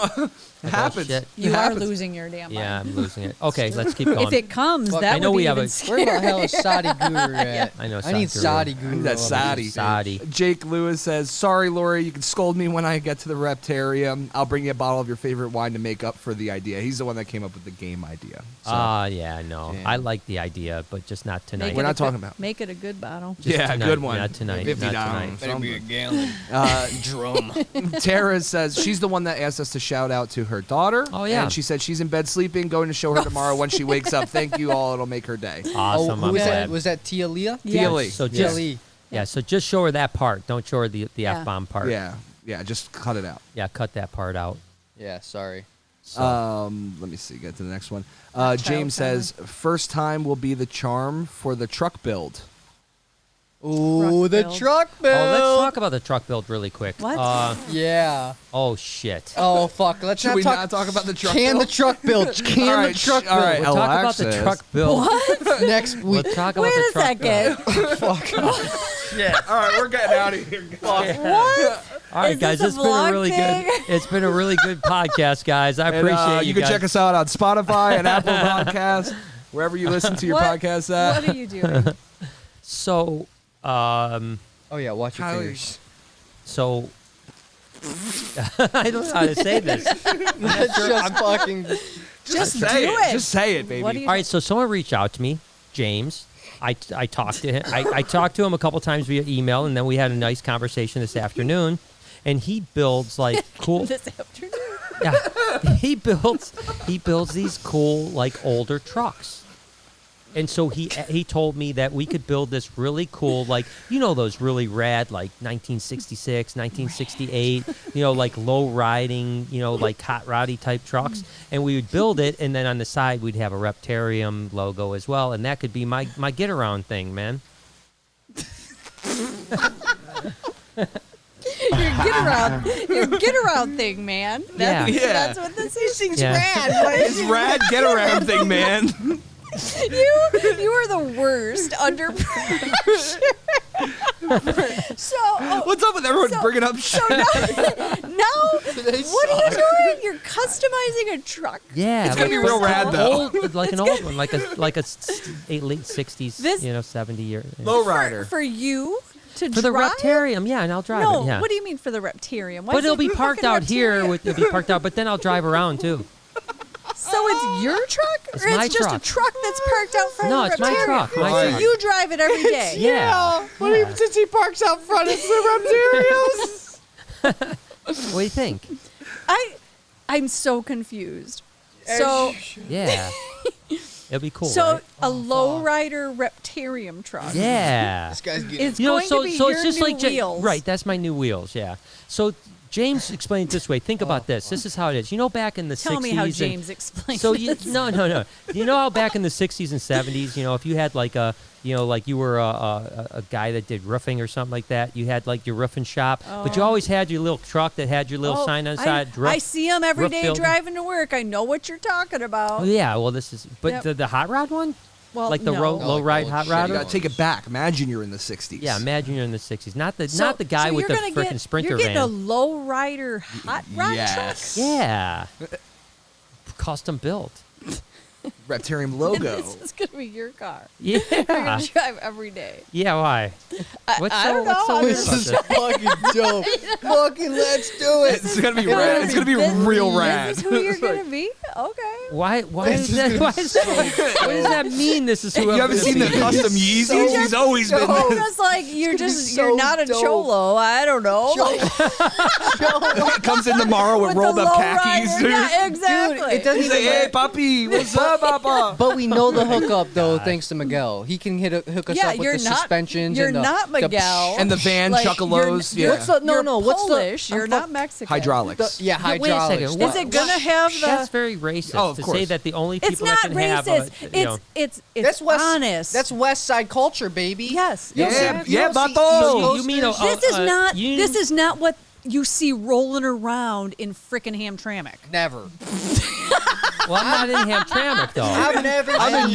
Like, oh, happens. shit. You It are happens. losing your damn mind. Yeah, I'm losing it. Okay, let's keep going. If it comes, Fuck, that I know would we be have even a- Where the scarier. hell is Saudi Guru at? I know I need Saudi Saudi I Guru. need that over Saudi. here. Saudi. Jake Lewis says, "Sorry, Lori, you can scold me when I get to the Reptarium. I'll bring you a bottle of your favorite wine to make up for the idea." He's the one that came up with the game idea. So, Yeah, no. Damn. I like the idea, but just not tonight. Make We're it not a good- talking about- Make it a good bottle. Just yeah, tonight, good one. Not tonight. $50. Not tonight. Better be a gallon drum. Tara says she's the one that asked us to shout out to her daughter. Oh, yeah. And she said she's in bed sleeping, going to show her tomorrow when she wakes up. Thank you all. It'll make her day. Awesome. who I'm was glad. that? Was that Tia Leah? Tia Lee. So Tia just Lee. yeah, so just show her that part. Don't show her the Yeah. F-bomb part. Yeah, just cut it out. Yeah, cut that part out. Yeah, sorry. So, Let me see. Get to the next one. Not James child-friendly. says, first time will be the charm for the truck build. Ooh, the build. truck build. oh, let's talk about the truck build really quick. What? Yeah. Oh shit. Oh fuck. Let's Should not we talk. not talk about the truck Can build? the truck build? Can All the right, truck all right, build? We'll talk about the Alexis. truck build. Next We'll week. talk about Wait the a truck build. second. All right, we're getting out of here. What? All right, Is guys, this it's a been a vlog really thing? good. It's been a really good podcast, guys. I And, appreciate you you can guys. check us out on Spotify and Apple Podcasts, wherever you listen to your What- podcasts at. What are you doing? So, Oh yeah, watch your Kylie. fingers. so I don't know how to say this. Just fucking. Just say do it. it. Just say it, baby. What do you All right, so someone reached out to me, James. I talked to him. I talked to him a couple times via email, and then we had a nice conversation this afternoon. And he builds like cool. this afternoon? Yeah, he builds these cool like older trucks. And so he told me that we could build this really cool, like, you know, those really rad, like 1966, 1968, you know, like low riding, you know, like hot roddy type trucks. And we would build it, and then on the side we'd have a Reptarium logo as well, and that could be my get around thing, man. Your get around thing, man. That's, Yeah. that's what this is. Yeah. It's rad get around thing, man. You are the worst under pressure. So, What's up with everyone So- bringing up so shit? now what are you doing? You're customizing a truck. Yeah, It's gonna be real rad, though. Old, like an old one, like a late 60s, This- you know, 70 year. Lowrider. For you to For the drive? Reptarium, yeah, and I'll drive No, it. Yeah. what do you mean for the Reptarium? Why But is it'll it be fucking parked out here. Reptarium? It'll be parked out, but then I'll drive around too. So it's your truck, It's or my it's just truck. a truck that's parked out front No, of it's the my Reptarium? truck. My So truck. You drive it every day. Yeah. What do you, since he parks out front, it's the Reptariums? What do you think? I'm so confused. So Yeah. It'll be cool. so right? a lowrider Reptarium truck. Yeah. This guy's getting. It's You know, going so to be so your it's just new like wheels. right. That's my new wheels. Yeah. So James explained it this way. Think about this. This is how it is. You know, back in the 60s. Tell me how and- James explained So this. no. You know how back in the 60s and 70s, you know, if you had like a, you know, like you were a guy that did roofing or something like that, you had like your roofing shop, but you always had your little truck that had your little sign on the side. I see him every roof day building. driving to work. I know what you're talking about. Oh, yeah, well, this is, but Yep. the hot rod one, Well, like the no. low like ride old hot shitty You rodder. gotta take it back. Imagine you're in the 60s. Yeah, imagine you're in the 60s, not the So- guy so with you're the gonna freaking Sprinter You're getting van. a lowrider hot rod Yes. Yeah, custom built. Reptarium truck. logo. This is gonna be your car. Yeah, You're gonna drive every day. yeah. Why? What's I so don't what's know. so I'm weird This about is this? fucking dope. Fucking let's do it. It's gonna be rad. It's gonna be This- real rad. This is who you're gonna be? Okay. Why is that? Why is that? What does that mean? This is who You I'm haven't gonna seen the be? custom Yeezys? He's always been. Oh, just like you're gonna be just so you're not a dope. cholo. I don't know. Like, He comes in tomorrow with the rolled up lowrider. khakis, dude. Yeah, exactly. Dude, it doesn't He's like, even hey, matter. puppy, what's up, papa? But we know the hookup though, thanks to Miguel. He can hook us Yeah, up with you're the not- suspensions. you're and the, not Miguel. And the van Like, chuckalos. you're- Yeah. What's the You're what's Polish. the You're not Mexican. Hydraulics. yeah, Wait a second, hydraulics. what- Is it gonna have the? That's very racist Oh, of to course. say that the only people It's not that can have racist. you know, It's That's West, honest. That's West Side culture, baby. Yes. You don't Yeah, see- you yeah, don't see Bato. East You mean a- Coasters? This is not. you- This is not what you see rolling around in frickin' Hamtramck. Never. Well, I'm not in Hamtramck though. I've never. I'm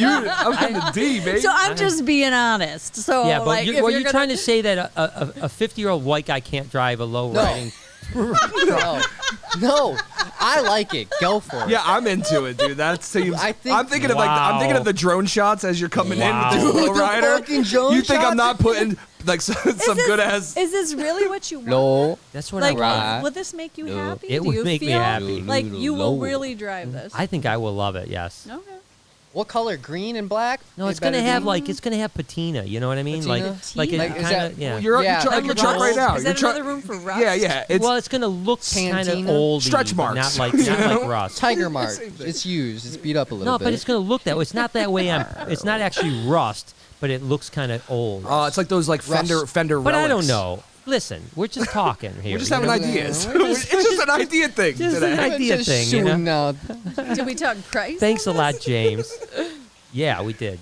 in the D, baby. So I'm just being honest. So Yeah, but like, if you're gonna- trying to say that a 50-year-old white guy can't drive a low riding? No, I like it. Go for it. Yeah, I'm into it, dude. That seems. I think- I'm thinking of I'm thinking of the drone shots as you're coming Wow. in with the Dude, the lowrider. fucking drone You think I'm shots? not putting like some good ass? Is this really what you want? No. That's what Like, I want. Right. would this make you No. happy? It Do would you make me feel happy. Like you will No. really drive this. I think I will love it. Yes. Okay. What color? Green and black? No, It it's gonna better have be- it's gonna have patina. You know what I mean? Patina? Like it Like, is kind that- of yeah. You're Yeah. like your truck right now. Is Your that truck. another room for rust? Yeah. It's Well, it's gonna look kind of Patina? old. Stretch but marks. Not like rust. Tiger mark. Same thing. It's used. It's beat up a little No, bit. but it's gonna look that way. It's not that way. It's not actually rust, but it looks kind of old. it's like those like Fender Rust. Fender. But I don't relics. know. Listen, we're just talking here. We're just you having know? ideas. We're it's just an idea thing Just today. an idea Just thing, you shooting know? out. Did we talk price? Thanks a on lot, this? James. Yeah, we did.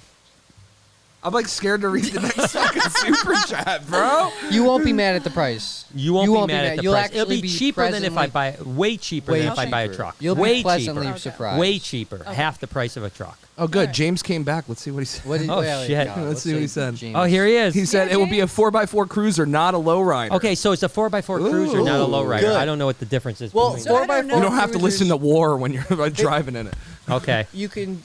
I'm like scared to read the next fucking super chat, bro. You won't be mad at the price. You won't be mad at the You'll price. It'll actually be cheaper than if I pleasantly- buy way cheaper than if I buy a cheaper. truck. You'll way be pleasantly cheaper. Okay. surprised. Way cheaper. Half the price of a truck. Oh, good. Alright. James came back. Let's see what he said. What did, Oh, well, shit. yeah, Let's see what he say said. James. Oh, here he is. He said Yeah, it will be a James. 4x4 cruiser, not a lowrider. Okay, so it's a 4x4 cruiser, not a Ooh, lowrider. good. I don't know what the difference is Well, between So I don't 4x4 know. You don't have to cruisers, listen to War when you're driving in it. that. Okay. You can,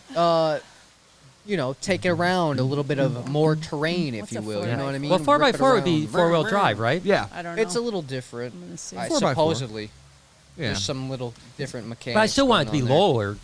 take it around a little bit of more terrain, if What's you a will. You 4x4? know what I mean? Well, Rip it 4x4 would be around. four-wheel drive, right? Yeah. I don't know. It's a little different. I'm gonna see. 4x4. Supposedly. Yeah. There's some little different mechanics. But I still want it to be going on there. lower.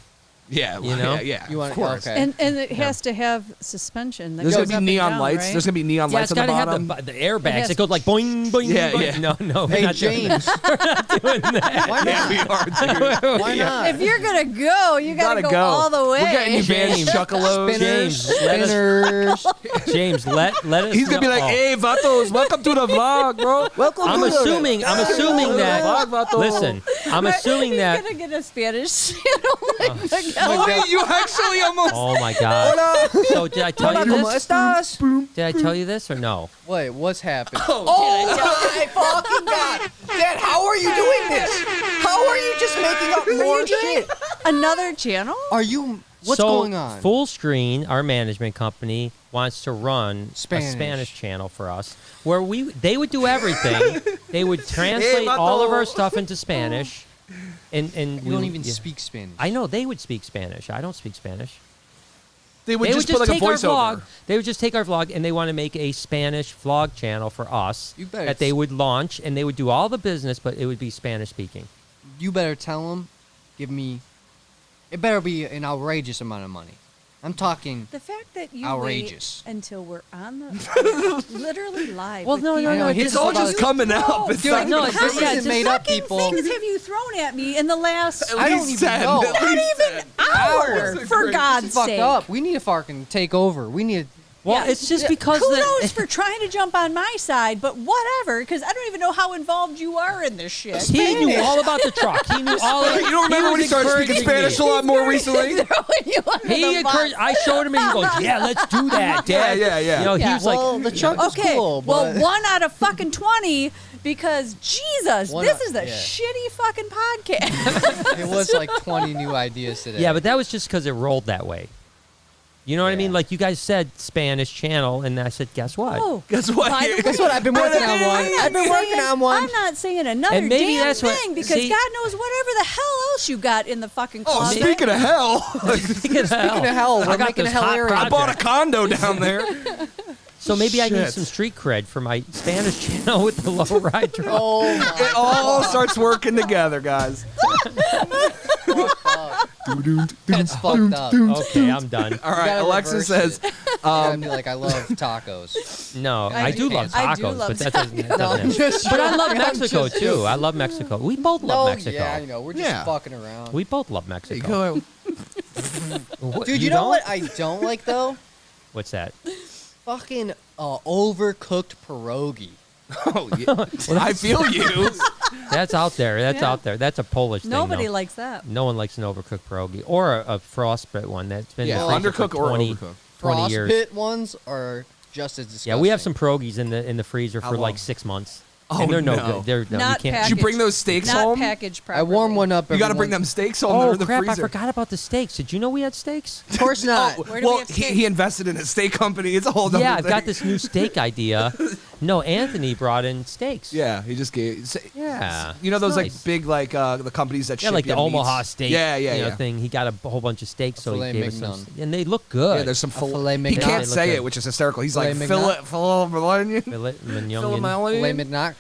Yeah. You know? Yeah. You want of course. okay. And it has to have suspension. That There's goes gonna up be and neon down, lights. Right? There's gonna be neon Yeah, lights it's on the got to bottom. have the airbags. has- It goes like boing, boing, Yeah, boing. yeah. No, we're Hey, not doing that. James. Doing that. Why Yeah, not? we are, dude. Why not? If you're gonna go, you gotta go all the way. We're getting you James. Vans Chuckalos. James, let us- Spinners. James, let us. He's gonna be know- like, oh. "Hey, Vatos, welcome to the vlog, bro." Welcome I'm to assuming that. Vlog, Vato. Listen, I'm assuming He's that. gonna get a Spanish channel like Miguel. Oh, wait, you actually almost. Oh my God. Hola. So did I tell you ¿Cómo this? estás? Did I tell you this or no? Wait, what's happened? Oh my fucking god, Dad! How are you doing this? How are you just making up more shit? Another channel? Are you? What's so, going on? Full Screen, our management company, wants to run Spanish. a Spanish channel for us, where they would do everything. They would translate all of our stuff into Spanish, and You don't even speak Spanish. I know they would speak Spanish. I don't speak Spanish. They would They just would put just like a take our voiceover. vlog. They would just take our vlog, and they want to make a Spanish vlog channel for us You better that they would launch, and they would do all the business, but it would be Spanish speaking. You better tell them. Give me. It better be an outrageous amount of money. I'm talking. The fact that you Outrageous. wait until we're on the literally live. Well, with no, no, people. no, I know, It's all just coming up. It's Dude, not no, even- it's How just- many it's made up, fucking people. things have you thrown at me in the last At I don't least even 10, know. at Not least even 10. hour, Hours. for Great. God's Fucked sake? up. We need to fucking take over. We need. Well, Yeah, it's just because Kudos for trying to jump on my side, but whatever, because I don't even know how involved you are in this shit. he knew all about the truck. He knew all. You don't remember when he started speaking Spanish a lot more recently? Throwing you under He the encouraged. bus. I showed him, and he goes, "Yeah, let's do that, Dad." Yeah. You know, he Yeah. was like, Well, the truck was Okay, cool, well, but 1 out of fucking 20, because Jesus, One this out- is a yeah. shitty fucking podcast. it was like 20 new ideas today. Yeah, but that was just because it rolled that way. You know what I mean? Yeah. Like you guys said Spanish channel, and I said, guess what? Oh, Guess what? by the way, Guess what? I've been working on one. I'm not I've been working saying- on one. I'm not saying another And maybe damn that's what- thing because see- God knows whatever the hell else you got in the fucking Oh, closet. speaking of hell, Speaking of hell, we're I got making this a hell hot area. I bought a project. condo down there. So maybe I need Shit. some street cred for my Spanish channel with the low ride truck. Oh my It all starts working together, guys. That's fucked up. Okay, I'm done. All right, gotta Alexa reverse says, it. I'd be like, I love tacos. No, I do love I do tacos, love but that doesn't. That No, doesn't I'm just but I joking. love I'm Mexico just too. joking. I love Mexico. We both No, love Mexico. yeah, I know. We're just Yeah. fucking around. We both love Mexico. go. What, Dude, you know don't? what I don't like though? What's that? Fucking overcooked pierogi. Oh, yeah. I feel you. That's out there. That's Yeah. out there. That's a Polish thing. Nobody though. likes that. No one likes an overcooked pierogi or a frostbite one that's been Yeah, in the freezer undercook for or 20, overcook. 20 years. Frostbit ones are just as disgusting. Yeah, we have some pierogies in the freezer How for like long? 6 months. Oh, and they're no no. good. They're no, Not you can't. Did you bring those steaks Not home? packaged I properly. warm one up. You every got to bring once- them steaks home. Oh They're in the crap! I freezer. forgot about the steaks. Did you know we had steaks? Of course not. Where do we Well, have he steaks? invested in a steak company. It's a whole other Yeah, I've thing. got this new steak idea. No, Anthony brought in steaks. Yeah, he just gave. Yeah. You know It's those nice. like big like the companies that Yeah, ship like you the Omaha meats. steak. Yeah, you know, thing. He got a whole bunch of steaks, so he filet gave us some, mignon. and they look good. Yeah, there's some filet He mignon. can't They look say good. it, which is hysterical. He's Filet like mignon. filet Filet mignon. Filet mignon.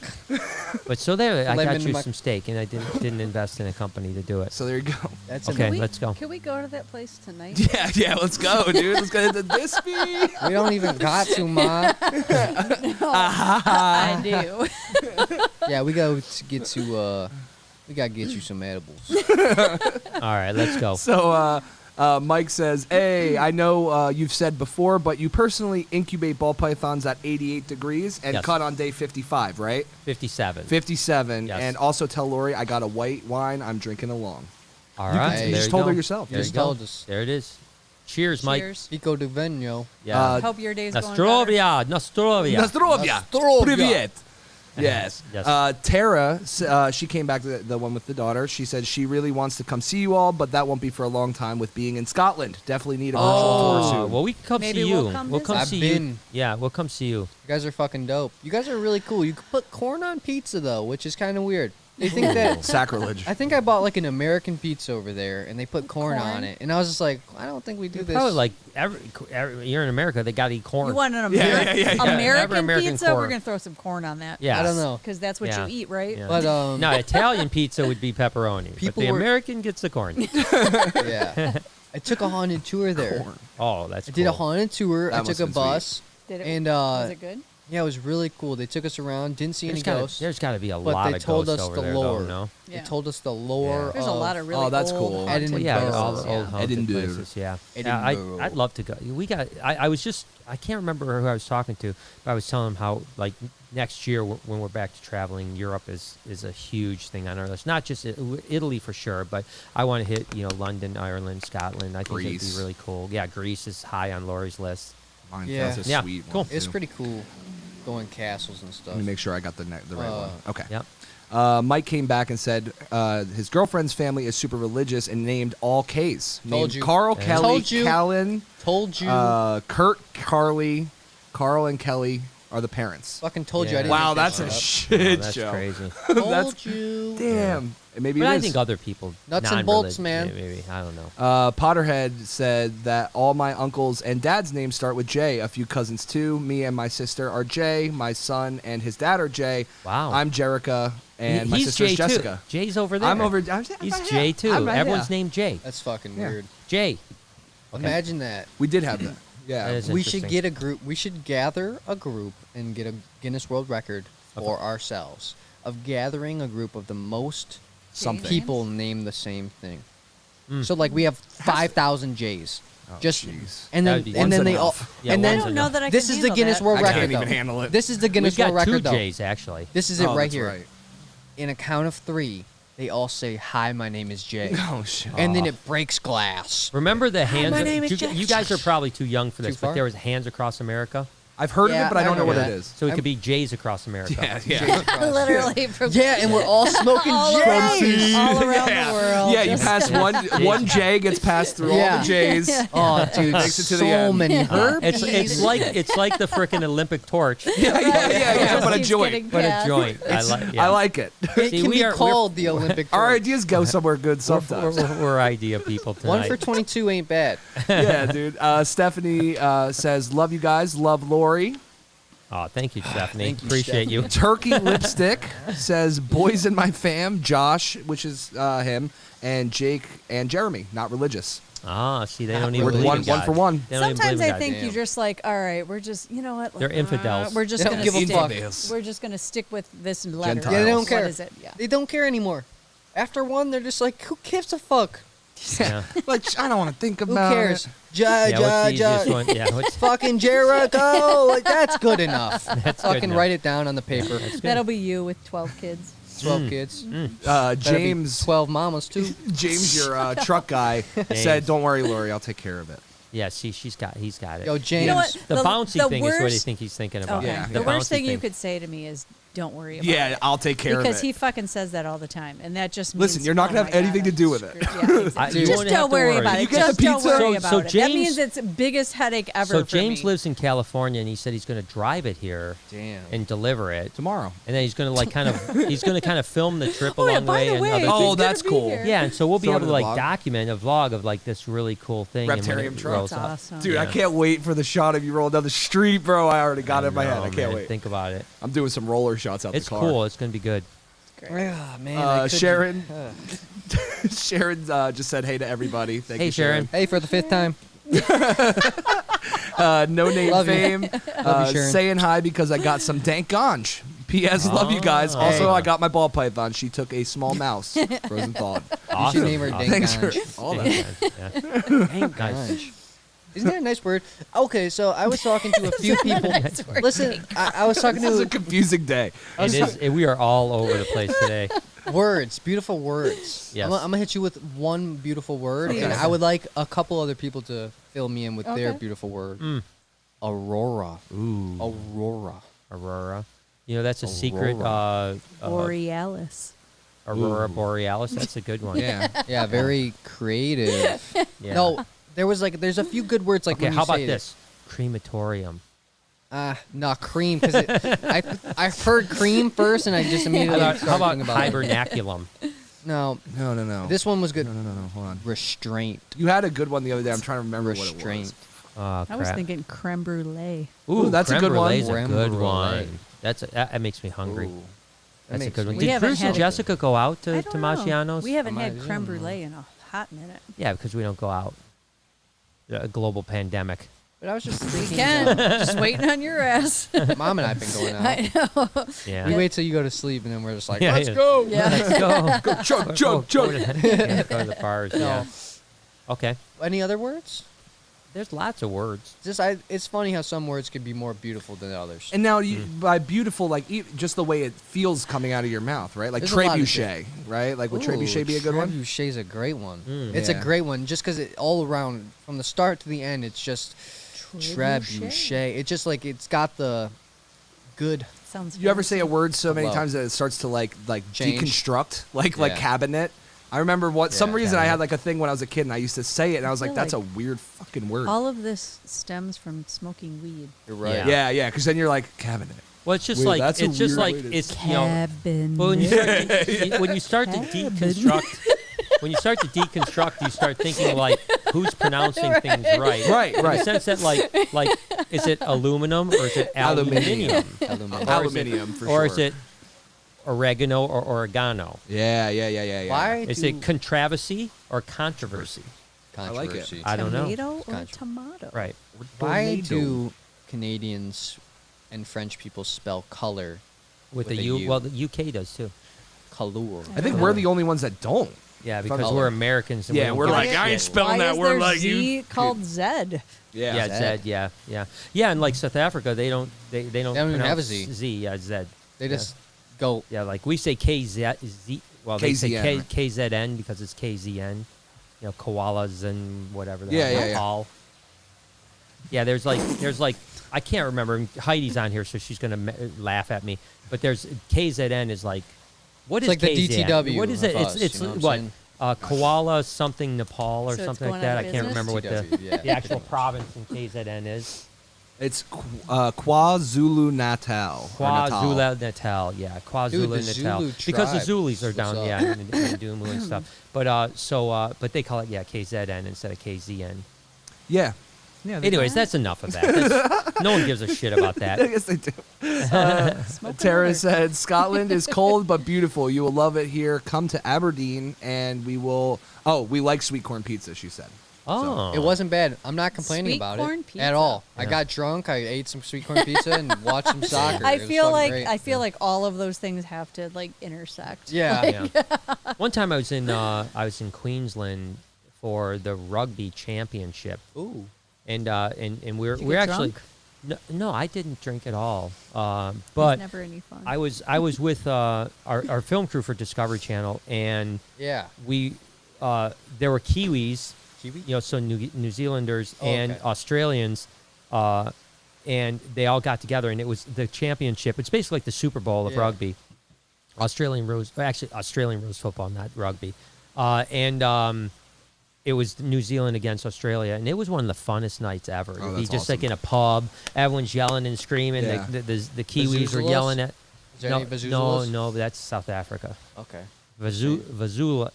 But so there, I Filet got you mignon. some steak, and I didn't invest in a company to do it. So there you go. That's Okay. enough. let's go. Can we go to that place tonight? Yeah, let's go, dude. Let's go to Dispy. We don't even got to, Ma. I do. Yeah, we gotta get to. We gotta get you some edibles. All right, let's go. So Mike says, "Hey, I know you've said before, but you personally incubate ball pythons at 88 degrees and Yes. cut on day 55, right? 57. 57. Yes. And also tell Lori I got a white wine I'm drinking along. All You right, can- you there just you told go. her yourself. There You you just go. told us. There it is. Cheers, Mike. Cheers. Pico de Vino. Yeah. Hope your day's going better. Nostrovia. Nostrovia. Nostrovia. Nostrovia. Privyet. Yes. Yes. Tara, she came back, the one with the daughter. She said she really wants to come see you all, but that won't be for a long time with being in Scotland. Definitely need a virtual tour Oh, soon. well, we can come Maybe see we'll you. come We'll visit. come I've see been. you. Yeah, we'll come see you. You guys are fucking dope. You guys are really cool. You could put corn on pizza though, which is kind of weird. They think that. Sacrilege. I think I bought like an American pizza over there, and they put corn Corn? on it, and I was just like, I don't think we do this. Probably like you're in America, they got to eat corn. You want an Yeah, American, yeah, yeah. American, American pizza? corn. We're gonna throw some corn on that. Yeah. I don't know. Because that's what Yeah. you eat, right? Yeah. But No, Italian pizza would be pepperoni, but People the were- American gets the corn. yeah, I took a haunted tour there. Oh, that's I did a cool. haunted tour. That I must took a have been bus, Did it? and was it good? yeah, it was really cool. They took us around. Didn't see any ghosts. There's got to be a but lot they of told ghosts us over the there, lore. though, no? They Yeah. told us the lore. Yeah. There's a lot of really Oh, that's old cool. haunted Edinburgh. Yeah, all the Yeah. old haunted Edinburgh. places. Yeah, Edinburgh. I'd love to go. We got. I was just. I can't remember who I was talking to, but I was telling him how like next year when we're back to traveling, Europe is a huge thing on our list. Not just Italy for sure, but I want to hit London, Ireland, Scotland. I think it'd Greece. be really cool. Yeah, Greece is high on Lori's list. Mine Yeah. that's a Yeah, sweet cool. one. It's too. pretty cool, going castles and stuff. Let me make sure I got the right one. Okay. Yep. Mike came back and said his girlfriend's family is super religious and named all K's. Told Named you. Carl, Yeah. Kelly, Told you. Callan, Told you. Kurt, Carly, Carl, and Kelly are the parents. Fucking told you. I Yeah. didn't Wow, make that that's a shit shit Oh, that's show. crazy. up. Told that's- you. Damn. Maybe But it I is. think other people Nuts and bolts, non-religious- man. Maybe I don't know. Potterhead said that all my uncles and dad's names start with J. A few cousins too. Me and my sister are J. My son and his dad are J. Wow. I'm Jerica, and my He's sister's Jay Jessica. too. Jay's over there. I'm over. He's Jay too. Everyone's named Jay. That's fucking Yeah. weird. Jay. Imagine that. We did have that. Yeah. That is We should interesting. get a group. We should gather a group and get a Guinness World Record for ourselves of gathering a group of the most Something. people name the same thing. Mm. So like we have 5,000 J's. Oh, Just jeez. and That then would be- and then One's they all enough. Yeah, and one's then I don't know that I this can is the handle Guinness that. World I Record. can't even though. handle it. This is the Guinness We've got World 2 Record though. J's actually. This is it Oh, right that's here. right. In a count of 3, they all say, "Hi, my name is Jay," Oh shit. and then it breaks glass. Remember the hands? my name is you, Jay. you guys are probably too young for this, Too but far? there was Hands Across America, I've heard of Yeah, it, but I don't know what remember it that. is. so it could be Jays Across America. Literally from Yeah, and we're all smoking all J's. around, all around Yeah. the world. Yeah, you pass one J gets passed through all Yeah. the J's. Oh, dude, Makes it to the so end. many herpes. It's like the frickin' Olympic torch, Yeah, Just but a keeps joint. getting but a passed. joint. I like it. It See, can we be are- called the Olympic. Our torch. ideas go somewhere good We're, sometimes. we're idea people tonight. 1 for 22 ain't bad. Yeah, dude. Stephanie says, "Love you guys. Love Lori." Oh, thank you, Stephanie. Thank you, Appreciate you. Turkey Lipstick says, "Boys in my fam, Josh," which is him, and Jake and Jeremy, not religious. Ah, see, they don't even We're believe one in God. for one. They don't even Sometimes believe in I God. think Damn. you just like, all right, we're just, you know what? They're infidels. We're just They don't gonna give a stick. fuck. We're just gonna stick with this letter. Gentiles. Yeah, they don't What care. is it? Yeah. They don't care anymore. After one, they're just like, who gives a fuck? Yeah. Like, I don't want to think Who about cares? it. Yeah, what's the easiest Ja. one? Yeah, what's Fucking Jericho. Like, that's good enough. That's good Fucking enough. write it down on the paper. That'll be you with 12 kids. 12 kids. Uh, Better be James, 12 mamas, too. James, your truck guy, said, "Don't worry, Lori, I'll take care of it." Yeah, see, he's got it. Yo, James. You know what? The bouncy thing is what I worst- think he's thinking about. Okay. Yeah, The yeah. worst bouncy thing you could say to me is, don't worry about Yeah, it. I'll take care of Because it. he fucking says that all the time, and that just Listen, means, you're not oh gonna my have anything God, to do I'm with it. screwed. Yeah, exactly. You Just won't have don't to worry worry. about You it. get the Just don't pizza? worry So about it. That James- means it's biggest headache ever So for James me. lives in California, and he said he's going to drive it here Damn. and deliver it. Tomorrow. And then he's going to like kind of film the trip Oh, yeah, along the by way. the and way, other he's Oh, things. gonna that's be cool. here. Yeah, and so we'll be Throw it able to in the like vlog. document a vlog of like this really cool thing. and when Reptarium it truck. rolls That's up. awesome. Dude, I Yeah. can't wait for the shot of you rolling down the street, bro. I already got it in my head. know, I can't man. wait. Think about it. I'm doing some roller shots out It's the car. cool. It's going to be good. Ah, man. I could- Sharon. Sharon just said hey to everybody. Thank Hey, you, Sharon. Hey, for the 5th time. No name Love you. fame. Love you, Sharon. Saying hi because I got some dank ganj. P.S. Love you guys. Also, Hey. I got my ball python. She took a small mouse. Frozen thawed. You should name her Dank Thanks for Ganj. all that. Yeah. Dank Nice. Ganj. Isn't that a nice word? Okay, so I was talking to a few people. Listen, I was talking This is a to confusing day. It is. We are all over the place today. words, beautiful words. Yes. I'm gonna hit you with one beautiful word, and Okay. I would like a couple other people to fill me in with their Okay. beautiful word. Mm. Aurora. Ooh, Aurora. Aurora. You know that's a secret. Borealis. Aurora Ooh. Borealis. That's a good one. Yeah. Yeah, very creative. Yeah. No, there's a few good words like Okay. when you How about say it. this? Crematorium. No, cream, because I heard cream first, and I just immediately How started about thinking about it. hibernaculum? No, No. this one was good. No. Hold on. Restraint. You had a good one the other day. I'm trying to remember what it Restraint. was. Oh, I was crap. thinking creme brulee. Ooh, that's a creme good one. brulee's a Creme good brulee. one. That makes me hungry. Ooh. That's a makes good one. me- We Did haven't Bruce had and it. Jessica go out I to don't know. Maggiano's? We haven't had Might- creme brulee in a hot minute. Yeah, because we don't go out. A global pandemic. But I was just We thinking. can. Just waiting on your ass. Mom and I have been going out. I know. Yeah. We wait till you go to sleep, and then we're just like, Yeah, let's yeah. go. Yeah. Let's go. Go chug, Go chug, chug. to the, go to the bars. No. Yeah. Okay. Any other words? There's lots of words. It's funny how some words could be more beautiful than others. And now, by beautiful, like just the way it feels coming out of your mouth, right? Like There's a lot of trebuchet, right? Like would trebuchet be a good one? Trebuchet's a great one. Mm. It's Yeah. a great one, just because it all around, from the start to the end, it's just trebuchet. It's just like it's got the good. Sounds. You ever say a word so many Well. times that it starts to like Change. deconstruct, like Yeah. cabinet? I remember some Yeah, reason I cabinet. had like a thing when I was a kid, and I used to say it, and I was like, feel "That's like a weird fucking word." All of this stems from smoking weed. You're right. Yeah. Yeah, because then you're like cabinet. Well, it's just Weird. like That's a it's just weird like way to- it's you know. Cabin. Well, when you start to deconstruct, when you start to deconstruct, you start thinking like, who's pronouncing things right? Right, In right. the sense that like, is it aluminum or is it aluminium? Aluminum. Or is it- Aluminium for or sure. is it oregano or oregano? Yeah. Why Is do it controversy or controversy? I like it. controversy? I don't know. Tomato or Contra- tomato? Right. Why Tornado. do Canadians and French people spell color With With the a U. U. Well, the UK does too. color? I think we're the only ones that don't. Yeah, because Color. we're Americans. And Yeah, we don't we're give a like, shit. I ain't spelling Why that is word there like Z you. called Zed? Yeah, Zed. Zed. Yeah, and like South Africa, they don't don't even have a pronounce Z. Z. Yeah, Zed. They just go. Yeah, like we say KZ. Well, they say KZN. KZN because it's KZN. You know, koalas and whatever. the Yeah, hell yeah, they're yeah. called. Yeah, there's like I can't remember. Heidi's on here, so she's gonna laugh at me. But there's KZN is like, what It's is like the KZN? DTW What is it? of us, It's you know what I'm what? saying? Koala something Nepal or So it's something like going out that. I of can't business? remember what the TW, yeah. the actual province in KZN is. It's KwaZulu Natal. KwaZulu Natal, yeah, KwaZulu the Natal, Zulu because the tribe. Zulus are down, What's yeah, up? in Dumu and stuff. But but they call it KZN instead of KZN. Yeah. Yeah. they Anyways, that's enough of that. That's, no one gives a shit about do. I that. guess they do. Smoke Tara another. said, Scotland is cold but beautiful. You will love it here. Come to Aberdeen and we will. Oh, we like sweet corn pizza, she said. Oh, It wasn't bad. I'm not complaining Sweet about corn it pizza. at all. I Yeah. got drunk. I ate some sweet corn pizza and watched some soccer. I It was feel fucking like great. all of those things have to like intersect. Yeah. Yeah. One time I was in Queensland for the rugby championship, Ooh. and we're Did you we're get actually drunk? no, I didn't drink at all. It's But never any fun. I was with our film crew for Discovery Channel, and Yeah. we there were Kiwis, Kiwi? you know, so New Zealanders Oh, and okay. Australians and they all got together, and it was the championship. It's basically like the Super Bowl of rugby. Australian rules football, not rugby. It was New Zealand against Australia, and it was one of the funnest nights ever. It'd be just like in a pub, everyone's yelling and screaming. Yeah. The Kiwis were yelling at. Is there any Vazuzulas? No, that's South Africa. Okay. Vazula.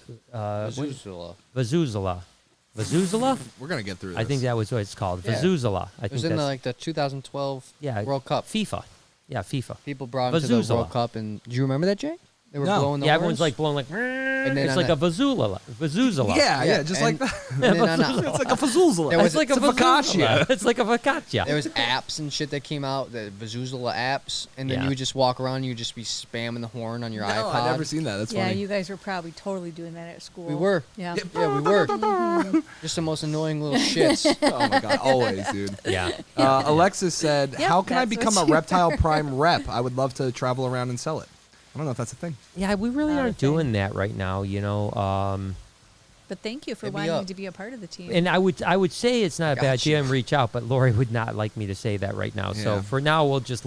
Vazuzula. Vazuzela? We're gonna get through this. I think that was what it's called. Yeah. Vazuzela. I It was think in that's the 2012 yeah, World Cup. FIFA. Yeah, FIFA. People brought him to the Vazuzela. World Cup, and do you remember that, Jay? They were No. blowing the Yeah, horns? everyone's like blowing like. then It's on like a- a Vazuzela. Yeah, just like and- that. and then on a- It's like a fazuzela. There was- It's like it's a focaccia. It's like a focaccia. There was apps and shit that came out, the Vazuzela apps, and then Yeah. you would just walk around, and you'd just be spamming the horn on your No, iPod. I've never seen that. That's Yeah, funny. you guys were probably totally doing that at school. We were. Yeah. Yeah, we were. Just the most annoying little shits. Oh my god, always, dude. Yeah. Alexis said, Yep, "How can I that's become a what you- Reptile Prime rep? I would love to travel around and sell it." I don't know if that's a thing. Yeah, we really Not a aren't thing. doing that right now, you know. But thank you for Hit me wanting up. to be a part of the team. And I would say it's not a bad Gotcha. idea and reach out, but Lori would not like me to say that right now. So Yeah. for now, we'll just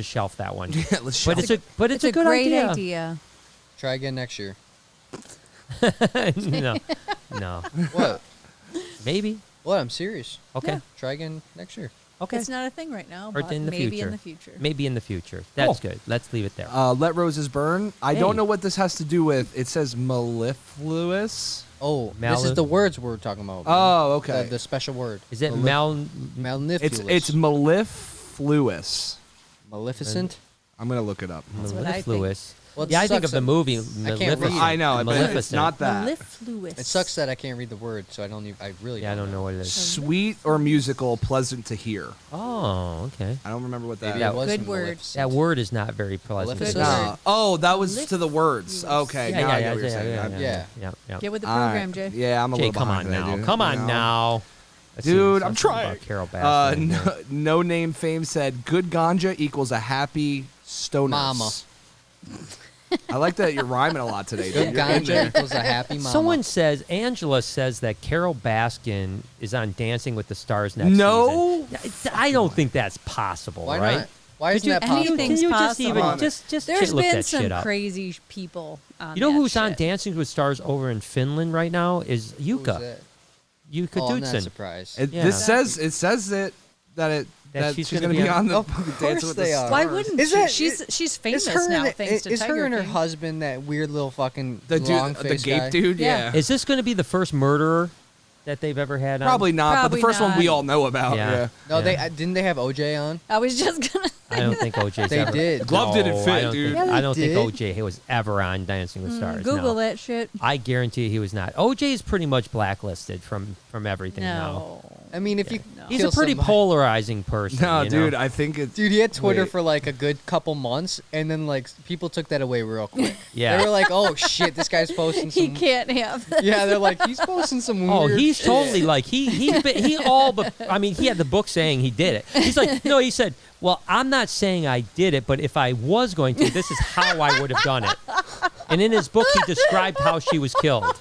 shelf that one. Yeah, let's But it's a good great idea. Try again next year. no, What? maybe. What? I'm serious. Okay, Yeah. Try again next year. okay. It's not a thing right now, Or but in the maybe future. in the future. Maybe in the future. That's good. Let's leave it there. Let Roses Burn. I Hey. don't know what this has to do with. It says mellifluous. Oh, this Malif- is the words we're talking about. Oh, okay. The special word. Is it Malnifulous. It's mellifluous. Maleficent. I'm gonna look it up. That's what I think. mellifluous? Well, it Yeah, I think sucks of the that- movie I can't Maleficent. read it. I know, but it's Maleficent. not that. Mellifluous. It sucks that I can't read the word, so I don't. I really. Yeah, I don't know what it is. Sweet or musical, pleasant to hear. Oh, okay. I don't remember what that Maybe is. it was Good word. Maleficent. That word is not very pleasant. Maleficent. to Good say. word. Oh, that was to the words. Okay, now I get what you're saying. Yeah. yeah. Get with the All right. program, Jay. Yeah, I'm a Jay, little come on behind today, now. dude. Come You on know? now. Let's see, Dude, let's I'm talk trying. about Carol Baskin. No Name Fame said, good ganja equals a happy stoners. Mama. I like that you're rhyming a lot today, Good dude. You're in ganja there. equals a happy mama. Someone says, Angela says that Carol Baskin is on Dancing with the Stars next No. season. I don't think that's possible, Why right? not? Why Could isn't you- that can you- possible? Can Anything's you just possible. even just There's look been that some shit up? crazy people on You know that who's on shit. Dancing with Stars over in Finland right now is Who's Yuka. that? Yuka Oh, I'm not Dudson. surprised. Yeah. This says that she's gonna gonna be be on- on the Of course Dancing with the they are. Stars. Why wouldn't Is she? that- She's famous Is her now, and, thanks to is Tiger her and her King. husband that weird little fucking The long dude, the face gape guy? dude? Yeah. Yeah. Is this going to be the first murderer that they've ever had on? Probably not, but Probably the first one we not. all know about. Yeah. Yeah. No, Yeah. they didn't they have OJ on? I was just gonna. I don't think OJ's They ever. did. Glove didn't No, fit, I don't dude. Think, Yeah, I they don't think did. OJ was ever on Dancing with Stars. Google no. that shit. I guarantee he was not. OJ is pretty much blacklisted from everything now. No. I mean, if you He's kill a pretty somebody- polarizing person. No, you know? dude, I think it. Dude, he had Twitter Wait. for like a good couple months, and then like people took that away real quick. Yeah. They were like, "Oh shit, this guy's posting some." He can't have that. Yeah, they're like, "He's posting some Oh, weird." he's shit." totally like he all but I mean he had the book saying he did it. He's like no, he said, well, I'm not saying I did it, but if I was going to, this is how I would have done it. And in his book, he described how she was killed.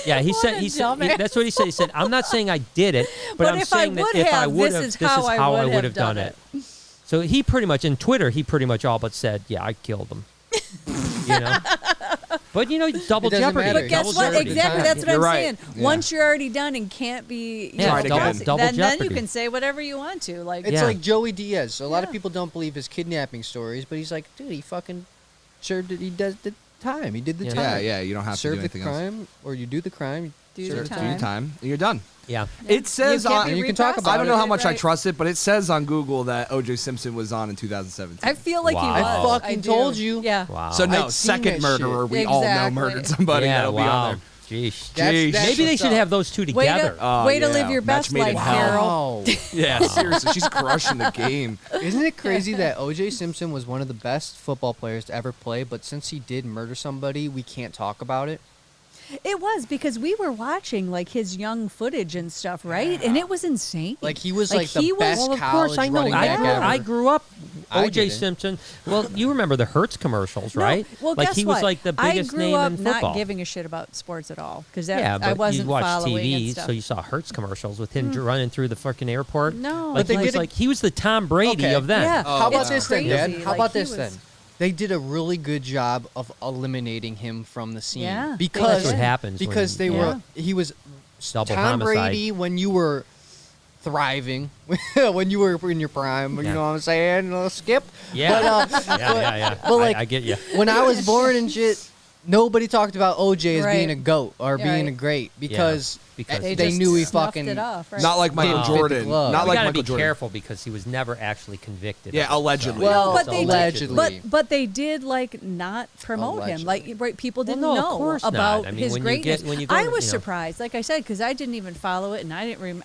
Yeah, he said a he said dumbass. that's what he said. He said, I'm not saying I did it, but I'm if I saying that would if I have, would this have, is this how is I how I would would have have done done it. So he pretty much in Twitter, he pretty much all but said, yeah, I killed him. You know, but you know, double It doesn't jeopardy. matter. But guess double what? jeopardy. Exactly. That's what You're I'm right. saying. Yeah. Once you're already done and can't be, Yeah, Try it again. double then you jeopardy. can say whatever you want to. Like, It's Yeah. like Joey Diaz. A lot of Yeah. people don't believe his kidnapping stories, but he's like, dude, he fucking served it. He does the time. He did the Yeah. time. Yeah, yeah. You don't have Serve to do the anything else. crime, or you do the crime. Do serve the the Do time. your time. And you're done. Yeah. It says You can't on. be You can talk repressed. about I don't know how it. much I Right. trust it, but it says on Google that O.J. Simpson was on in 2017. I feel like Wow. he I was. fucking do. told you. Yeah. Wow. So no, I'd seen second that murderer. shit. We all know Exactly. murdered somebody. yeah, That'll be wow. on there. Jeez. Jeez. That's Maybe they what's should up. have those two Way together. to, Oh, way to yeah. live your Match best made in life, hell. Carol. Wow. Yeah, seriously, she's crushing the game. Isn't it crazy that O.J. Simpson was one of the best football players to ever play, but since he did murder somebody, we can't talk about it? It was because we were watching like his young footage and stuff, right? And it was insane. Like he was like the he was- best Well, of college course I know. running back ever. I grew up I O.J. didn't. Simpson. Well, you remember the Hertz commercials, No. right? Well, like guess he was what? like the biggest I grew name up in football. not giving a shit about sports at all because yeah, but I wasn't you watched following TV, and stuff. so you saw Hertz commercials with him running through the fucking airport. No, like but he they was did a- like he was the Tom Brady Okay. of then. Yeah. How about It's this then, Dad? crazy. How Like, about he this was- then? They did a really good job of eliminating him from the scene. Yeah, they because That's what happens because when- they Yeah. were he was Double Tom homicide. Brady when you were thriving, when you were in your prime. Yeah. You know what I'm saying? Skip. Yeah. But, yeah. But like I get you. when I was born and shit, nobody talked about OJ as Right. being a goat or Yeah, being right. a great because, because they, just knew he snuffed fucking it off, right? Not like Michael Didn't fit the Jordan. glove. Not we like gotta Michael be Jordan. careful because he was never actually convicted. Yeah, of it, allegedly. So. Well, but So they allegedly. did, but they did like not promote him. Like right, people Well, didn't no, of know course not. about I mean, his when you greatness. get- when you go I to- was you know. surprised, like I said, because I didn't even follow it, and I didn't.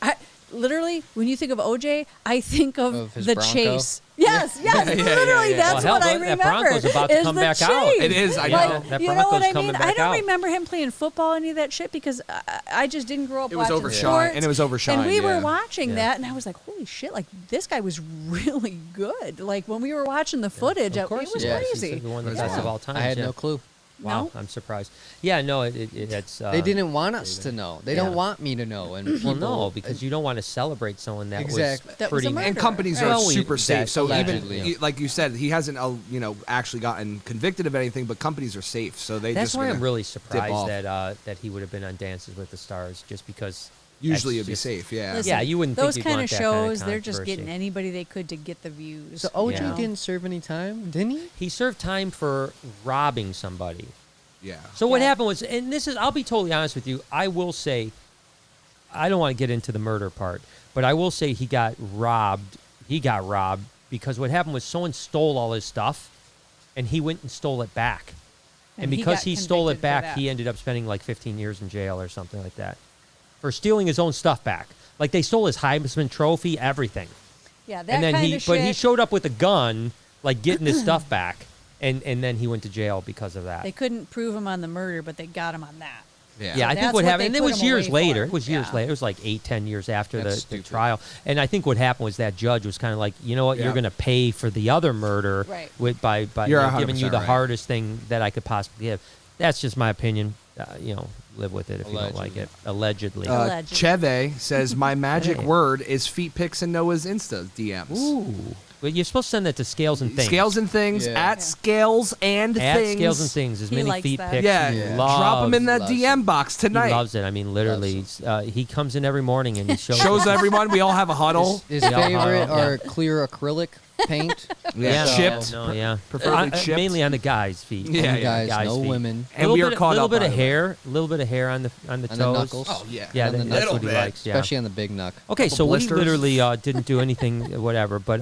I literally when you think of OJ, I think of his the Bronco? chase. Yes, yes, yeah, literally, yeah. that's Well, what I hell, that remember. Bronco's about to is come the back out. chase. It is, I Yeah, know. that you know Bronco's what I coming mean? back I don't out. remember him playing football any of that shit because I just didn't grow up It was watching overshine, sports. and it was overshine, And we were yeah. watching Yeah. that, and I was like, holy shit! Like this guy was really good. Like when we were watching the footage, Of course, it was he was. crazy. He's one of the Yeah. best of all time. I had yeah. no clue. Wow, No? I'm surprised. Yeah, no, it's. They didn't want us to know. They Yeah. don't want me to know. And Well, people, no, because you don't want to celebrate someone that Exactly. was That was pretty. a murderer. And companies Right. are Well, super safe. So allegedly. even like you said, he hasn't actually gotten convicted of anything, but companies are safe. So they That's just why I'm gonna really dip surprised off. that he would have been on Dances with the Stars, just because. Usually that's it'd be just- safe. Yeah. Listen, Yeah, you wouldn't think those you'd kind want of that kind of shows. They're just getting controversy. anybody they could to get the views. So OJ Yeah. didn't serve any time, didn't he? He served time for robbing somebody. Yeah. So what Yeah. happened was, and this is, I'll be totally honest with you. I will say, I don't want to get into the murder part, but I will say he got robbed. He got robbed because what happened was someone stole all his stuff, and he went and stole it back. And he because got he stole it convicted for back, that. he ended up spending like 15 years in jail or something like that for stealing his own stuff back. Like they stole his Heisman Trophy, everything. Yeah, that And then kind he, of shit. but he showed up with a gun, like getting his stuff back, and then he went to jail because of that. They couldn't prove him on the murder, but they got him on that. Yeah, I think That's what what happened, they and it put was him years away later. for. It was years Yeah. later. It was like 8-10 years after That's the stupid. trial. And I think what happened was that judge was kind of like, you know what, Yeah. you're going to pay for the other murder Right. with by You're giving you 100% the right. hardest thing that I could possibly give. That's just my opinion. Live with it if you don't like Allegedly. it. Allegedly. Allegedly. Cheve says my magic Hey. word is feet pics and Noah's Insta DMs. Ooh. But you're supposed to send that to Scales and Things. Scales and things Yeah. at scales and At things. Scales and Things. As He many likes feet that. pics. Yeah, He Yeah. drop them in that loves DM it. box He tonight. loves it. I mean, literally, he comes in every morning and he shows. Shows everyone we all have a huddle. His Yeah, favorite yeah. are clear acrylic paint. Yeah, chipped. No, yeah. Preferably chipped. Mainly on the guys' feet. Yeah, Only yeah. guys, Guys' no feet. women. And we are caught little up, bit by of the way. hair, a little bit of hair on the On toes. the knuckles. Oh yeah. Yeah, On the that's knuckles. what he Little bit. likes. Yeah. Especially on the big knuck. Okay, Couple so we blisters. literally didn't do anything, whatever. But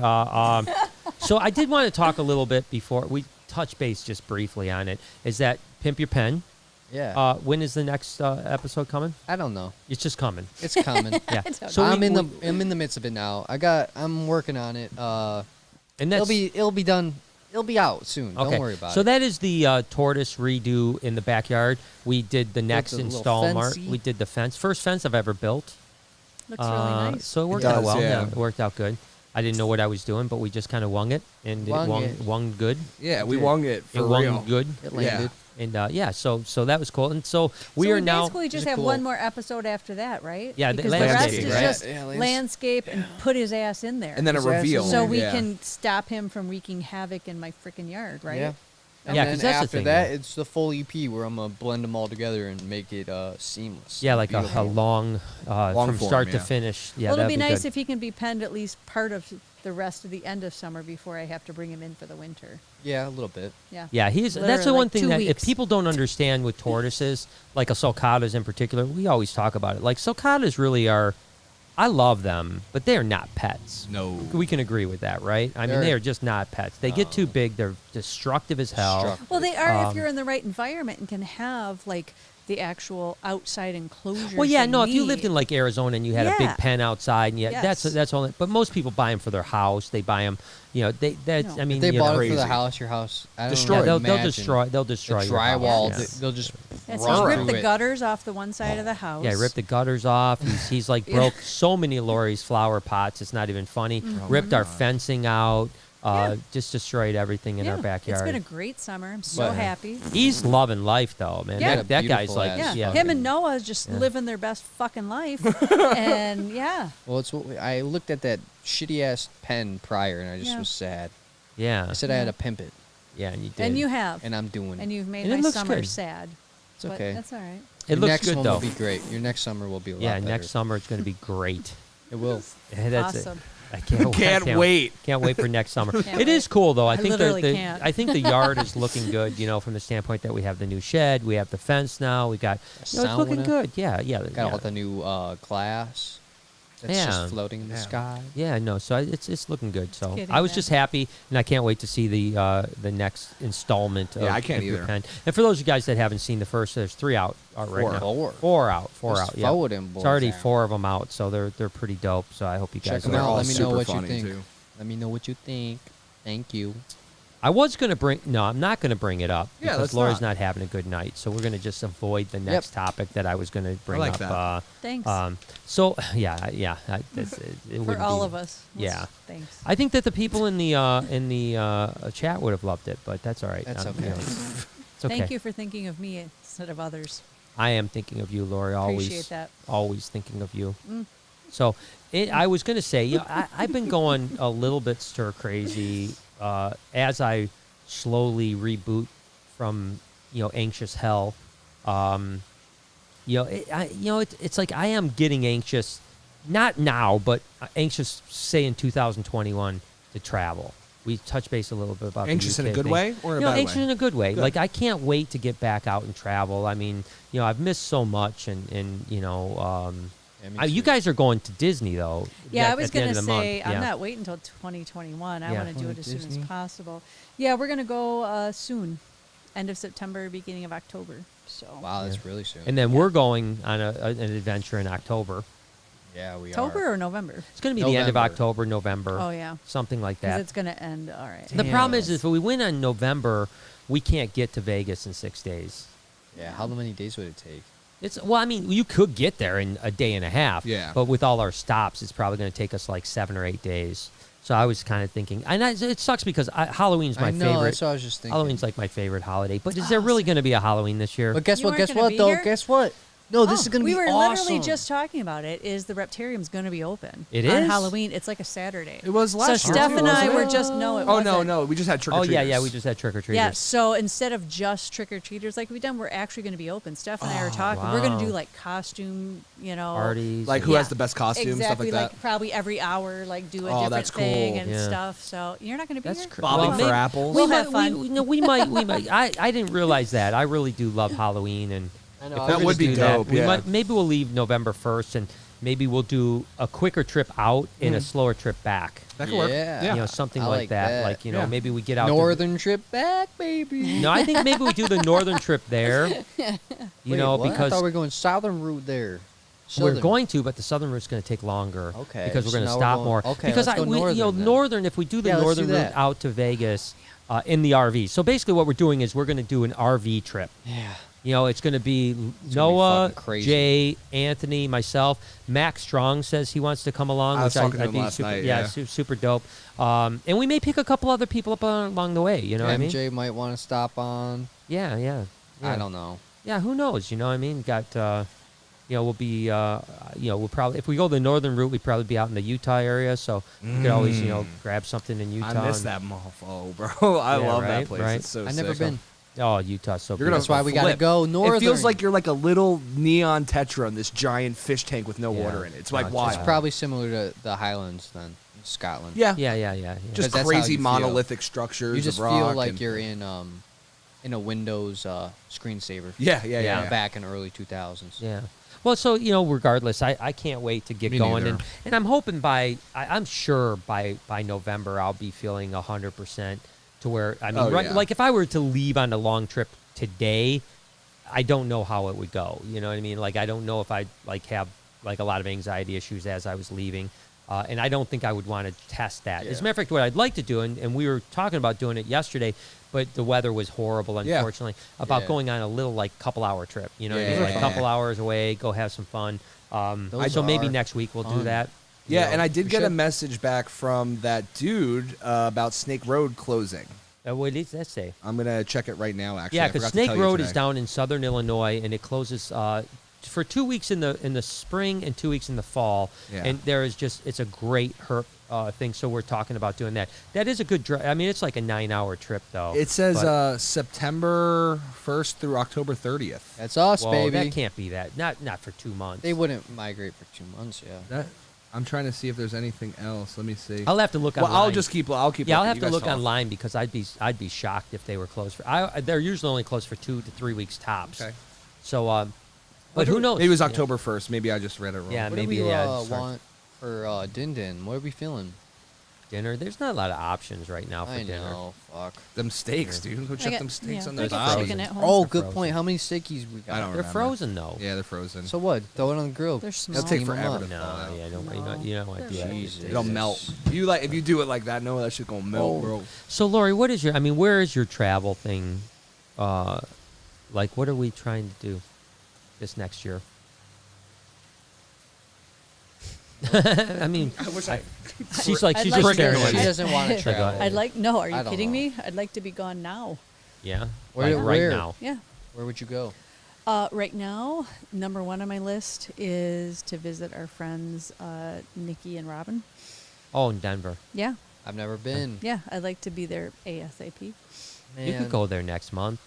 so I did want to talk a little bit before we touch base just briefly on it. Is that Pimp Your Pen? Yeah. When is the next episode coming? I don't know. It's just coming. It's coming. Yeah. don't So I'm we- in the midst of it now. I'm working on it. and that's It'll be done. It'll be out soon. okay. Don't worry about So it. that is the tortoise redo in the backyard. We did the next a little installment. fencey. We did the fence, first fence I've ever built. Looks really nice. So it worked does, out well. yeah. It worked out good. I didn't know what I was doing, but we just kind of wung it, and Wung it it. wung good. Yeah, we did. wung it for It wung real. good, It Yeah. landed. and so that was cool. And so we so are we now. basically just Is it have cool? one more episode after that, right? Yeah, the because the rest landscape, is right? just Yeah, landscape and put his ass in there. And then a His ass reveal. is so we Yeah. can stop him from wreaking havoc in my freaking yard, right? Yeah. And Yeah, then 'cause that's the after thing, that, yeah. it's the full EP where I'm gonna blend them all together and make it seamless. Yeah, like a Beautiful. long, Long from form, start to yeah. finish. Yeah, well, it'll that'd be nice good. if he can be penned at least part of the rest of the end of summer before I have to bring him in for the winter. Yeah, a little bit. Yeah. Yeah, that's the Literally, one like thing 2 that weeks. if people don't understand with tortoises, like a sulcatas in particular, we always talk about it. Like sulcatas really are, I love them, but they are not pets. No. We can agree with that, right? I mean, They're- they are just not pets. They get too big. They're destructive as hell. Destructive. Well, they are if Um, you're in the right environment and can have like the actual outside enclosure. Well, yeah, no. If you lived in like Arizona and you had a big Yeah. pen outside, and Yes. that's all. But most people buy them for their house. They buy them, that's. No. I mean, If they you bought know, it for the Crazy. house, your house. I don't Destroy. yeah, know, they'll imagine destroy. They'll the destroy your drywall. house. Yeah. They'll just Yes, run he's through ripped the it. gutters off the one side of the house. Yeah, ripped the gutters off. He's like broke so many Lori's flower pots. It's not even funny. Mm-hmm. Ripped our fencing out. just destroyed everything in our backyard. It's been a great summer. I'm so But- happy. He's loving life though, man. Yeah. That guy's Beautiful like, ass. Yeah. yeah. Him and Noah just living their best fucking life. And yeah. Well, it's what I looked at that shitty ass pen prior, and I just Yeah. was sad. Yeah. I said I had to pimp it, Yeah, and you did. And you have. and I'm doing And it. you've made And it my looks summer good. sad. It's But okay. that's all right. It Your looks next good one though. will be great. Your next summer will be a lot Yeah, better. next summer it's going to be great. It will. Yeah, that's Awesome. it. I can't, Can't wait. Can't wait for next summer. Can't It is wait. cool though. I I think literally the can't. I think the yard is looking good. You know, from the standpoint that we have the new shed, we have the fence now. We got. You know, it's looking Sauna. good. Yeah, yeah. Got yeah. all the new glass that's Yeah. just floating in the Yeah. sky. Yeah, no. So it's looking good. So Getting I was there. just happy, and I can't wait to see the next installment. Of Yeah, I can't If You're either. Pen. And for those of you guys that haven't seen the first, there's 3 out right now. Four out. There's Yeah, 4 of them it's boys already out. 4 of them out. So they're pretty dope. So I hope you guys. Check 'em They're out. all Let me know super what you funny think. too. Let me know what you think. Thank you. I was gonna bring. No, I'm not gonna bring it up Yeah, because let's Laura's not. not having a good night. So we're gonna just avoid the next topic that I was gonna bring like up. that. Thanks. So yeah. It For would all be- of us. Yeah. Thanks. I think that the people in the chat would have loved it, but that's all right. That's You okay. know, it's okay. Thank you for thinking of me instead of others. I am thinking of you, Lori. Always, Appreciate that. always thinking of you. Mm. So I was going to say, you know, I've been going a little bit stir crazy as I slowly reboot from anxious hell. It's like I am getting anxious, not now, but anxious, say in 2021 to travel. We touched base a little bit about Anxious the in a UK good thing. way or in a bad anxious way? in a good way. Good. Like I can't wait to get back out and travel. I mean, I've missed so much, and you guys are going to Disney though. Yeah, I at was the end going to of the month. say, I'm Yeah. not waiting until 2021. I Yeah. want to do it as soon Disney? as possible. Yeah, we're going to go soon. End of September, beginning of October. So Wow, that's really soon. And then we're going on an adventure in October. yeah, we October are. or November? It's going to be the end of November. October, November. Oh, yeah. Something like Because that. it's going to end. All right. The Damn. problem is if we win in November, we can't get to Vegas in 6 days. Yeah, how many days would it take? I mean, you could get there in a day and a half. Yeah. But with all our stops, it's probably going to take us like 7 or 8 days. So I was kind of thinking, and it sucks because Halloween's my I know, favorite. that's what I was just thinking. Halloween's like my favorite holiday. But is there really going to be a Halloween this year? But guess You what? weren't Guess gonna what, be though? here? Guess what? No, this is going to be We were awesome. literally just talking about it. Is the Reptarium's going to be open? It on is? Halloween. It's like a Saturday. It was last so year, Steph too, and I wasn't were it? just it Oh wasn't. no, we just had trick or Oh, treaters. yeah, we just had trick-or-treaters. Yeah, so instead of just trick or treaters like we've done, we're actually going to be open. Steph and I are talking. We're going to wow. do like costume, Parties. Like and- who Yeah, has the best costume, exactly, stuff like that. probably every hour, like do a Oh, different that's cool. thing and Yeah. stuff. So you're not going to be That's here. crazy. Bobbing Well, for maybe- apples. We'll We have might, fun. we might. I didn't realize that. I really do love Halloween, and I know, if I we're was gonna would be do that, dope, we yeah. might, maybe we'll leave November 1st, and maybe we'll do a quicker trip out and a slower trip back. That could work. Yeah. Yeah. Something I like like that. that. Like Yeah. maybe we get out. Northern trip back, baby. No, I think maybe we do the northern trip there. Wait, what? I Because thought we were going southern route there. we're Southern. going to, but the southern route's going to take longer. Okay, Because we're so going to now we're stop going- more. okay, because let's go northern then. northern. If we do the Yeah, let's northern do route that. out to Vegas in the RV. So basically, what we're doing is we're going to do an RV trip. Yeah. It's going to be gonna be Noah, fucking crazy. Jay, Anthony, myself. Max Strong says he wants to come along, I was which talking to I'd him be last super, night, yeah, yeah. super dope. And we may pick a couple other people up along the way. You know what I mean? MJ might want to stop on. Yeah. I don't know. Yeah, who knows? You know what I mean? Got, we'll be, we'll probably, if we go the northern route, we'd probably be out in the Utah area. So we could always, grab something in Utah. I miss and- that mofo, bro. I Yeah, love right, that place. right. It's so I've never sick. been. Oh, Utah's so You're gonna That's why we gotta flip. go It northern. feels like you're like a little neon Tetra in this giant fish tank with no Yeah. water in it. It's No, like it's wild. It's probably similar to the Highlands then, in Scotland. yeah. Yeah. Just 'Cause that's how crazy you feel. monolithic structures. You just of rock feel like and- you're in a Windows screensaver. Yeah. Back in early 2000s. Yeah. Well, so, regardless, I can't wait to get Me going. neither. And I'm hoping I'm sure by November I'll be feeling 100% to where, I mean, Oh, right, yeah. like if I were to leave on a long trip today, I don't know how it would go. You know what I mean? Like, I don't know if I'd have like a lot of anxiety issues as I was leaving. And I don't think I would want to test that. As a matter of fact, what I'd like to do, and we were talking about doing it yesterday, but the weather was horrible, Yeah. unfortunately, about Yeah. going on a little, couple-hour trip. You know what I mean? Yeah. Like a couple hours away, go have some fun. Those So maybe are next week we'll do fun. that. Yeah, know, and I did we get a should. message back from that dude about Snake Road closing. what does that say? I'm gonna check it right now. Actually, Yeah, I because forgot to Snake tell you Road is today. down in southern Illinois, and it closes for 2 weeks in the spring and 2 weeks in the fall. Yeah. And there is it's a great herp thing. So we're talking about doing that. That is a good drive. I mean, it's like a 9-hour trip though. It says but- September 1st through October 30th. That's us, well, baby. that can't be that. Not for 2 months. They wouldn't migrate for 2 months, yeah. That I'm trying to see if there's anything else. Let me see. I'll have to look well, online. I'll keep. Yeah, I'll looking. have You to guys look talk. online because I'd be shocked if they were closed for. They're usually only closed for 2 to 3 weeks tops. Okay. So, but who knows? Maybe it was Yeah. October 1st. Maybe I just read it wrong. Yeah, What maybe do we yeah. sorry. want for Din Din? What are we feeling? Dinner. There's not a lot of options right now for I dinner. know, fuck. Them steaks, dude. Go check them steaks on I the got barbie. chicken at home. Oh, They're good frozen. point. How many steakies we got? I don't They're remember. frozen though. Yeah, they're frozen. So what? Throw it on the grill. They're small. It'll take Steam 'em forever up. to thaw No, out. yeah, don't, No. you don't want to do that. Jesus. It'll melt. If you do it like that, no, that shit gonna melt, Oh. bro. So, Lori, what is where is your travel thing? Like, what are we trying to do this next year? I mean, she's I'd she's like just to- staring She at me. doesn't want to Like, travel. I'd like. No, are I you don't kidding know. me? I'd like to be gone now. Yeah, Where- like right where? now. Yeah. Where would you go? Right now, number one on my list is to visit our friends Nikki and Robin. Oh, in Denver. Yeah, I've never been. yeah. I'd like to be there ASAP. Man. You could go there next month.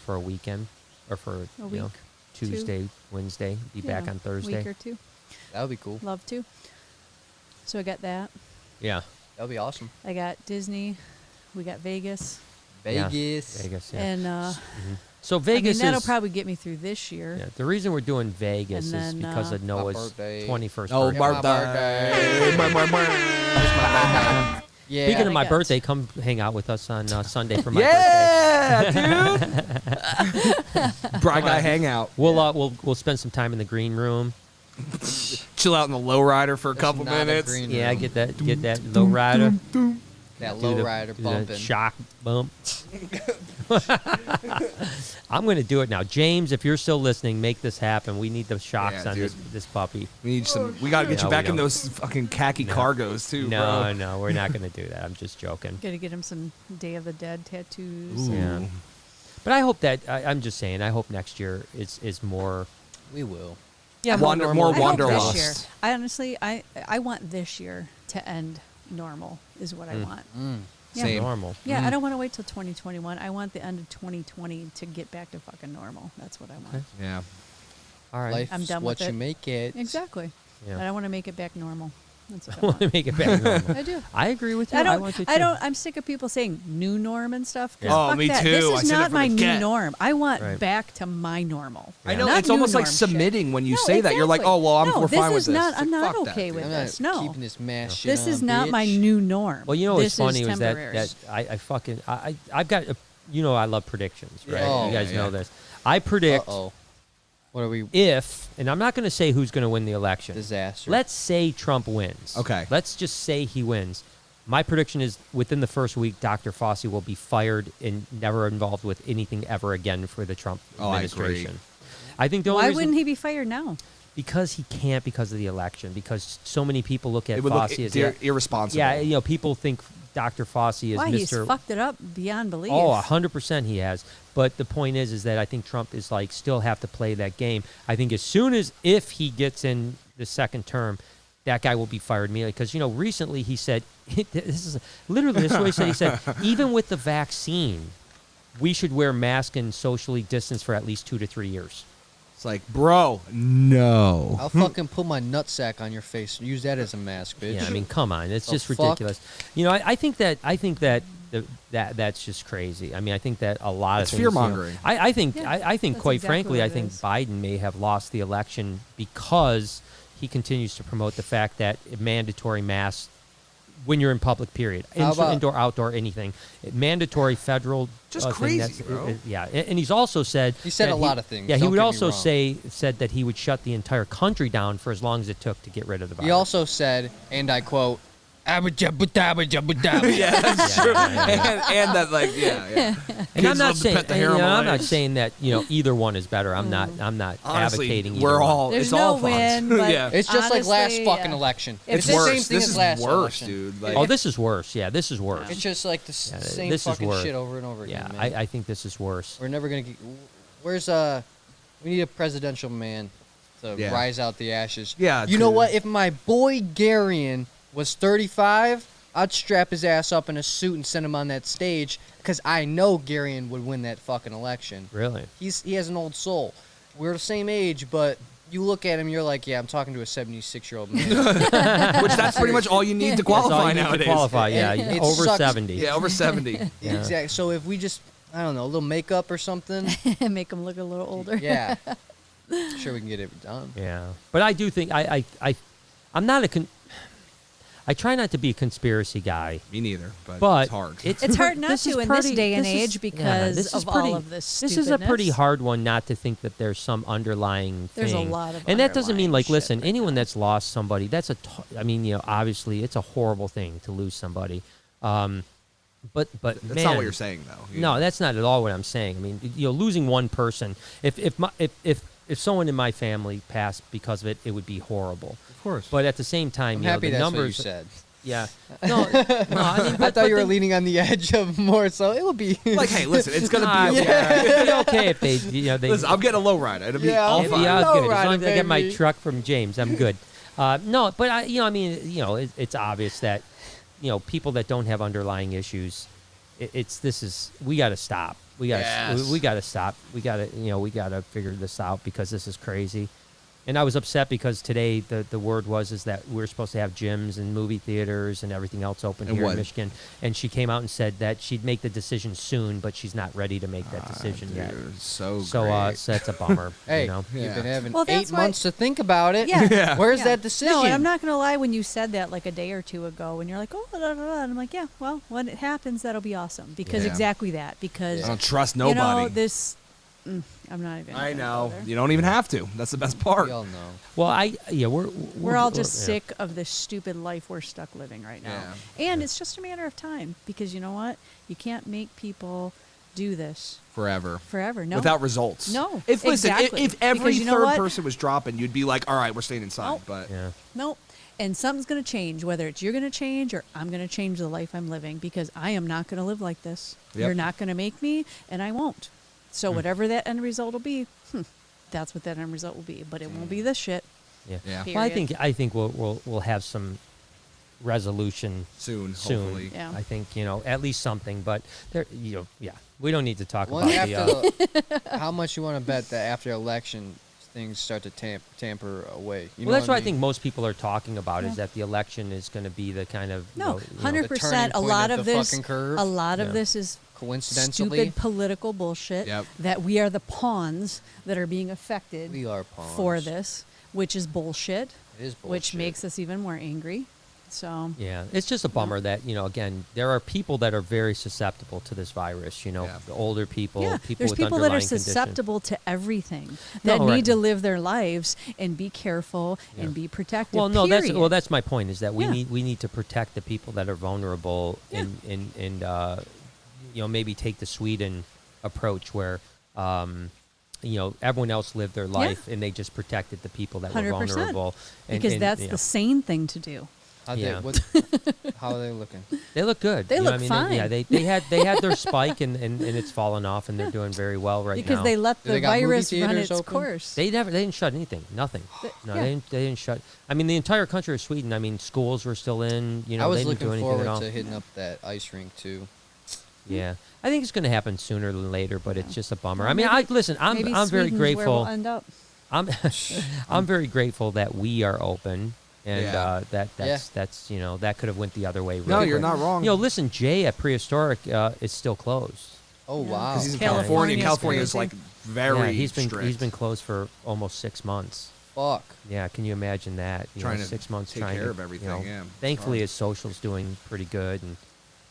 For a weekend or for A you know, week, Tuesday, Wednesday. Be back Yeah, on Thursday. Week or two. That would be cool. Love to. So I got that. Yeah, That would be awesome. I got Disney. We got Vegas. Yeah. Vegas. Vegas. Yeah. And So I Vegas mean, that'll is probably get me through this year. Yeah, the reason we're doing Vegas And is then, because of Noah's birthday. 21st Oh, birthday. birthday. Yeah. Speaking of I my got- birthday, come hang out with us on Sunday for my birthday. Yeah, dude. Bri guy hangout. We'll spend some time in the green room. Chill out in the lowrider for a There's couple not a minutes. green Yeah, room. get that low rider. That Do low the- rider do the bumping. shock bump. I'm going to do it now. James, if you're still listening, make this happen. We need the shocks Yeah, on dude. this puppy. We need some. We gotta get No, you we back in don't. those fucking khaki cargos too, No, bro. no, we're not going to do that. I'm just joking. Got to get him some Day of the Dead tattoos. Ooh. Yeah. But I hope that I'm just saying. I hope next year is more. We will. Yeah, Wander- normal. more I hope wanderlust. this year. I honestly, I want this year to end normal. Is what I want. Yeah. Same. Normal. Yeah, I don't want to wait till 2021. I want the end of 2020 to get back to fucking normal. That's what I want. Okay. Yeah. All right. Life's I'm done what with you it. make it. Exactly. Yeah. And I want to make it back normal. That's what I I want to want. make it back normal. I do. I agree with you. I don't. want to I too. don't. I'm sick of people saying new norm and stuff. 'cause Oh, fuck me that. too. This I is said it not from my the new get. norm. I want Right. back to my normal. I know Not it's new almost like norm shit. submitting when you No, say that. You're like, exactly. oh well, I'm No, we're this fine with is this. not- It's I'm like, not fuck that, okay dude. with I'm this. not No. keeping this mass shit This is on, not my bitch. new norm. Well, you know what's this funny is was that temporary. I fucking I've got I love predictions, right? Oh, you guys yeah, know yeah. this. I predict Uh-oh. What are we? if, and I'm not going to say who's going to win the election. Disaster. Let's say Trump wins. Okay. Let's just say he wins. My prediction is within the first week, Dr. Fauci will be fired and never involved with anything ever again for the Trump Oh, I agree. administration. I think the only Why reason, wouldn't he be fired now? because he can't because of the election, because so many people look at It would look Fauci as irresponsible. yeah, people think Dr. Fauci is Why he's Mr. fucked it up beyond belief. Oh, 100% he has. But the point is that I think Trump is like still have to play that game. I think as soon as if he gets in the second term, that guy will be fired immediately. Because recently he said this is literally this is what he said. He said even with the vaccine, we should wear masks and socially distance for at least 2 to 3 years. It's like, bro, no. I'll fucking put my nutsack on your face. Use that as a mask, bitch. Yeah, I mean, come on, it's The just fuck? ridiculous. I think that that's just crazy. I mean, I think that a lot It's of things, fear-mongering. I think Yeah, I think that's quite exactly frankly, what I it think is. Biden may have lost the election because he continues to promote the fact that mandatory masks when you're in public, period, How about- indoor, outdoor, anything, mandatory federal. Just thing, crazy, that's- bro. yeah, and he's also said He said that a lot of things, Yeah, he don't would get me also wrong. said that he would shut the entire country down for as long as it took to get rid of the virus. He also said, and I quote, Abba-jabba-dabba-jabba-dabba. Yeah, that's Yeah, true. yeah, yeah. And that, like, yeah. And I'm Kids not love to saying pet the hair on my I'm not leg. saying that either one is better. I'm not Honestly, advocating either we're one. all There's it's no all fun. win, but Yeah. It's just like last honestly, fucking yeah. election. If It's this- the same worse. thing This as is last worse, election. dude. Like, Oh, this is worse. Yeah, this is worse. It's just like the Yeah, same this is fucking worse. shit over and over Yeah, again, man. I think this is worse. We're never gonna get. Where's We need a presidential man to Yeah. rise out the ashes. Yeah, You know to- what? If my boy Garion was 35, I'd strap his ass up in a suit and send him on that stage because I know Garion would win that fucking election. Really? He has an old soul. We're the same age, but you look at him, you're like, yeah, I'm talking to a 76-year-old man. which that's pretty much all you need to That's all qualify you need to nowadays. qualify. Yeah, And it over sucks. 70. Yeah, over 70. Yeah. Exactly. So if we just, I don't know, a little makeup or something, Make them look a little older. yeah, sure we can get it done. Yeah, but I do think I'm not I try not to be a conspiracy guy, Me neither, but, but it's hard. It's hard not this is to in this pretty- day and this is- age yeah, because this is of pretty- all of this This is a pretty stupidness. hard one not to think that there's some underlying There's a thing. lot of and that doesn't mean underlying like shit listen, right anyone now. that's lost somebody, that's I mean, obviously it's a horrible thing to lose somebody. But that's man, not what you're saying, though. You No, know. that's not at all what I'm saying. I mean, losing one person. If someone in my family passed because of it, it would be horrible. Of course. But at the same time, I'm you know, happy the that's numbers. what you said. Yeah. No, no. I mean, I thought you were the- leaning on the edge of more, so it will be. like, hey, listen, it's going to Nah, be okay. yeah, it'd be okay if they, they. Listen, I'm getting a low ride. It'll be Yeah, all I'll it'd fine. be all Low good as long rider, as I get my baby. truck from James. I'm good. No, but it's obvious that, people that don't have underlying issues, we got to stop. We got Yes. we got to stop. We got to figure this out because this is crazy. And I was upset because today the word is that we're supposed to have gyms and movie theaters and everything else open And here what? in Michigan. And she came out and said that she'd make the decision soon, but she's not ready to make that decision yet. Dude, so So, great. so that's a bummer. Hey, you know? you've Yeah. been having Well, 8 that's why- months to think about it. Yeah. Yeah. Where's Yeah. that decision? No, and I'm not going to lie, when you said that like a day or two ago, and you're like, oh, da, da, da, and I'm like, yeah, well, when it happens, that'll be awesome. Because Yeah. exactly that. Because, I don't trust nobody. you know, this, I'm not even. I gonna know. go there. You don't even have to. That's the best part. We all know. Well, We're all just yeah. sick of this stupid life we're stuck living right now. And it's just a matter of time because you know what? You can't make people do this Forever. forever. No. Without results. No, If listen, exactly. if every Because you know third what? person was dropping, you'd be like, all right, we're staying inside. Nope. But Yeah. Nope. And something's going to change, whether it's you're going to change or I'm going to change the life I'm living because I am not going to live like this. Yep. You're not going to make me, and I won't. So whatever that end result will be, that's what that end result will be. But it won't be this shit. Yeah. Yeah. Well, I Period. think we'll have some resolution soon, soon. hopefully. Yeah. I think at least something. But there, yeah, we don't need to talk Well, about the. after how much you want to bet that after election things start to tamper away? You know Well, that's what I mean? think most people are talking about Yeah. is that the election is going to be the kind of No, The 100%. turning A point lot at of the this, fucking curve? a lot Yeah. of this is Coincidentally, stupid political bullshit. Yep. That we are the pawns that are being affected we are pawns. for this, which is bullshit. It is Which bullshit. makes us even more angry. So Yeah, it's just a bummer that again there are people that are very susceptible to this virus. Yeah. The older people, yeah, people there's with people that are underlying conditions. susceptible to everything No, that need right. to live their lives and be careful Yeah. and be protective. Well, no, period. that's my point is that we Yeah. need to protect the people that are vulnerable Yeah. and maybe take the Sweden approach where everyone else lived their life and they just protected the people that were 100%. vulnerable because that's you know, the sane thing to do. How Yeah. how are they looking? they look good. They you know look what I mean? fine. Yeah, they had their spike and it's fallen off and they're doing very well right Because now. they let Do the they got movie virus run theaters its open? course. They didn't shut anything. Nothing. No, yeah. they didn't shut. I mean, the entire country of Sweden. I mean, schools were still in. I was they didn't do looking anything forward at all. to hitting up that ice rink too. Yeah, I think it's going to happen sooner than later, but it's just a bummer. Well, I mean, maybe- I'm Maybe very Sweden's grateful. Where we'll end up. I'm very grateful that we are open, and Yeah. that's that could have went the other way. Really No, you're quick. not wrong. Listen, Jay at Prehistoric is still closed. Oh Yeah. wow! Because he's in California's California. and California is crazy. like very yeah, strict. he's been closed for almost 6 months. Fuck. Yeah, can you imagine that? Trying to 6 months take trying care to of everything, yeah. Thankfully, Hard. his social's doing pretty good, and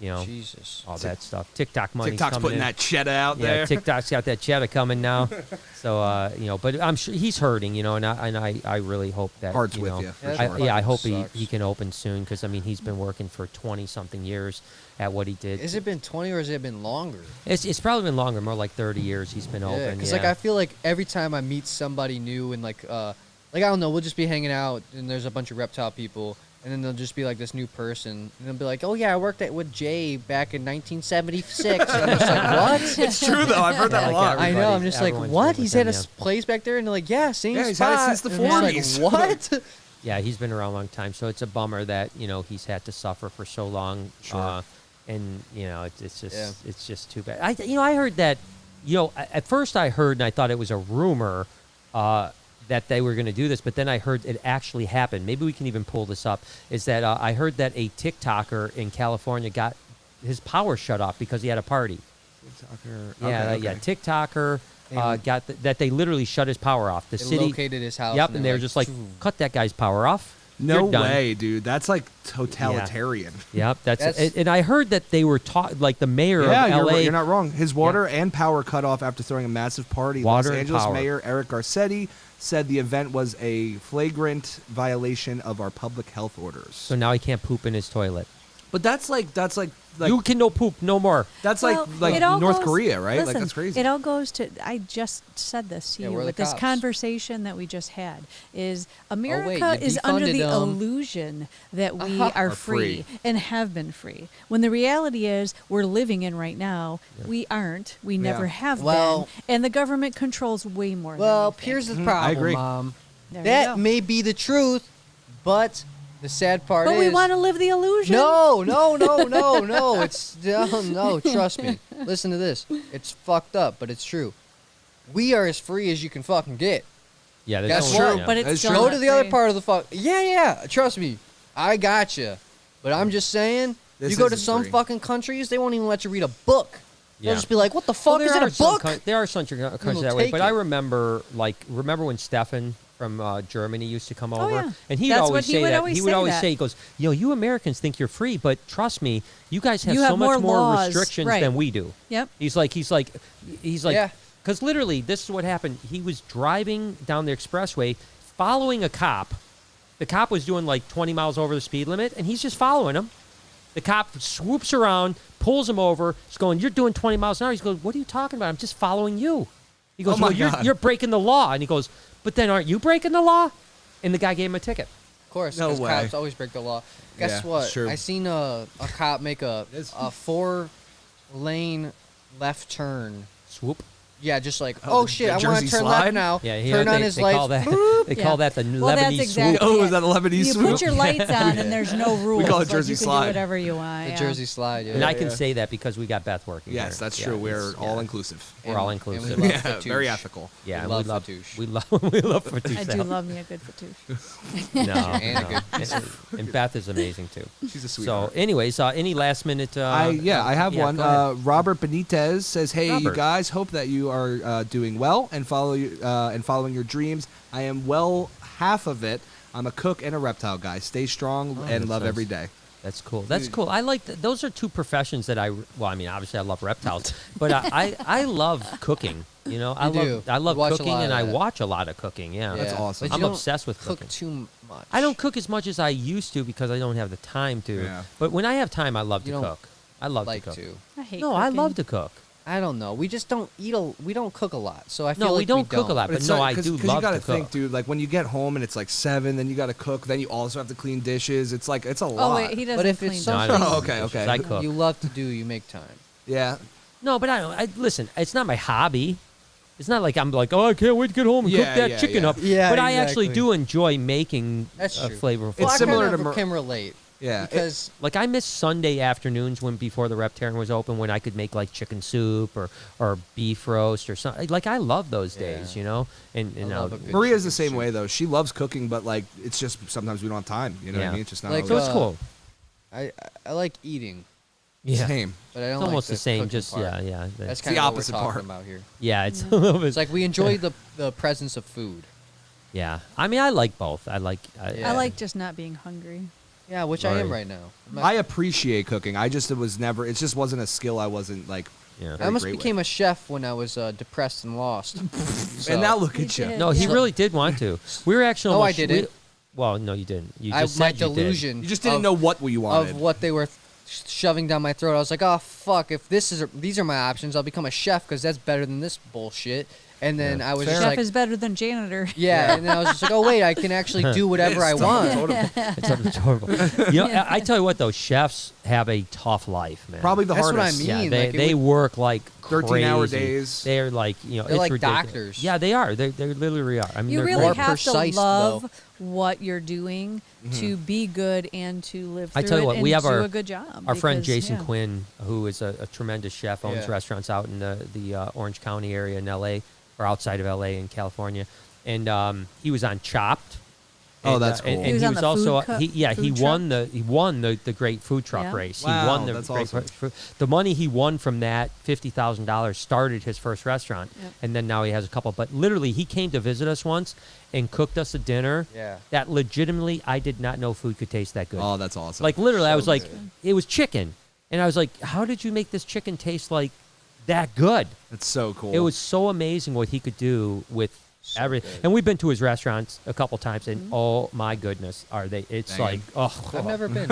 Jesus. all that stuff. TikTok money's TikTok's coming putting in. that cheddar out Yeah, there. TikTok's got that cheddar coming now. So, but I'm sure he's hurting, and I really hope that, Heart's with you, for Yeah, sure. I hope Sucks. he can open soon because, he's been working for 20-something years at what he did. Has it been 20 or has it been longer? It's probably been longer, more like 30 years he's been Yeah, open. because I feel like every time I meet somebody new and I don't know, we'll just be hanging out and there's a bunch of reptile people. And then they'll just be like this new person, and they'll be like, "Oh yeah, I worked with Jay back in 1976." And I'm just like, "What?" It's true though. I've heard that Yeah, a lot. I know. I'm just like, everyone's "What?" been He's with at a them, place back there, and they're like, "Yeah, same Yeah, he's spot." had it since the And I'm 40s. Like, what? Yeah, he's been around a long time, so it's a bummer that he's had to suffer for so long. Sure. And it's just Yeah. it's just too bad. I heard that at first I heard and I thought it was a rumor that they were going to do this, but then I heard it actually happened. Maybe we can even pull this up. Is that I heard that a TikToker in California got his power shut off because he had a party. Okay. TikToker And- got that they literally shut his power off. The They city located his house. Yep, and they were just like, "Phew." cut that guy's power off. No You're done." way, dude. That's like totalitarian. Yep, That's- and I heard that they were like the mayor Yeah, of LA. you're not wrong. His water and power cut off after throwing a massive party. Water Los and Angeles power. Mayor Eric Garcetti said the event was a flagrant violation of our public health orders. So now he can't poop in his toilet. But that's like You can no poop no more. that's Well, like it all North goes- Korea, right? Like listen, that's crazy. It all goes to. I just said this to Yeah, you we're the with this cops. conversation that we just had. Is you America is under defunded the them. illusion that we Uh-huh. are Are free. free and have been free, when the reality is we're living in right now. We aren't. We never have Well- been, and the government controls way more. Well, than we here's think. the problem, agree. Mom. There you That go. may be the truth, but the sad part But is we want to live the illusion. No. It's no. Trust me. Listen to this. It's fucked up, but it's true. We are as free as you can fucking get. Yeah, That's only- true, yeah. but it's That's still true. Go not to the other free. part of the fuck. Yeah. Trust me. I gotcha. But I'm just saying, This you go to isn't some free. fucking countries, they won't even let you read a book. Yeah. They'll just be like, "What the Well, fuck is in a book?" There are some countries We'll that way, take but it. I remember when Stefan from Germany used to come over, yeah. and he'd That's always what he say would that. always He would say always that. say, he goes, you Americans think you're free, but trust me, you guys have You so have much more more laws, restrictions right. than we do. Yep. He's like, Yeah. because literally, this is what happened. He was driving down the expressway, following a cop. The cop was doing like 20 miles over the speed limit, and he's just following him. The cop swoops around, pulls him over. He's going, "You're doing 20 miles an hour." He goes, "What are you talking about? I'm just following you." He goes, Oh my "Well, God. you're breaking the law." And he goes, "But then aren't you breaking the law?" And the guy gave him a ticket. Of course, No 'cause way. cops always break the law. Guess Yeah, what? it's true. I seen a cop make a It is. 4-lane left turn. Swoop. Yeah, just like, Oh, oh shit, the I want Jersey to turn slide? left now. Yeah, turn on they, his they lights. call that they Yeah. call that the Well, that's Lebanese exactly swoop. Oh, it. is that a Lebanese You swoop? put your lights on, and there's no rules. call it Like, Jersey you can slide. do whatever you want. The yeah. Jersey slide. Yeah. And I Yeah, can yeah. say that because we got Beth working Yes, here. that's Yeah, true. We're it's- all yeah. inclusive. We're all And we inclusive. love Yeah, Fatouche. very ethical. Yeah, We love love Fatouche. we love Fatouche. I do love me a good fatouche. No, And a no. good- And Beth is amazing too. She's a So, sweetheart. anyways, any last minute? I have yeah, one. go ahead. Robert Benitez says, "Hey, you Robert. guys, hope that you are doing well and following your dreams. I am well half of it. I'm a cook and a reptile guy. Stay strong Oh, and that love sounds- every day." That's cool. That's cool. I like those are two professions that obviously I love reptiles, but I love cooking. You know, I You do. love You watch a cooking, lot and of I that. watch a lot of cooking. Yeah, That's awesome. But I'm you don't obsessed with cook cooking. too much. I don't cook as much as I used to because I don't have the time to. Yeah. But when I have time, I love You to don't cook. I love like to cook. to. I hate No, I cooking. love to cook. I don't know. We just don't eat. We don't cook a lot. So I feel No, like we don't cook a lot. But it's no, not- I do you love gotta to cook. think, dude. Like when you get home and it's like 7, then you gotta cook. Then you also have to clean dishes. It's like it's a lot. Oh wait, he doesn't But if clean it's No, I something don't Oh, do okay, dishes. okay. I cook. you love to do, you make time. Yeah. No, but I don't. Listen, it's not my hobby. It's not like I'm like, oh, I can't wait to get home and Yeah, cook that yeah, chicken yeah. up. Yeah, but I actually exactly. do enjoy making That's true. flavorful. It's Well, similar I to kind Mer- of can relate. Yeah. Because Like I miss Sunday afternoons when before the Reptarian was open when I could make like chicken soup or beef roast or something. Like I love those days, Yeah. you know. And I you love know, a good Maria's the chicken same soup. way though. She loves cooking, but like it's just sometimes we don't have time. You know what Yeah. I mean? It's just not Like, so always it's cool. I like eating, Yeah, same. but I don't it's like almost the same. cooking Just part. yeah. That's the kind of what we're opposite talking part. about here. Yeah, it's a little bit. It's like we enjoy the presence of food. Yeah, I mean, I like both. I like. Yeah. I like just not being hungry. Yeah, which I am Right. right now. I'm not- I appreciate cooking. It just wasn't a skill I wasn't like. Yeah. I almost great became a chef when I was depressed and lost. So- And now look at You you. did. No, he Yeah. really did want to. We were actually. No, I almost, didn't. well, no, you didn't. You I, just my said you did. delusion You just didn't of- know what you wanted. of what they were shoving down my throat. I was like, oh fuck, if these are my options, I'll become a chef because that's better than this bullshit. And then Yeah. I was Fair. just Chef like, is better than janitor. yeah, and then I was just like, oh wait, I can actually do whatever I want. It's adorable. I tell you what, though, chefs have a tough life, man. Probably the That's what I hardest. mean. Yeah, like, they, it they would- work like 13-hour crazy. days. They're like, They're it's like ridiculous. doctors. Yeah, they are. They literally are. I mean, You they're really more great. have to precise, love though. what you're doing to be good and to live through I tell you it what, and we have do our a good job. Our friend because, Jason yeah. Quinn, who is a tremendous chef, owns Yeah. restaurants out in the Orange County area in L.A. or outside of L.A. in California, and he was on Chopped. Oh, And, that's and- cool. And He was on the also food he truck? won the great food truck Yeah. race. Wow, he won the that's great awesome. the money he won from that $50,000 started his first restaurant, Yep. and then now he has a couple. But literally, he came to visit us once and cooked us a dinner Yeah. that legitimately I did not know food could taste that good. Oh, that's awesome. Like literally, I So was like, good. it was chicken, and I was like, how did you make this chicken taste like that good? that's so cool. It was so amazing what he could do with So everything. good. And we've been to his restaurants a couple times, and oh my goodness, are they? It's Dang. like oh, I've never been.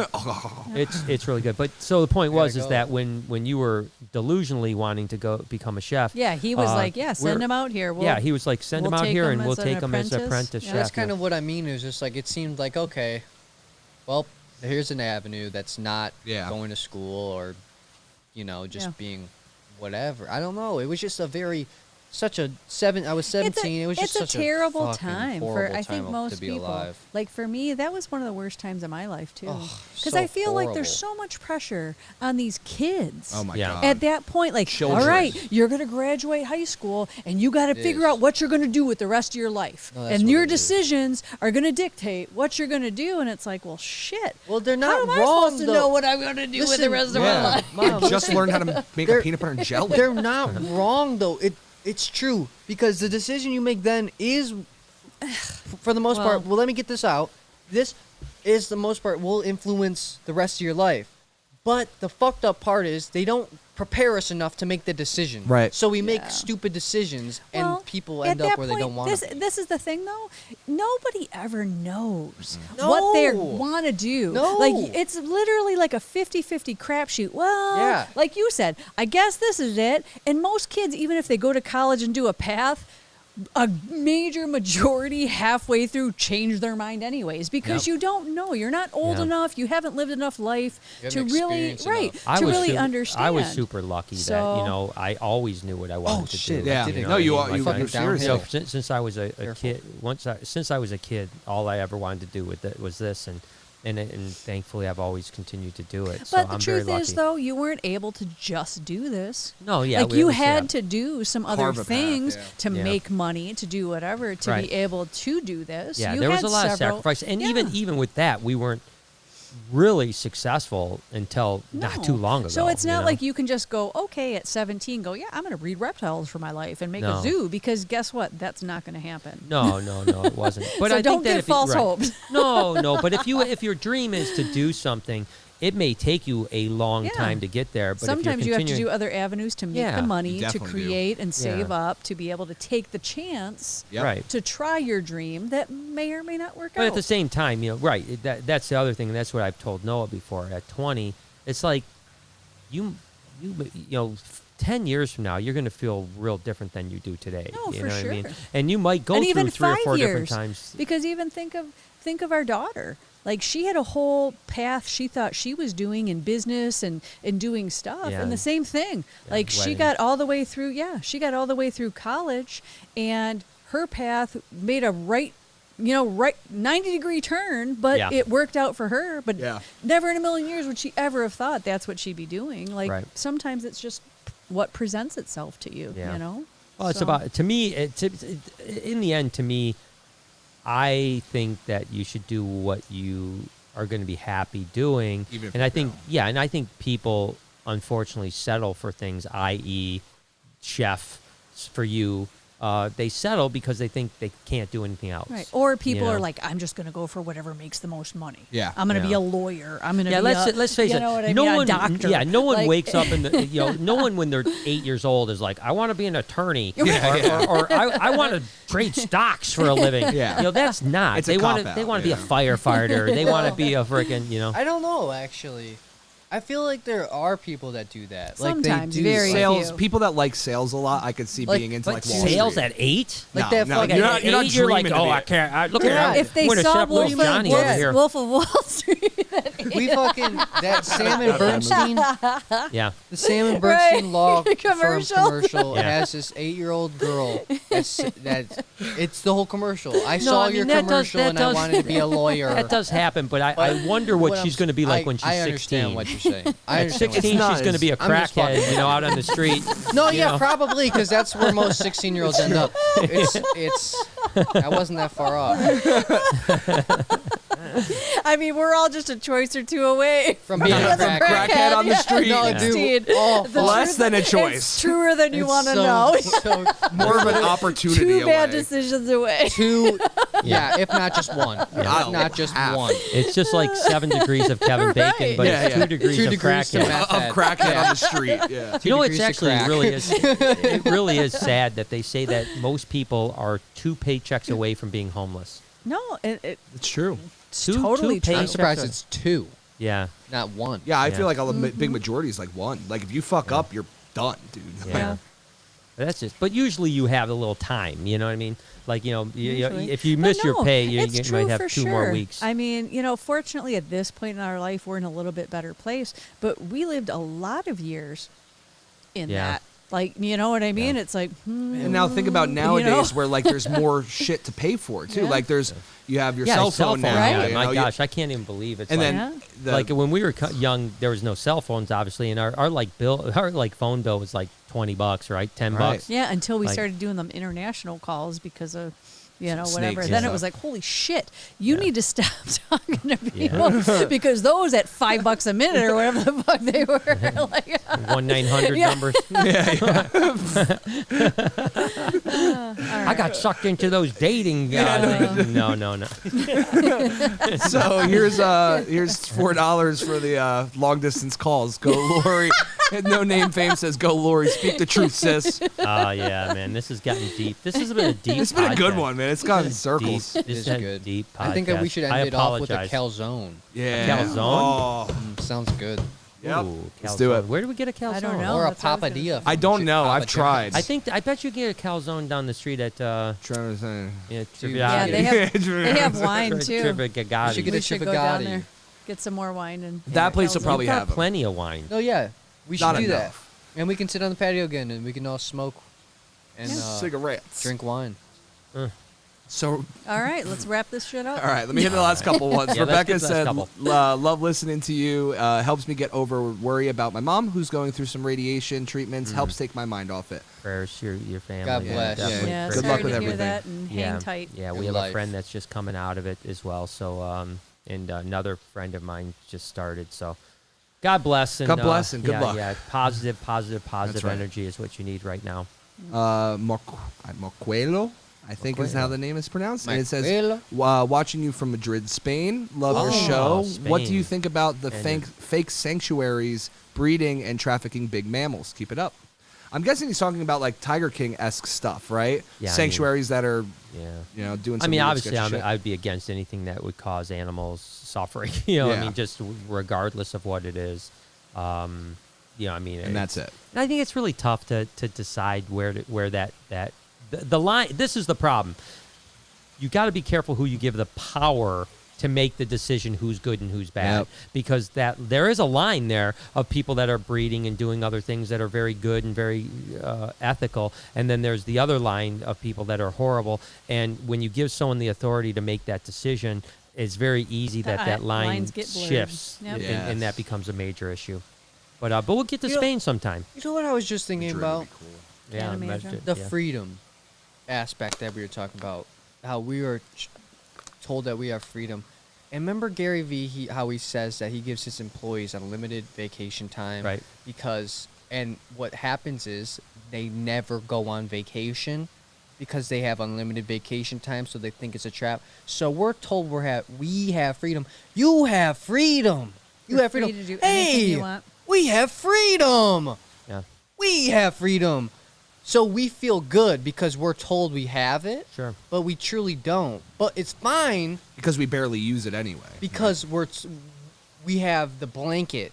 it's really good. But so the point was Gotta is go. that when you were delusionally wanting to go become a chef, Yeah, he was like, yeah, send we're- him out here. We'll, yeah, he was like, send him we'll out take here, him and we'll as an take him as an apprentice. apprentice Yeah. chef. That's kind of what I mean. It was just like it seemed like okay, well, here's an avenue that's not Yeah. going to school or, just Yeah. being whatever. I don't know. It was just I was 17. It was just it's such a terrible fucking time for horrible I time think most to be people. alive. Like for me, that was one of the worst times of my life too. Ugh, Because so I feel like there's horrible. so much pressure on these kids. oh my Yeah. god. At that point, like, Children. all right, you're going to graduate high school and you got to It figure is. out what you're going to do with the rest of your life. No, that's and what your it is. decisions are going to dictate what you're going to do. And it's like, well, shit. Well, they're How not am I wrong supposed to though. know what I'm going to do with the Listen, rest of yeah. my life? Mom, Just learned how to make a They're- peanut butter and jelly. They're not wrong though. It's true because the decision you make then is, for the most part. Well- Well, let me get this out. This is the most part will influence the rest of your life. But the fucked up part is they don't prepare us enough to make the decision. Right. So we make Yeah. stupid decisions Well, and people at end up that where they point, don't want this, to. This is the thing, though. Nobody ever knows what they No. want to do. No. Like, it's literally like a 50-50 crapshoot. Well, Yeah. like you said, I guess this is it. And most kids, even if they go to college and do a path, a major majority halfway through change their mind anyways because Yep. you don't know. You're not old Yeah. enough. You haven't lived enough life You to haven't really experienced enough. I to was really su- understand. I was super lucky that So- I always knew what I wanted to shit, do. yeah. did it. No, you know are. what I mean? You Like, you're fucking serious. you know, downhill. since I was a Careful. kid, since I was a kid, all I ever wanted to do with it was this, and thankfully I've always continued to do it. So But the I'm very truth lucky. is, though, you weren't able to just do this. No, yeah, like we you always had have. to do some other Carve a path, things yeah. to Yeah. make money, to do whatever, to Right. be able to do this. Yeah, You there was had a lot of several- sacrifice, and Yeah. even with that, we weren't really successful until not No. too long ago. So it's not know? like you can just go, okay, at 17, go, yeah, I'm going to breed reptiles for my life and make No. a zoo because guess what? That's not going to happen. No, it wasn't. But So I don't think that give if you- false right. hopes. No, but if your dream is to do something, it may take you a long Yeah. time to get there. But Sometimes if you you're have to do continuing, other avenues to make Yeah. the You money, to definitely do. create and save Yeah. up, to be able to take the chance Yep. right. to try your dream that may or may not work But out. at the same time, that's the other thing, and that's what I've told Noah before. At 20, it's like you 10 years from now, you're going to feel real different than you do today. No, you for know what I mean? sure. And you might go and through even 3 or 4 5 different years, times. because even think of our daughter. Like she had a whole path she thought she was doing in business and doing stuff, Yeah. and the same thing. Yeah, Like she weddings. got all the way through. Yeah, she got all the way through college, and her path made a right 90-degree turn, but Yeah. it worked out for her. But Yeah. never in a million years would she ever have thought that's what she'd be doing. Like Right. sometimes it's just what presents itself to you. Yeah. You know. Well, it's So- about, to me, in the end, to me, I think that you should do what you are going to be happy doing. Even if And you I think, fail. and I think people unfortunately settle for things, i.e., chef for you, they settle because they think they can't do anything else. Right. Or people you know? are like, I'm just going to go for whatever makes the most money. Yeah. I'm going to be Yeah. a lawyer. I'm going to Yeah, be let's face you it. know what I no mean, one, a doctor. yeah, no one Like- wakes up in the, no one when they're 8 years old is like, I want to be an attorney, or I want to trade stocks for a living. Yeah. That's not. It's a they want to, cop-out, they want to yeah. be a firefighter. They want to be a freaking, I don't know, actually. I feel like there are people that do that. Like Sometimes, they do very Sales, few. people that like sales a lot, I could see Like- being into But like Wall sales Street. at 8? Like No, that no, fucking. you're not- you're not You're like, dreaming to be I it. can't. Look Yeah. at If they we're gonna saw set up little Wolf, Johnny over here. Wolf of Wall Street, We fucking that Sam and Bernstein, Yeah. the Sam and Bernstein Right. law firm Commercial. commercial Yeah. has this 8-year-old girl. That it's the whole commercial. I No, saw I mean, your that does- commercial that and does- I wanted to be a lawyer. That does happen, but I But wonder what I'm she's s- going to be like when she's I 16. understand what you're saying. I At understand. 16, It's not she's going to as- be a I'm just crackhead, fucking- out on the street. No, you yeah, know. probably because that's where most 16-year-olds end up. It's. I wasn't that far off I mean, we're all just a choice or two away from being a As a crackhead. Crackhead on the street. No, Yeah. dude. Oh, The fuck. Less than a It's choice. truer than you It's want to so- know. So More of an opportunity Two bad away. decisions away. two, yeah, if not just one. If Oh, not just half. one. It's just like 7 degrees of Kevin Bacon, Right. but Yeah, it's yeah. 2 degrees 2 of degrees to crackhead. meth. Of crackhead on the street. Yeah. You know, degrees it's to actually crack. really is. It really is sad that they say that most people are 2 paychecks away from being homeless. No, It's true. it's totally true. I'm paychecks surprised are- it's 2, Yeah, not 1. Yeah, I Yeah. feel like a big majority is like 1. Like if you fuck up, you're done, dude. yeah. That's just. But usually you have a little time. You know what I mean? Like Usually. if you But miss your no, pay, it's you true might have for 2 more sure. weeks. I mean, fortunately at this point in our life, we're in a little bit better place. But we lived a lot of years in Yeah. that. Like, you know what I mean? Yeah. It's like, And now think about nowadays where like there's more shit to pay for too. Yeah. Like you have your yeah, cell phone now. right? Yeah, you my know, gosh, I can't even believe it. And like, then Yeah. the, like when we were young, there was no cell phones, obviously, and our phone bill was like $20, right? $10. Right. yeah, until we Like- started doing them international calls because of, whatever. Snakes Then and it was stuff. like, holy shit, you Yeah. need to stop talking to Yeah. people because those at $5 a minute or whatever the fuck they were. like, 1-900 Yeah. numbers. I got sucked into those dating. No. so here's $4 for the long distance calls. Go Lori. No name fame says go Lori. Speak the truth, sis. Oh yeah, man, this has gotten deep. This has been a deep. It's been a good podcast. one, man. It's gone in circles. Deep. It is This is good. deep. I think that we podcast. should I end it off with a apologize. calzone. Yeah. calzone? Oh, Sounds good. yep. Ooh, Let's do calzone. it. Where do we get a calzone? I don't know. Or a that's what I was gonna papadilla. say. I don't know. Papa I've tried. John's. I bet you get a calzone down the street at Trying to say. yeah, Dude, Yeah, Trivigati. they have wine too. Trivigati. You should get We a should go down Chivigati. there, get some more wine and That place will calzone. probably We've got have 'em. plenty of wine. No, yeah. We should Not do that. enough. And we can sit on the patio again and we can all smoke and Cigarettes. drink wine. So, All right, let's wrap this shit up. all right, let me hit the last couple ones. Yeah, let's Rebecca get the last said, couple. love listening to you. Helps me get over worry about my mom, who's going through some radiation treatments. Helps take my mind off it. Prayers, your family. God yeah, bless. definitely Yeah, Good prayers. luck sorry with to hear everything. that and Yeah, hang tight. yeah. We Good have life. a friend that's just coming out of it as well. So, and another friend of mine just started. So, God bless. And, God bless and good yeah, luck. Yeah, positive right. energy is what you need right now. Morcuelo, I think is how the name is pronounced. And it says, Morcuelo. watching you from Madrid, Spain. Love your Oh, show. What do Spain. you think about the And fake sanctuaries breeding and trafficking big mammals? Keep it up. I'm guessing he's talking about like Tiger King-esque stuff, right? Yeah, I mean- sanctuaries that are, Yeah. doing I some mean, weird, obviously, sketchy shit. I'd be against anything that would cause animals suffering. I Yeah. mean, just regardless of what it is. I mean, And that's it. And I think it's really tough to decide where the line. This is the problem. You got to be careful who you give the power to make the decision who's good and who's bad, Yep. because there is a line there of people that are breeding and doing other things that are very good and very ethical, and then there's the other line of people that are horrible. And when you give someone the authority to make that decision, it's very easy that The line lines get blurred. shifts, Yep. and that becomes a major issue. But we'll get to You know- Spain sometime. You know what I was just thinking Madrid about? would be cool. Yeah, Can't imagine imagine. it, The yeah. freedom aspect that we were talking about. How we were told that we have freedom. And remember Gary Vee, how he says that he gives his employees unlimited vacation time. Right. And what happens is they never go on vacation because they have unlimited vacation time, so they think it's a trap. So we're told we have freedom. You have freedom. You You're have free freedom. to do Hey, anything you want. we have freedom. Yeah. We have freedom. So we feel good because we're told we have it, Sure. but we truly don't. But it's fine Because we barely use it anyway. because we have the blanket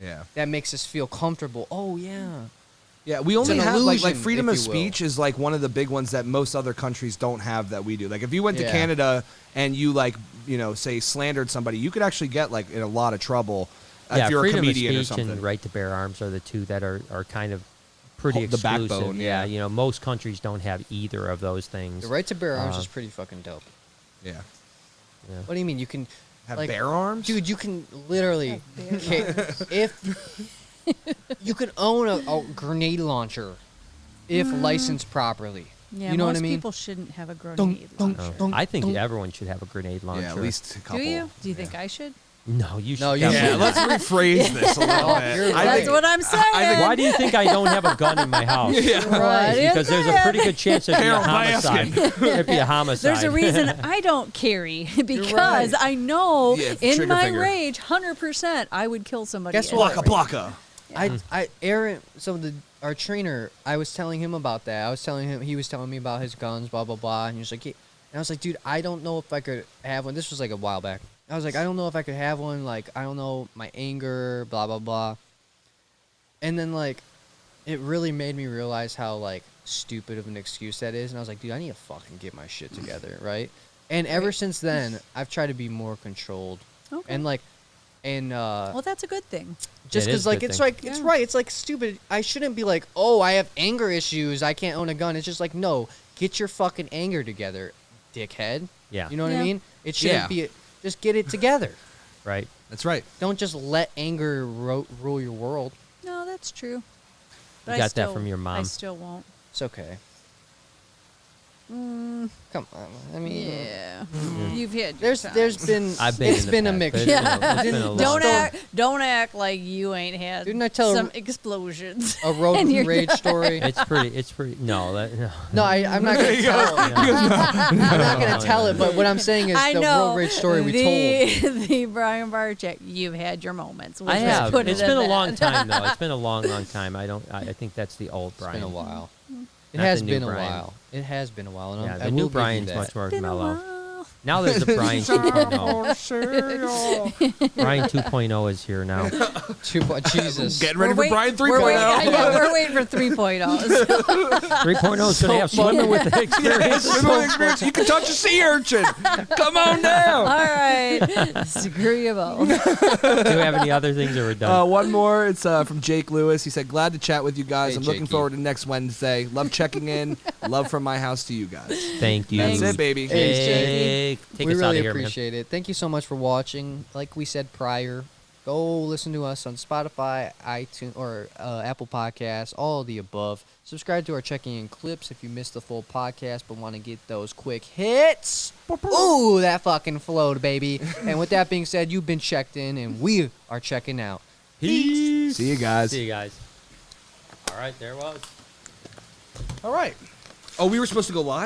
Yeah. that makes us feel comfortable. Oh yeah. Yeah, we It's only an have like illusion, freedom if of you will. speech is like one of the big ones that most other countries don't have that we do. Like if you went to Yeah. Canada and you like, say slandered somebody, you could actually get like in a lot of trouble if you're a freedom comedian or of speech something. and right to bear arms are the two that are kind of pretty The exclusive. backbone, Yeah, yeah. most countries don't have either of those things. The right to bear arms Uh, is pretty fucking dope. Yeah. Yeah. What do you mean? You can Have like, bear arms? dude. You can literally if you could own a grenade launcher if licensed properly. Yeah, you know most what I mean? people shouldn't have a grenade Dunk, launcher. I think everyone should have a grenade launcher. Yeah, at least a couple. Do you? Do you think I should? No, you should. No, you definitely Yeah, should. let's rephrase this a little bit. I That's think- what I'm saying. Why do you think I don't have a gun in my house? What do you Because there's a think? pretty good chance it'd be a Harold homicide. It'd be a homicide. There's a reason I don't carry because right. I know Yeah, in trigger my finger. rage, 100%, I would kill somebody. Guess in what? my Blocka, rage. blocka. Aaron, our trainer, I was telling him about that. He was telling me about his guns, blah, blah, blah. And he was like, and I was like, dude, I don't know if I could have one. This was like a while back. I was like, I don't know if I could have one. Like, I don't know, my anger, blah, blah, blah. And then, like, it really made me realize how, like, stupid of an excuse that is. And I was like, dude, I need to fucking get my shit together, right? And ever since then, I've tried to be more controlled. Okay. And, like, Well, that's a good thing. just It is because a like good it's thing. like it's Yeah. right, it's like stupid. I shouldn't be like, oh, I have anger issues, I can't own a gun. It's just like, no, get your fucking anger together, dickhead. Yeah. You know what I Yeah. mean? It shouldn't Yeah. be. Just get it together. Right. That's right. Don't just let anger rule your world. No, that's true. But You I got that still- from your mom. I still won't. It's okay. Come on, I mean, Yeah. You've had your there's times. been I've been. it's in the been a past, mixture. but it's been a Don't long- Don't act like you ain't had Didn't I tell some explosions. A road And you're rage story. It's pretty. No, no. No, I'm not gonna tell. I'm not gonna tell it. But what I'm saying is I the know road rage story we told. the Brian Barczyk. You've had your moments. We'll I just have. Put It's it been at a long that. time though. It's been a long time. I think that's the old It's Brian. been a while. It Not has the new been a Brian. while. It has been a while. And Yeah, I the will new give you Brian's that. much more Been a mellow. while. Now there's a Brian 2.0. Brian 2.0 is here now. Jesus. Getting ready We're for Brian we're waiting, 3.0. yeah, we're waiting for 3.0s. 3.0 is going to have swimming with the experience. Swimming experience. You can touch a sea urchin. Come on down. All right. Screw you both. Do you have any other things that were done? One more. It's from Jake Lewis. He said, glad to chat with you guys. Hey, I'm looking Jakey. forward to next Wednesday. Love checking in. Love from my house to you guys. Thank you. That's it, baby. Hey, Jake, take we us out really of here, man. appreciate it. Thank you so much for watching. Like we said prior, go listen to us on Spotify, iTunes, or Apple Podcasts, all of the above. Subscribe to our checking in clips if you missed the full podcast but want to get those quick hits. Ooh, that fucking flowed, baby. And with that being said, you've been checked in, and we are checking out. Peace. See you guys. See you guys. All right, there it was. All right. Oh, we were supposed to go live?